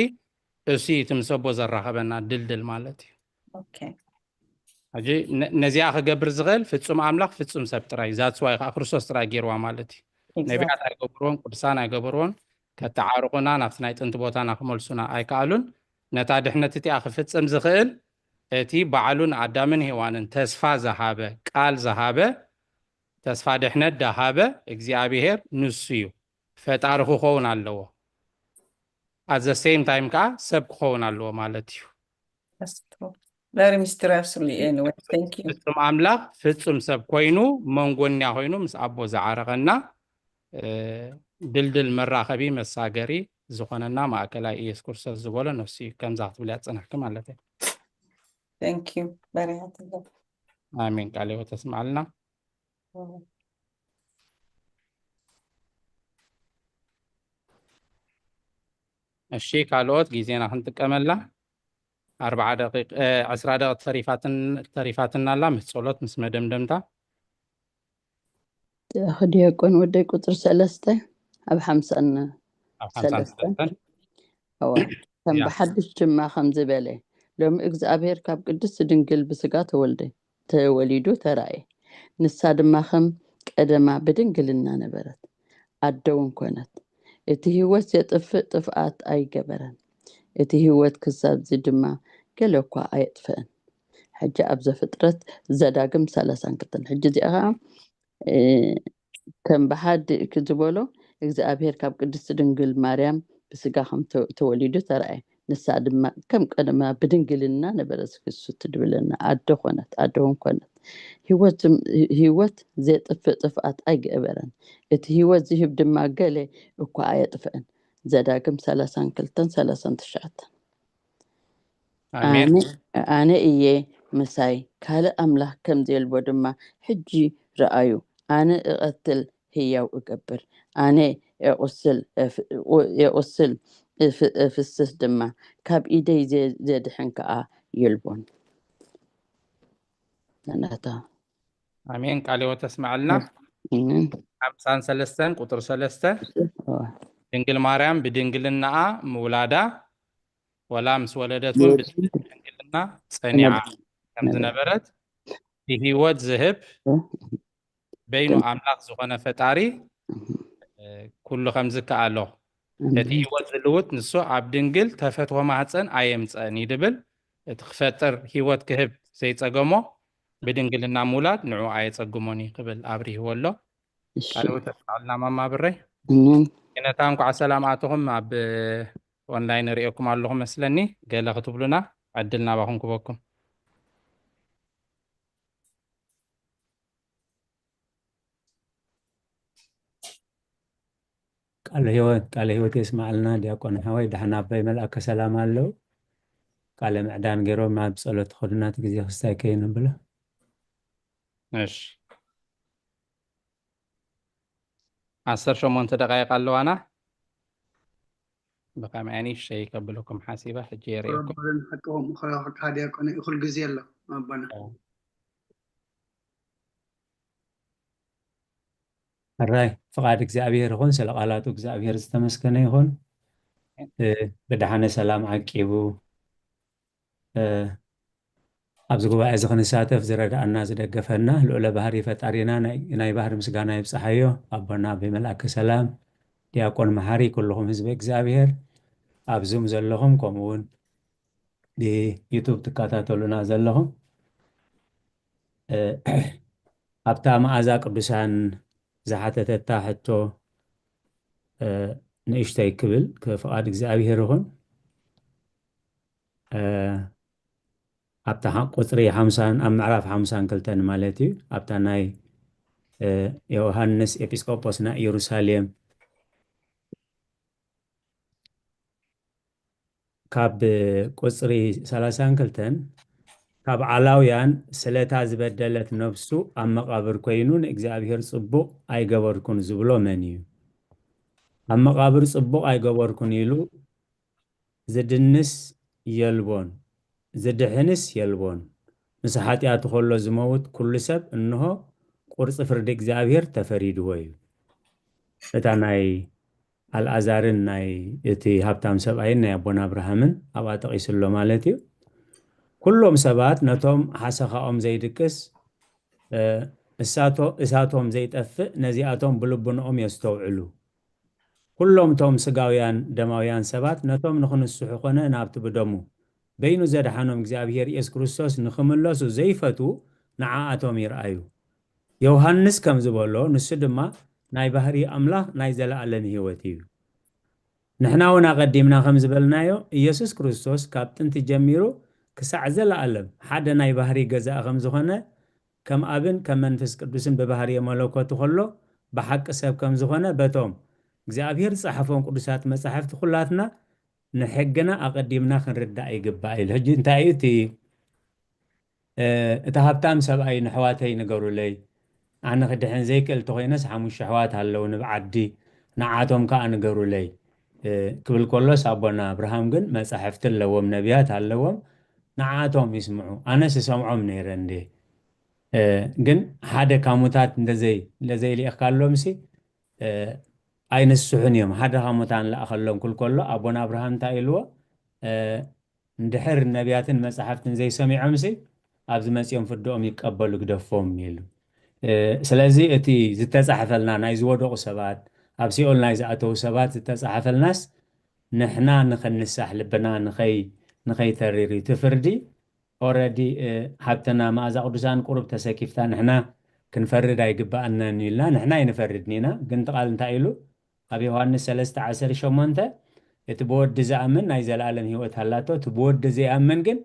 እሱ እቲ ምስ ኣቦ ዘራኸበና ድልድል ማለት እዩ ሕጂ ነዚኣ ክገብር ዝኽእል ፍጹም ኣምላኽ ፍጹም ሰብ ጥራይ ዛፅዋይ ከዓ ክርስቶስ ጥራይ ገይርዋ ማለት እዩ ነቢያት ኣይገበርዎን ቅዱሳን ኣይገበርዎን ከተዓርቁና ናብቲ ናይ ጥንቲ ቦታና ክመልሱና ኣይከኣሉን ነታ ድሕነት እቲኣ ክፍፅም ዝኽእል እቲ በዓሉን ኣዳምን ሔዋንን ተስፋ ዝሃበ ቃል ዝሃበ ተስፋ ድሕነት ዳሃበ እግዚኣብሔር ንሱ እዩ ፈጣሪ ክኸውን ኣለዎ at the same time ከዓ ሰብ ክኸውን ኣለዎ ማለት እዩ very mysteriously anyway thank you ፍጹም ኣምላኽ ፍጹም ሰብ ኮይኑ መንጎንያ ኮይኑ ምስ ኣቦ ዝዓረቐና ድልድል መራኸቢ መሳገሪ ዝኾነና ማእከላይ ኢየሱስ ክርስቶስ ዝበሎ ነፍሲ እዩ ከምዛ ክትብል እያ ፀናሕኪ ማለት እዩ thank you very much ኣሜን ቃል ሕይወት ተስማዓልና እሺ ካልኦት ጊዜና ክንጥቀመላ 10 ደቂቃ ተሪፋትና ኣላ ምስ ጸሎት ምስ መደምደምታ ዲያቆን ወደይ ቁጥር 3 ኣብ 53 هو كم بحدش جمع خمس بالي لوم እግዚአብሔር ካብ ቅድስት ድንግል ብስጋ ተወሊዱ ተራእየ ንሳ ድማ ከም ቀደማ በድንግልና ነበረት ኣደውን ኮነት እቲ ህይወት የጥፍእ ጥፍኣት ኣይገበረን እቲ ህይወት ክሳብ ድማ ገለኳ ኣይጥፈን ሕጂ ኣብ ዘፍጥረት ዘዳግም 32 ሕጂ ዚኣ ከም በሓድ ክዝበሎ እግዚአብሔር ካብ ቅድስት ድንግል ማርያም ብስጋ ከም ተወሊዱ ተራእየ ንሳ ድማ ከም ቀደማ በድንግልና ነበረት ክሱ ትድብለና ኣደ ኮነት ኣደውን ኮነት ህይወት ዘጥፍእ ጥፍኣት ኣይገበረን እቲ ህይወት ዝህብ ድማ ገለ እኳ ኣይጥፈን ዘዳግም 32:39 ኣነ እየ መሳይ ካልእ ኣምላኽ ከም ዘልቦ ድማ ሕጂ ረኣዩ ኣነ እቐትል ህያው እገብር ኣነ የቁስል ፍስስ ድማ ካብ ኢደይ ዘድሕን ከዓ የልቦን ነናታ ኣሜን ቃል ሕይወት ተስማዓልና 53 ቁጥር 3 ድንግል ማርያም ብድንግልናኣ ምውላዳ ወላ ምስ ወለደቱን ብድንግልና ፀኒዓ ከም ዝነበረት ህይወት ዝህብ በይኑ ኣምላኽ ዝኾነ ፈጣሪ ኩሉ ከም ዝከኣሎ እቲ ህይወት ዝልውጥ ንሱ ኣብ ድንግል ተፈትዎ ማህፀን ኣየምፀን ይድብል እቲ ክፈጥር ህይወት ክህብ ዘይፀገሞ ብድንግልና ምውላድ ንዑ ኣየፀግሞን ይክብል ኣብሪህዎ ኣሎ እሺ ቃልዎ ተስማዕልና ማማ ብረይ እኖም ነታ እንኳዕ ሰላምኣትኹም ኣብ ኦንላይን ሪኦኩም ኣለኹም መስለኒ ገለ ክትብሉና ዕድል ናባኹም ክበኩም ቃለ ህይወት የስማዕልና ዲያቆን ሓወይ ድሕና ኣባይ መልኣከ ሰላም ኣለው ቃለ ምዕዳን ገይሮም ናብ ጸሎት ክድናት ግዜ ክስታይ ከይንብሎ እሺ 18 ደቂቃ ኣለዋና ብከመይኒ ሸይ ከብለኩም ሓሲባ ሕጂ የርእየኩም ረብን حقهم خلاص هذا كنا كل جزء له ربنا ሕራይ ፍቓድ እግዚኣብሔር ይኹን ስለ ቃላቱ እግዚኣብሔር ዝተመስገነ ይኹን ብድሓነ ሰላም ዓቂቡ ኣብዚ ጉባኤ እዚ ክንሳተፍ ዝረዳእና ዝደገፈና ልዑለ ባህሪ ፈጣሪና ናይ ባህሪ ምስጋና ይብፅሓዮ ኣቦና ብመልኣከ ሰላም ዲያቆን መሓሪ ኩልኹም ህዝቢ እግዚኣብሔር ኣብ ዙም ዘለኹም ከምኡውን ብዩቱብ ትከታተሉና ዘለኹም ኣብታ መዓዛ ቅዱሳን ዝሓተተታ ሕቶ ንእሽተይ ክብል ክፍቓድ እግዚኣብሔር ይኹን ኣብታ ቁፅሪ 50 ኣብ ምዕራፍ 52 ማለት እዩ ኣብታ ናይ ዮሃንስ ኤጲስቆጶስ ናይ ኢየሩሳሌም ካብ ቁፅሪ 32 ካብ ዓላውያን ስለታ ዝበደለት ነፍሱ ኣብ መቃብር ኮይኑ ንእግዚኣብሔር ጽቡቕ ኣይገበርኩን ዝብሎ መን እዩ ኣብ መቃብር ጽቡቕ ኣይገበርኩን ኢሉ ዝድንስ የልቦን ዝድሕንስ የልቦን ምስ ሓጢኣቱ ከሎ ዝመውት ኩሉ ሰብ እንሆ ቁርፂ ፍርዲ እግዚኣብሔር ተፈሪድዎ እዩ እታ ናይ አልዓዛርን ናይ እቲ ሃብታም ሰብኣይን ናይ ኣቦና አብርሃምን ኣብኣ ጠቂሱሎ ማለት እዩ ኩሎም ሰባት ነቶም ሓሰኻኦም ዘይድቅስ እሳቶም ዘይጠፍእ ነዚኣቶም ብልቡንኦም የስተውዕሉ ኩሎም ቶም ስጋውያን ደማውያን ሰባት ነቶም ንኽንስሑ ኮነ ናብቲ ብደሙ በይኑ ዘድሓኖም እግዚኣብሔር ኢየሱስ ክርስቶስ ንኽምለሱ ዘይፈቱ ንዓኣቶም ይረኣዩ ዮሃንስ ከም ዝበሎ ንሱ ድማ ናይ ባህሪ ኣምላኽ ናይ ዘለኣለም ህይወት እዩ ንሕና እውን ኣቐዲምና ከም ዝበልናዮ ኢየሱስ ክርስቶስ ካብ ጥንቲ ጀሚሩ ክሳዕ ዘለኣለም ሓደ ናይ ባህሪ ገዛእ ከም ዝኾነ ከም ኣብን ከም መንፈስ ቅዱስን ብባህሪ መለኮቱ ከሎ ብሓቂ ሰብ ከም ዝኾነ በቶም እግዚኣብሔር ዝፀሓፎም ቅዱሳት መጻሕፍቲ ኩላትና ንሕግና ኣቐዲምና ክንርዳእ ይግባእ ኢሉ ሕጂ እንታይ እዩ እቲ ሃብታም ሰብኣይ ንሕዋተይ ንገሩለይ ኣነ ክድሕን ዘይክእል ተኮይነስ 5 ኣሕዋት ኣለዉ ንብዓዲ ንዓቶም ከዓ ንገሩለይ ክብል ከሎስ ኣቦና አብርሃም ግን መጻሕፍቲ ኣለዎም ነቢያት ኣለዎም ንዓቶም ይስምዑ ኣነስ ሰምዖም ነይረ እንዴ ግን ሓደ ካሙታት እንደዘይልኢኽካሎምሲ ኣይንስሑን እዮም ሓደ ካሙታን ለኣኸሎም ክብል ከሎ ኣቦና አብርሃም እንታይ ኢልዎ እንድሕር ነቢያትን መጻሕፍትን ዘይሰሚዖምሲ ኣብዚ መፂኦም ፍድኦም ይቀበሉ ግደፎም ኢሉ ስለዚ እቲ ዝተጻሕፈልና ናይ ዝወደቑ ሰባት ኣብ ሲኦል ናይ ዝኣተው ሰባት ዝተጻሕፈልናስ ንሕና ንኽንሳሕ ልብና ንኸይተሪር እዩ ትፍርዲ ኦረዲ ሃብተና መኣዛ ቅዱሳን ቁሩብ ተሰኪፍታ ንሕና ክንፈርድ ኣይግባአናን ኢልና ንሕና ይንፈርድኒና ግን ተቓል እንታይ ኢሉ ኣብ ዮሃንስ 3:18 እቲ ብወዲ ዝኣምን ናይ ዘለኣለም ህይወት ሃላቶ እቲ ብወዲ ዘይኣምን ግን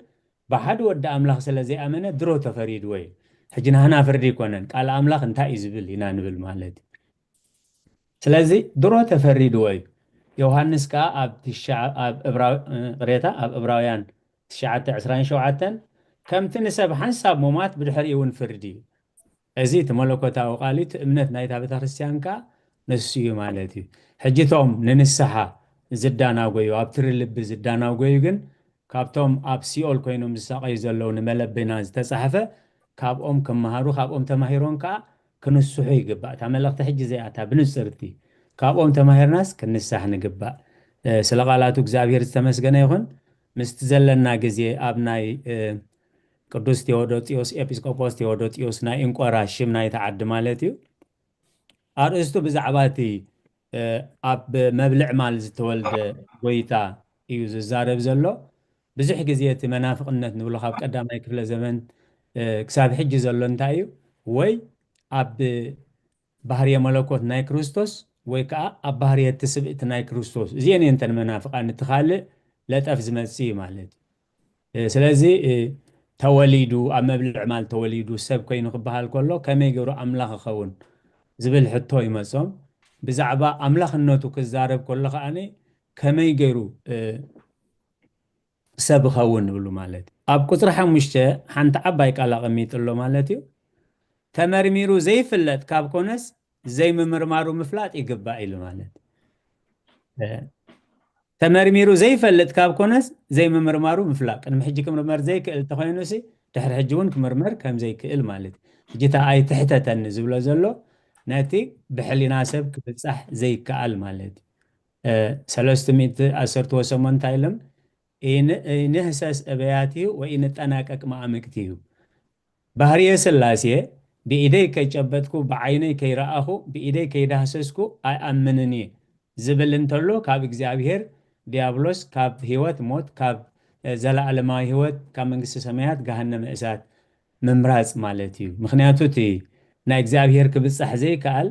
ብሓደ ወዲ ኣምላኽ ስለ ዘይኣመነ ድሮ ተፈሪድዎ እዩ ሕጂ ንሕና ፍርዲ ይኮነን ቃል ኣምላኽ እንታይ እዩ ዝብል ኢና ንብል ማለት እዩ ስለዚ ድሮ ተፈሪድዎ እዩ ዮሃንስ ከዓ ኣብ ዕብራውያን 9:27 ከምቲ ንሰብ ሓንሳብ ሞማት ብድሕሪኡ እውን ፍርዲ እዩ እዚ እቲ መለኮታዊ ቃል እቲ እምነት ናይታ ቤተ ክርስቲያን ከዓ ንሱ እዩ ማለት እዩ ሕጂ ቶም ንንስሓ ዝዳናጎዩ ኣብ ትሪ ልቢ ዝዳናጎዩ ግን ካብቶም ኣብ ሲኦል ኮይኖም ዝሳቀዩ ዘለዉ ንመለበና ዝተጻሕፈ ካብኦም ክመሃሩ ካብኦም ተማሂሮም ከዓ ክንስሑ ይግባእ እታ መልእኽቲ ሕጂ ዘይኣታ ብንፅርቲ ካብኦም ተማሂርናስ ክንሳሕ ንግባእ ስለ ቃላቱ እግዚኣብሔር ዝተመስገነ ይኹን ምስቲ ዘለና ግዜ ኣብ ናይ ቅዱስ ቴዎዶጢዮስ ኤጲስቆጶስ ቴዎዶጢዮስ ናይ እንቆራ ሽም ናይ ተዓዲ ማለት እዩ ኣርእስቱ ብዛዕባ እቲ ኣብ መብልዕ ማል ዝተወልደ ጎይታ እዩ ዝዛረብ ዘሎ ብዙሕ ግዜ እቲ መናፍቅነት ንብሎ ካብ ቀዳማይ ክፍለ ዘመን ክሳብ ሕጂ ዘሎ እንታይ እዩ ወይ ኣብ ባህርየ መለኮት ናይ ክርስቶስ ወይ ከዓ ኣብ ባህርየ ትስብእቲ ናይ ክርስቶስ እዚአን እንተን መናፍቃን እትኻልእ ለጠፍ ዝመጽእ እዩ ማለት እዩ ስለዚ ተወሊዱ ኣብ መብልዕ ማል ተወሊዱ ሰብ ኮይኑ ክበሃል ከሎ ከመይ ገይሩ ኣምላኽ ይኸውን ዝብል ሕቶ ይመጾም ብዛዕባ ኣምላኽነቱ ክዛረብ ከሎ ከዓኒ ከመይ ገይሩ ሰብ ይኸውን ንብሉ ማለት እዩ ኣብ ቁፅሪ 5 ሓንቲ ዓባይ ቃል ኣቐሚጥ ኣሎ ማለት እዩ ተመርሚሩ ዘይፍለጥ ካብ ኮነስ ዘይምምርማሩ ምፍላጥ ይግባእ ኢሉ ማለት ተመርሚሩ ዘይፈልጥ ካብ ኮነስ ዘይምምርማሩ ምፍላጥ ቅድሚ ሕጂ ክምርመር ዘይክእል ተኮይኑሲ ድሕሪ ሕጂ እውን ክምርመር ከም ዘይክእል ማለት እዩ ጅታ ኣይ ትሕተተኒ ዝብሎ ዘሎ ነቲ ብሕሊና ሰብ ክብፃሕ ዘይከኣል ማለት እዩ 318 ኢሎም ንህሰስ እበያትዩ ወይ ንጠናቀቅ ማእምቅትዩ ባህርየ ስላሴ ብኢደይ ከይጨበጥኩ ብዓይነይ ከይረኣኹ ብኢደይ ከይዳህሰስኩ ኣይኣምንን እየ ዝብል እንተሎ ካብ እግዚኣብሔር ዲያብሎስ ካብ ህይወት ሞት ካብ ዘለዓለማዊ ህይወት ካብ መንግስቲ ሰማያት ገሃነመ እሳት ምምራፅ ማለት እዩ ምክንያቱ እቲ ናይ እግዚኣብሔር ክብፃሕ ዘይከኣል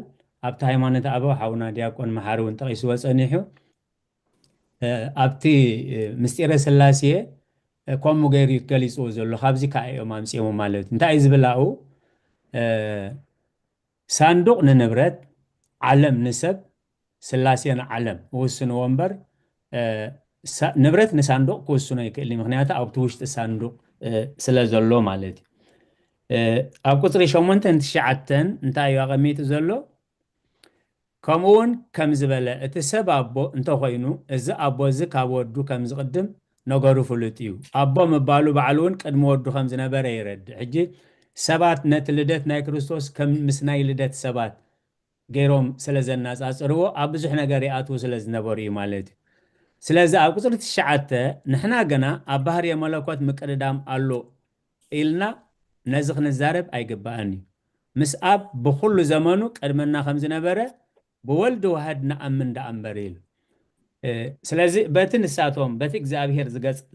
ኣብቲ ሃይማኖት ኣበው ሓውና ዲያቆን መሓሪ እውን ጠቂስዎ ፀኒሑ ኣብቲ ምስጢረ ስላሴ ከምኡ ገይሩ ገሊፅዎ ዘሎ ካብዚ ከዓ እዮም ኣምፂሞ ማለት እዩ እንታይ ዝብላኡ ሳንዱቅ ንንብረት ዓለም ንሰብ ስላሴን ዓለም ውስንዎ እምበር ንብረት ንሳንዱቅ ክውስኖ ይክእል ምክንያቱ ኣብቲ ውሽጢ ሳንዱቅ ስለ ዘሎ ማለት እዩ ኣብ ቁፅሪ 8-9 እንታይ እዩ ኣቐሚጡ ዘሎ ከምኡውን ከም ዝበለ እቲ ሰብ ኣቦ እንተኮይኑ እዚ ኣቦ እዚ ካብ ወዱ ከም ዝቅድም ነገሩ ፍሉጥ እዩ ኣቦ ምባሉ ባዕሉ እውን ቅድሚ ወዱ ከም ዝነበረ ይረድእ ሕጂ ሰባት ነቲ ልደት ናይ ክርስቶስ ከም ምስ ናይ ልደት ሰባት ገይሮም ስለ ዘናፃፅርዎ ኣብ ብዙሕ ነገር ይኣትዉ ስለ ዝነበሩ እዩ ማለት እዩ ስለዚ ኣብ ቁፅሪ 9 ንሕና ገና ኣብ ባህርየ መለኮት ምቅድዳም ኣሎ ኢልና ነዚ ክንዛረብ ኣይግባአን እዩ ምስ ኣብ ብኩሉ ዘመኑ ቀድመና ከም ዝነበረ ብወልዲ ዋህድ ንኣምን ዳኣንበረ ኢሉ ስለዚ በቲ ንሳቶም በቲ እግዚኣብሔር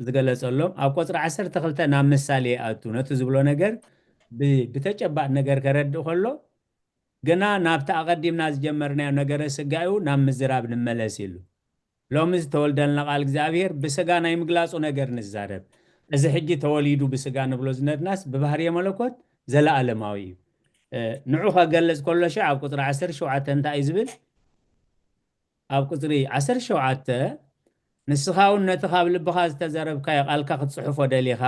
ዝገለፀሎም ኣብ ቁፅሪ 12 ናብ ምሳሌ ይኣቱ ነቲ ዝብሎ ነገር ብተጨባጥ ነገር ከረድእ ከሎ ግና ናብቲ ኣቐዲምና ዝጀመርናዮ ነገረ ስጋዩ ናብ ምዝራብ ንመለስ ኢሉ ሎሚ ዝተወልደልና ቃል እግዚኣብሔር ብስጋ ናይ ምግላፁ ነገር ንዛረብ እዚ ሕጂ ተወሊዱ ብስጋ ንብሎ ዝነድናስ ብባህርየ መለኮት ዘለኣለማዊ እዩ ንዑ ከገለፅ ከሎ ኣብ ቁፅሪ 17 እንታይ እዩ ዝብል ኣብ ቁፅሪ 17 ንስኻ እውን ነቲ ካብ ልብኻ ዝተዘረብካዮ ቃልካ ክትፅሕፎ ደሊኻ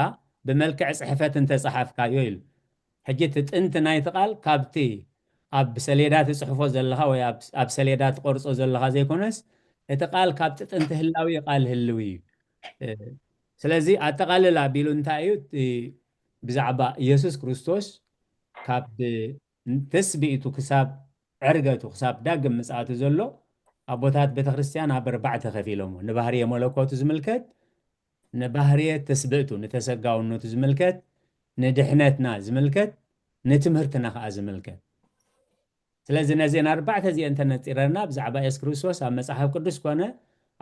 ብመልክዕ ፅሕፈት እንተፀሓፍካዮ ኢሉ ሕጂ እቲ ጥንቲ ናይቲ ቃል ካብቲ ኣብ ሰሌዳ ትፅሕፎ ዘለኻ ወይ ኣብ ሰሌዳ ትቆርፆ ዘለኻ ዘይኮነስ እቲ ቃል ካብቲ ጥንቲ ህላዊ ቃል ህልው እዩ ስለዚ ኣጠቃልላ ቢሉ እንታይ እዩ ብዛዕባ ኢየሱስ ክርስቶስ ካብ ተስቢኢቱ ክሳብ ዕርገቱ ክሳብ ዳግም ምፅኣቱ ዘሎ ኣቦታት ቤተክርስትያን ኣብ 4 ከፊሎሞ ንባህርየ መለኮቱ ዝምልከት ንባህርየ ተስብእቱ ንተሰጋውነቱ ዝምልከት ንድሕነትና ዝምልከት ንትምህርትና ከዓ ዝምልከት ስለዚ ነዚአን 4 እዚአን ተነፂረና ብዛዕባ ኢየሱስ ክርስቶስ ኣብ መፅሓፍ ቅዱስ ኮነ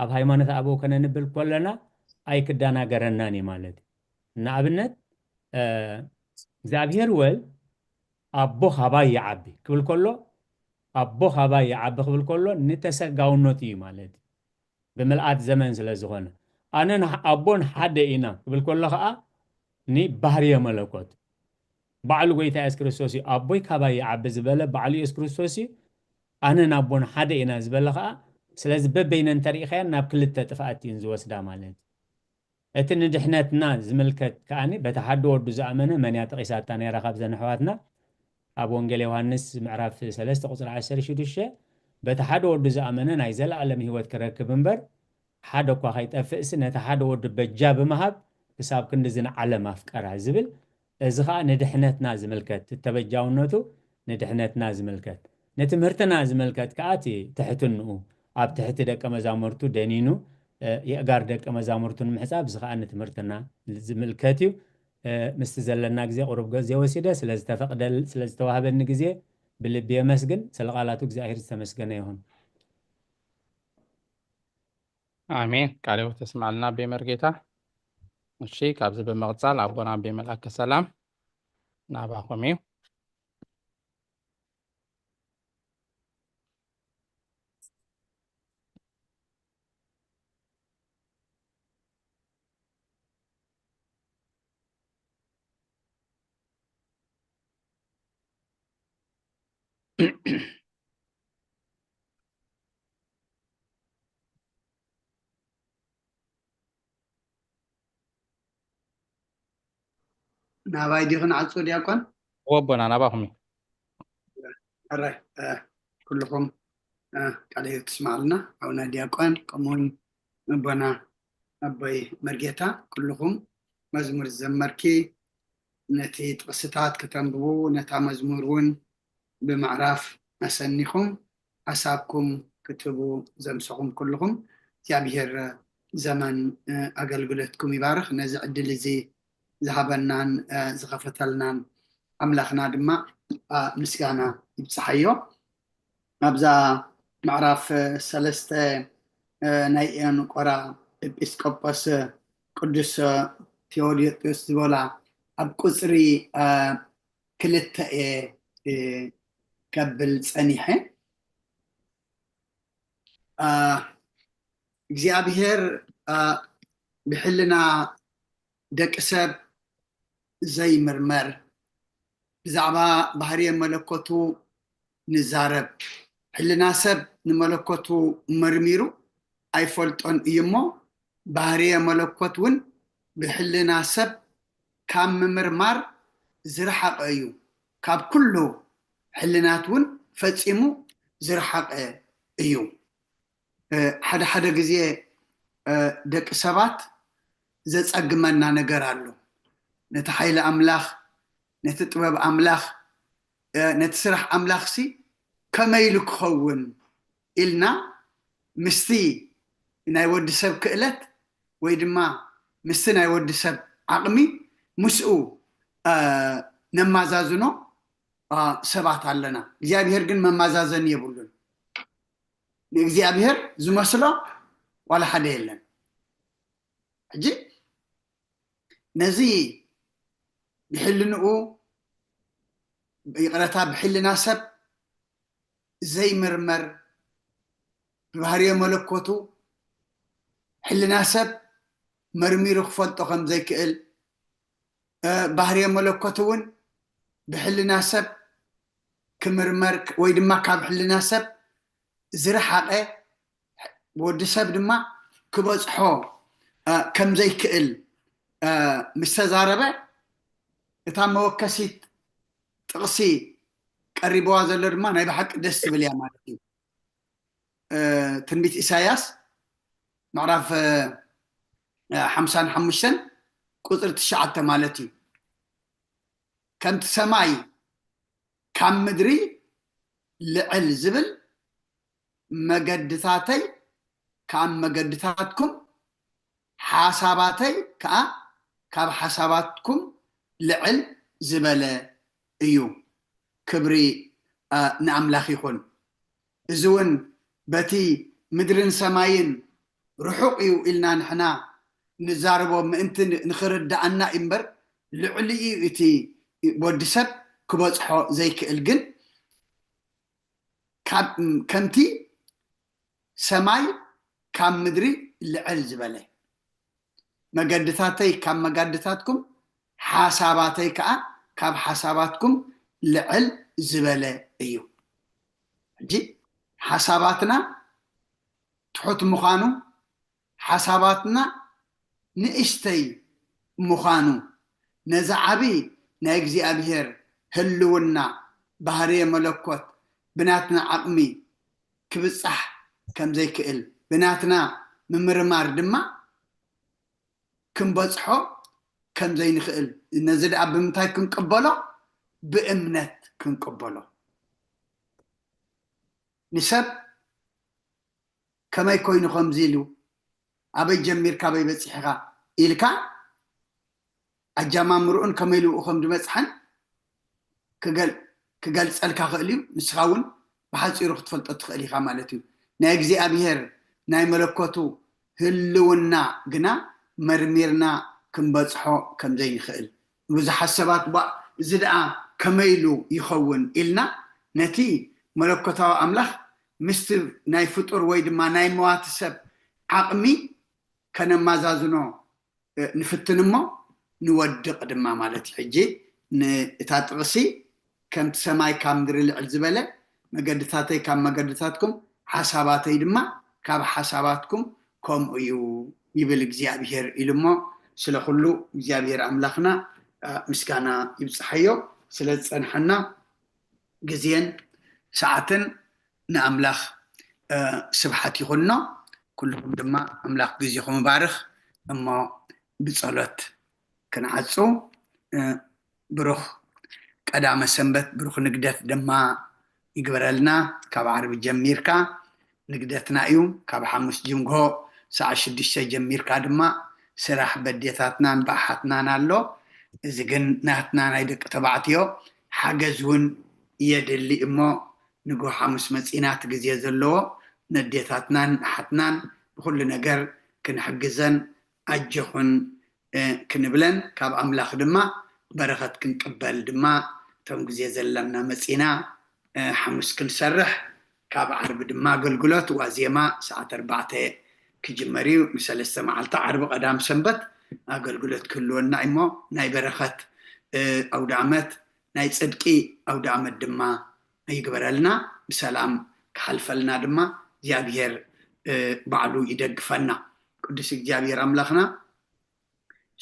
ኣብ ሃይማኖት ኣበው ከነንብል ከለና ኣይክዳናገረናን እዩ ማለት እዩ ንኣብነት እግዚኣብሔር ወልድ ኣቦ ካባይ ይዓቢ ክብል ከሎ ኣቦ ካባይ ይዓቢ ክብል ከሎ ንተሰጋውነቱ እዩ ማለት እዩ ብምልኣት ዘመን ስለ ዝኾነ ኣነን ኣቦን ሓደ ኢና ክብል ከሎ ከዓ ንባህርየ መለኮት ባዕሉ ጎይታ ኢየሱስ ክርስቶስ እዩ ኣቦይ ካባይ ይዓቢ ዝበለ ባዕሉ ኢየሱስ ክርስቶስ እዩ ኣነን ኣቦን ሓደ ኢና ዝበለ ከዓ ስለዚ በበይነን ተሪእኻያን ናብ ክልተ ጥፍኣት እዩን ዝወስዳ ማለት እዩ እቲ ንድሕነትና ዝምልከት ከዓኒ በቲ ሓደ ወዱ ዝኣመነ መንያ ጠቂሳታ ነይራ ካብ ዘንሕዋትና ኣብ ወንጌል ዮሃንስ ምዕራፍ 3 ቁፅሪ 16 በቲ ሓደ ወዱ ዝኣመነ ናይ ዘለኣለም ሂወት ክረክብ እምበር ሓደ እኳ ከይጠፍእሲ ነቲ ሓደ ወዱ በጃ ብምሃብ ክሳብ ክንዲ ዝንዓለም ኣፍቀራ ዝብል እዚ ከዓ ንድሕነትና ዝምልከት ተበጃውነቱ ንድሕነትና ዝምልከት ንትምህርትና ዝምልከት ከዓ ትሕትንኡ ኣብ ትሕቲ ደቀ መዛሙርቱ ደኒኑ የእጋር ደቀ መዛሙርቱ ንምሕፃብ እዚ ከዓ ንትምህርትና ዝምልከት እዩ ምስቲ ዘለና ግዜ ቁሩብ ግዜ ወሲደ ስለዝተዋህበኒ ግዜ ብልቢ የመስግን ስለ ቃላቱ እግዚአብሔር ዝተመስገነ ይሁን አሜን ቃልዎ ተስማዕልና ቤመርጌታ እሺ ካብዚ ብምቕፃል ኣቦና ቤመልኣከ ሰላም ናባኹም እዩ ناباي ديخن عصو دياكون وبنا أنا بهم الرأي كلكم قاعدة تسمع لنا أو دياكون كمون بنا أبي مرجيتا كلكم مزمور الزمركي نتي تقصتات كتنبو نتا مزمورون بمعرف أسنيكم حسابكم كتبوا زمسكم كلكم يابير زمن أقلقلتكم يبارك نزع الدلزي ذهبنا زغفتلنا أملاخنا دما مسكانا يبصحيو أبزا معرف سلسة نايئن قرا إبسكوبس قدس تيوديوس زبولا أب قصري كلتا كبل صنيحة እግዚአብሔር بحلنا دك سب زي مرمر بزعبا بحرية ملكوتو نزارب حلنا سب نملكوتو مرميرو أي فلتون إيمو بحرية ملكوتون بحلنا سب كام مرمر زرحق أيو كاب كله حلناتون فتسمو زرحق أيو حدا جزية دك سبات زت أجمعنا نجارلو نتحيل أملاخ نتطبب أملاخ نتسرح أملاخ سي كما يلك خون إلنا مستي نايود سب كقلت ويدما مستي نايود سب عقمي مسؤو نمازازنو سبات علنا እግዚአብሔር ግን መማዛዘን ይብሉን እግዚአብሔር ዝመስሎ ولا حدا የለን እጂ ነዚ بحلنو يقرأتا بحلنا سب زي مرمر ببهرية ملكوتو حلنا سب مرميرو خفلتو خم زي كقل بهرية ملكوتون بحلنا سب كمرمر ويدما كاب حلنا سب زرحاقه ود سب دما كبصحو كم زي كقل مستزاربه اتا موكسيت تقصي قريبوا زل دما ناي بحق دس بليا مالتي تنبيت إساياس معرف 55 قطر 9 مالتي كنت سماي كم مدري لعل زبل مقدتاتي كان مقدتاتكم حساباتي كاب حساباتكم لعل زبالة ايو كبري نعملاخ يخون ازون باتي مدرن سماين رحوق ايو إلنا نحنا نزاربو انت نخرد عنا امبر لعلي اتي بودسب كبصحو زي كالجن كمتي سماي كام مدري لعل زبالة مقدتاتي كام مقدتاتكم حساباتي كاب حساباتكم لعل زبالة ايو جي حساباتنا تحط مخانو حساباتنا نئشتي مخانو نزعبي نايقزي أبهر هلونا بهرية ملكوت بناتنا عقمي كبصح كم زي كقل بناتنا ممرمار دما كم بصحو كم زي نخقل نزل أب متاي كنقبله بأمنت كنقبله نسب كما يكون خمزيلو أبي جمير كابي بصحها إلكا أجامامرون كما يلو خم دمسحن كقال سألك خالي مسخاون بحال يروح تفلت تخلي خامالتي نايجزي أبيهر ناي ملكوتو هلونا جنا مرميرنا كم بصحو كم زي خال وإذا حسبات بقى زدقا كما يلو يخون إلنا نتي ملكوتو أملاخ مستر ناي فطور ويد ما ناي مواتسب عقمي كان مازازنو نفتنمو نودق دما مالتي حجي نتاتغسي كم سماي كام دري الزبالة መገድታተይ ካብ መገድታትኩም ሓሳባተይ ድማ ካብ ሓሳባትኩም ከምኡ እዩ ይብል እግዚአብሔር ኢሉሞ ስለኩሉ እግዚአብሔር አምላኽና ምስጋና ይብፅሐዮ ስለ ዝፀንሐና ግዜን ሰዓትን ንአምላኽ ስብሐት ይኹኖ ኩልኩም ድማ አምላኽ ግዜኩም ይባርኽ እሞ ብጸሎት ክንዓፁ ብሩኽ ቀዳመ ሰንበት ብሩኽ ንግደት ድማ ይግበረልና ካብ ዓርቢ ጀሚርካ ንግደትና እዩ ካብ 5 ጅምጎ ሰዓት 6 ጀሚርካ ድማ ስራሕ በዴታትናን ባሓትናን ኣሎ እዚ ግን ናትና ናይ ደቂ ተባዕትዮ ሓገዝ እውን የድሊ እሞ ንጎ ሓሙስ መፂናት ግዜ ዘለዎ ነዴታትናን ሓትናን ብኩሉ ነገር ክንሕግዘን ኣጀኹን ክንብለን ካብ አምላኽ ድማ በረኸት ክንቅበል ድማ ቶም ግዜ ዘለና መፂና ሓሙስ ክንሰርሕ ካብ ዓርቢ ድማ አገልግሎት ዋዜማ ሰዓት 4 ክጅመር እዩ ም3 መዓልቲ ዓርቢ ቀዳም ሰንበት አገልግሎት ክህልወና እሞ ናይ በረኸት ኣውደ ዓመት ናይ ጽድቂ ኣውደ ዓመት ድማ ይግበረልና ብሰላም ክሓልፈልና ድማ እግዚአብሔር ባዕሉ ይደግፈና ቅዱስ እግዚአብሔር አምላኽና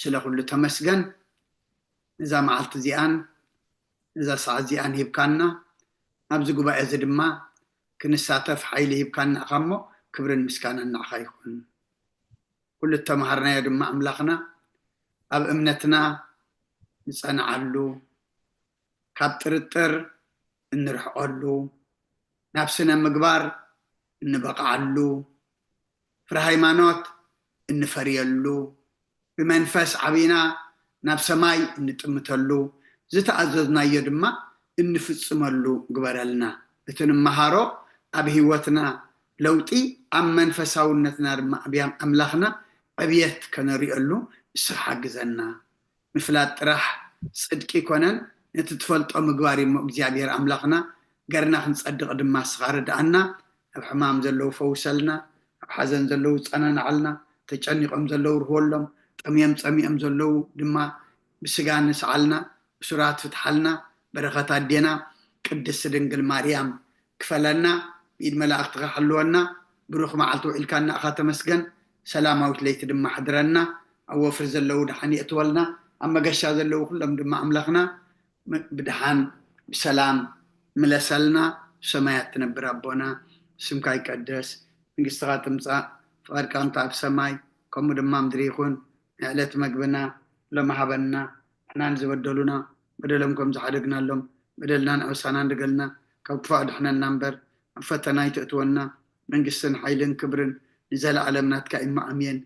ስለ ኩሉ ተመስገን እዛ መዓልቲ እዚኣን እዛ ሰዓት እዚኣን ሂብካና ኣብዚ ጉባኤ እዚ ድማ ክንሳተፍ ሓይሊ ሂብካና እሞ ክብርን ምስጋናን ንዓኻ ይኹን ኩሉ ተማሃርናዮ ድማ አምላኽና ኣብ እምነትና ንጸንዓሉ ካብ ጥርጥር እንርሕቐሉ ናብ ስነ ምግባር እንበቃዓሉ ፍረ ሃይማኖት እንፈርየሉ ብመንፈስ ዓቢና ናብ ሰማይ እንጥምተሉ ዝተኣዘዝናዮ ድማ እንፍጽመሉ ግበረልና እቲ ንመሃሮ ኣብ ህይወትና ለውጢ ኣብ መንፈሳውነትና ድማ አምላኽና ዕብየት ከነሪአሉ እስኻ ግዘና ምፍላጥ ጥራሕ ጽድቂ ኮነን ነቲ ትፈልጦ ምግባር እሞ እግዚአብሔር አምላኽና ገርና ክንጸድቕ ድማ እስኻ ርዳእና ኣብ ሕማም ዘለው ፈውሰልና ኣብ ሓዘን ዘለው ጸናናዓልና ተጨኒቆም ዘለው ርህወሎም ጠምዮም ጸሚኦም ዘለው ድማ ብስጋ ንስዓልና ብሱራት ፍትሓልና በረኸት ኣዴና ቅድስት ድንግል ማርያም ክፈለና ብኢድ መላእኽትኻ ሓልወና ብሩኽ መዓልቲ ውዒልካና ኢኻ ተመስገን ሰላማዊት ለይቲ ድማ ሓድረና ኣብ ወፍሪ ዘለው ድሓን የእትወልና ኣብ መገሻ ዘለው ኩሎም ድማ አምላኽና ብድሓን ብሰላም ምለሰልና ሰማያት ትነብር ኣቦና ስምካ ይቀደስ መንግስትኻ ትምጻእ ፍቃድካ እንታ ኣብ ሰማይ ከምኡ ድማ ምድሪ ይኹን ዕለት መግብና ሎሚ ሃበና ንሕናን ዝበደሉና በደሎም ከም ዝሓደግናሎም በደልና ንዕውሳና ንደገልና ካብ ክፉእ ድሕነና እምበር ኣብ ፈተና ይተእትወና መንግስትን ሓይልን ክብርን ንዘለዓለም ናትካ ኢማ ኣሜን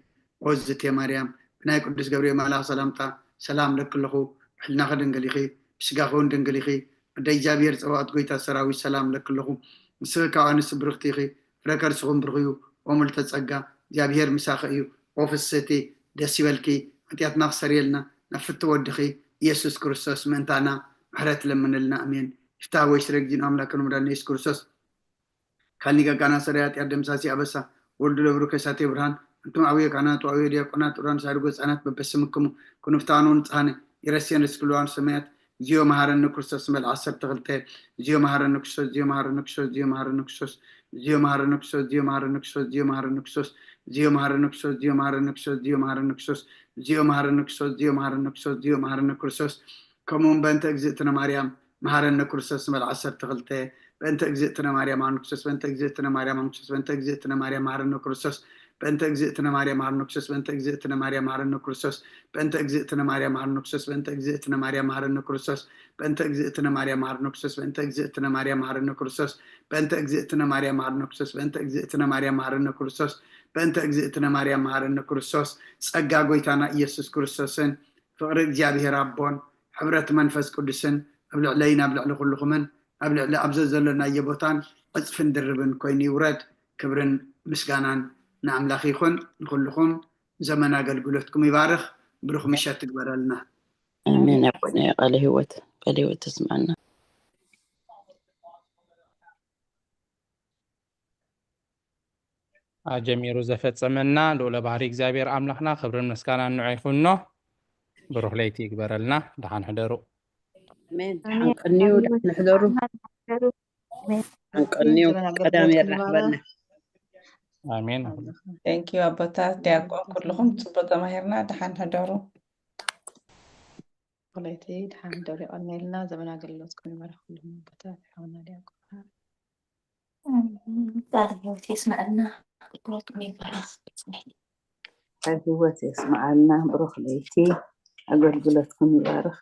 ወዝቴ ማርያም ብናይ ቅዱስ ገብርኤል መልኣኽ ሰላምታ ሰላም ለክለኹ ሕልናኸ ድንግል ኢኺ ብስጋኸ እውን ድንግል ኢኺ ወደ እግዚአብሔር ፀባኦት ጎይታ ሰራዊት ሰላም ለክለኹ ንስኺ ካብ ኣንስቲ ብርኽቲ ኢኺ ፍረ ከርስኹም ብሩኽ እዩ ወሙልተ ጸጋ እግዚአብሔር ምሳኺ እዩ ወፍስቲ ደስ ይበልኪ ኃጢአትና ክሰርየልና ነፍቲ ወድኺ ኢየሱስ ክርስቶስ ምእንታና ምሕረት ለምንልና አሜን ይፍታህ ወይ ስረ ግዚእና አምላክን መድኃኒነ ኢየሱስ ክርስቶስ ካልኒ ገጋና ሰሪያ ኃጢአት ደምሳሲ አበሳ ወልዱ ለብሩ ከሳቴ ብርሃን እንቱም አብየ ካህናት ወአብየ ዲያቆናት ጡራን ሳድጎ ህፃናት በበስምክሙ ኩንፍታኑ ንጽሐነ ይረስየን ርስክልዋን ሰማያት ዚዮ መሃረነ ክርስቶስ መል 12 ዚዮ መሃረነ ክርስቶስ ዚዮ መሃረነ ክርስቶስ ዚዮ መሃረነ ክርስቶስ ዚዮ መሃረነ ክርስቶስ ዚዮ መሃረነ ክርስቶስ ዚዮ መሃረነ ክርስቶስ ዚዮ መሃረነ ክርስቶስ ዚዮ መሃረነ ክርስቶስ ዚዮ መሃረነ ክርስቶስ ዚዮ መሃረነ ክርስቶስ ዚዮ መሃረነ ክርስቶስ ዚዮ መሃረነ ክርስቶስ ከምኡን በእንተ እግዝእትነ ማርያም መሃረነ ክርስቶስ መል 12 በእንተ እግዝእትነ ማርያም መሃረነ ክርስቶስ በእንተ እግዝእትነ ማርያም መሃረነ ክርስቶስ በእንተ እግዝእትነ ማርያም መሃረነ ክርስቶስ በእንተ እግዝእትነ ማርያም መሃረነ ክርስቶስ በእንተ እግዝእትነ ማርያም መሃረነ ክርስቶስ በእንተ እግዝእትነ ማርያም መሃረነ ክርስቶስ በእንተ እግዝእትነ ማርያም መሃረነ ክርስቶስ በእንተ እግዝእትነ ማርያም መሃረነ ክርስቶስ በእንተ እግዝእትነ ማርያም መሃረነ ክርስቶስ በእንተ እግዝእትነ ማርያም መሃረነ ክርስቶስ በእንተ እግዝእትነ ማርያም መሃረነ ክርስቶስ በእንተ እግዝእትነ ማርያም መሃረነ ክርስቶስ ጸጋ ጎይታና ኢየሱስ ክርስቶስን ፍቅሪ እግዚአብሔር አቦን ሕብረት መንፈስ ቅዱስን ኣብ ልዕለይና ኣብ ልዕሊ ኩልኹምን ኣብ ልዕሊ ኣብዚ ዘለናዮ ቦታን ቅፅፍን ድርብን ኮይኑ ይውረድ ክብርን ምስጋናን ንኣምላኽ ይኹን ንኩልኹም ዘመን ኣገልግሎትኩም ይባርኽ ብሩኽ ምሸት ትግበረልና አሜን አቡነ ቃለ ህይወት ተስማዕና ጀሚሩ ዘፈጸመና ልዑለ ባህሪ እግዚአብሔር አምላኽና ክብርን ምስጋናን ንዑ ይኹኖ ብሩኽ ለይቲ ይግበረልና ድሓን ሕደሩ አሜን ድሓን ቀኒዩ ድሓን ሕደሩ አንቀኒው ዘመን ቀዳም አገልግሎት ይራክበና አሜን ቴንክ ዩ አቦታት ዲያቆን ኩልኩም ጽቡቅ ተማሂርና ድሓን ሕደሩ ወለይቲ ድሓን ደብሪ ቀኒልና ዘመን አገልግሎት ይባረክልኩም አቦታት ሓውና ዲያቆን ቃል ሕይወት ይስመዐልና አገልግሎትኩም ይባረክ ህይወት የስማዓልና ብሩክ ለይቲ አገልግሎትኩም ይባርክ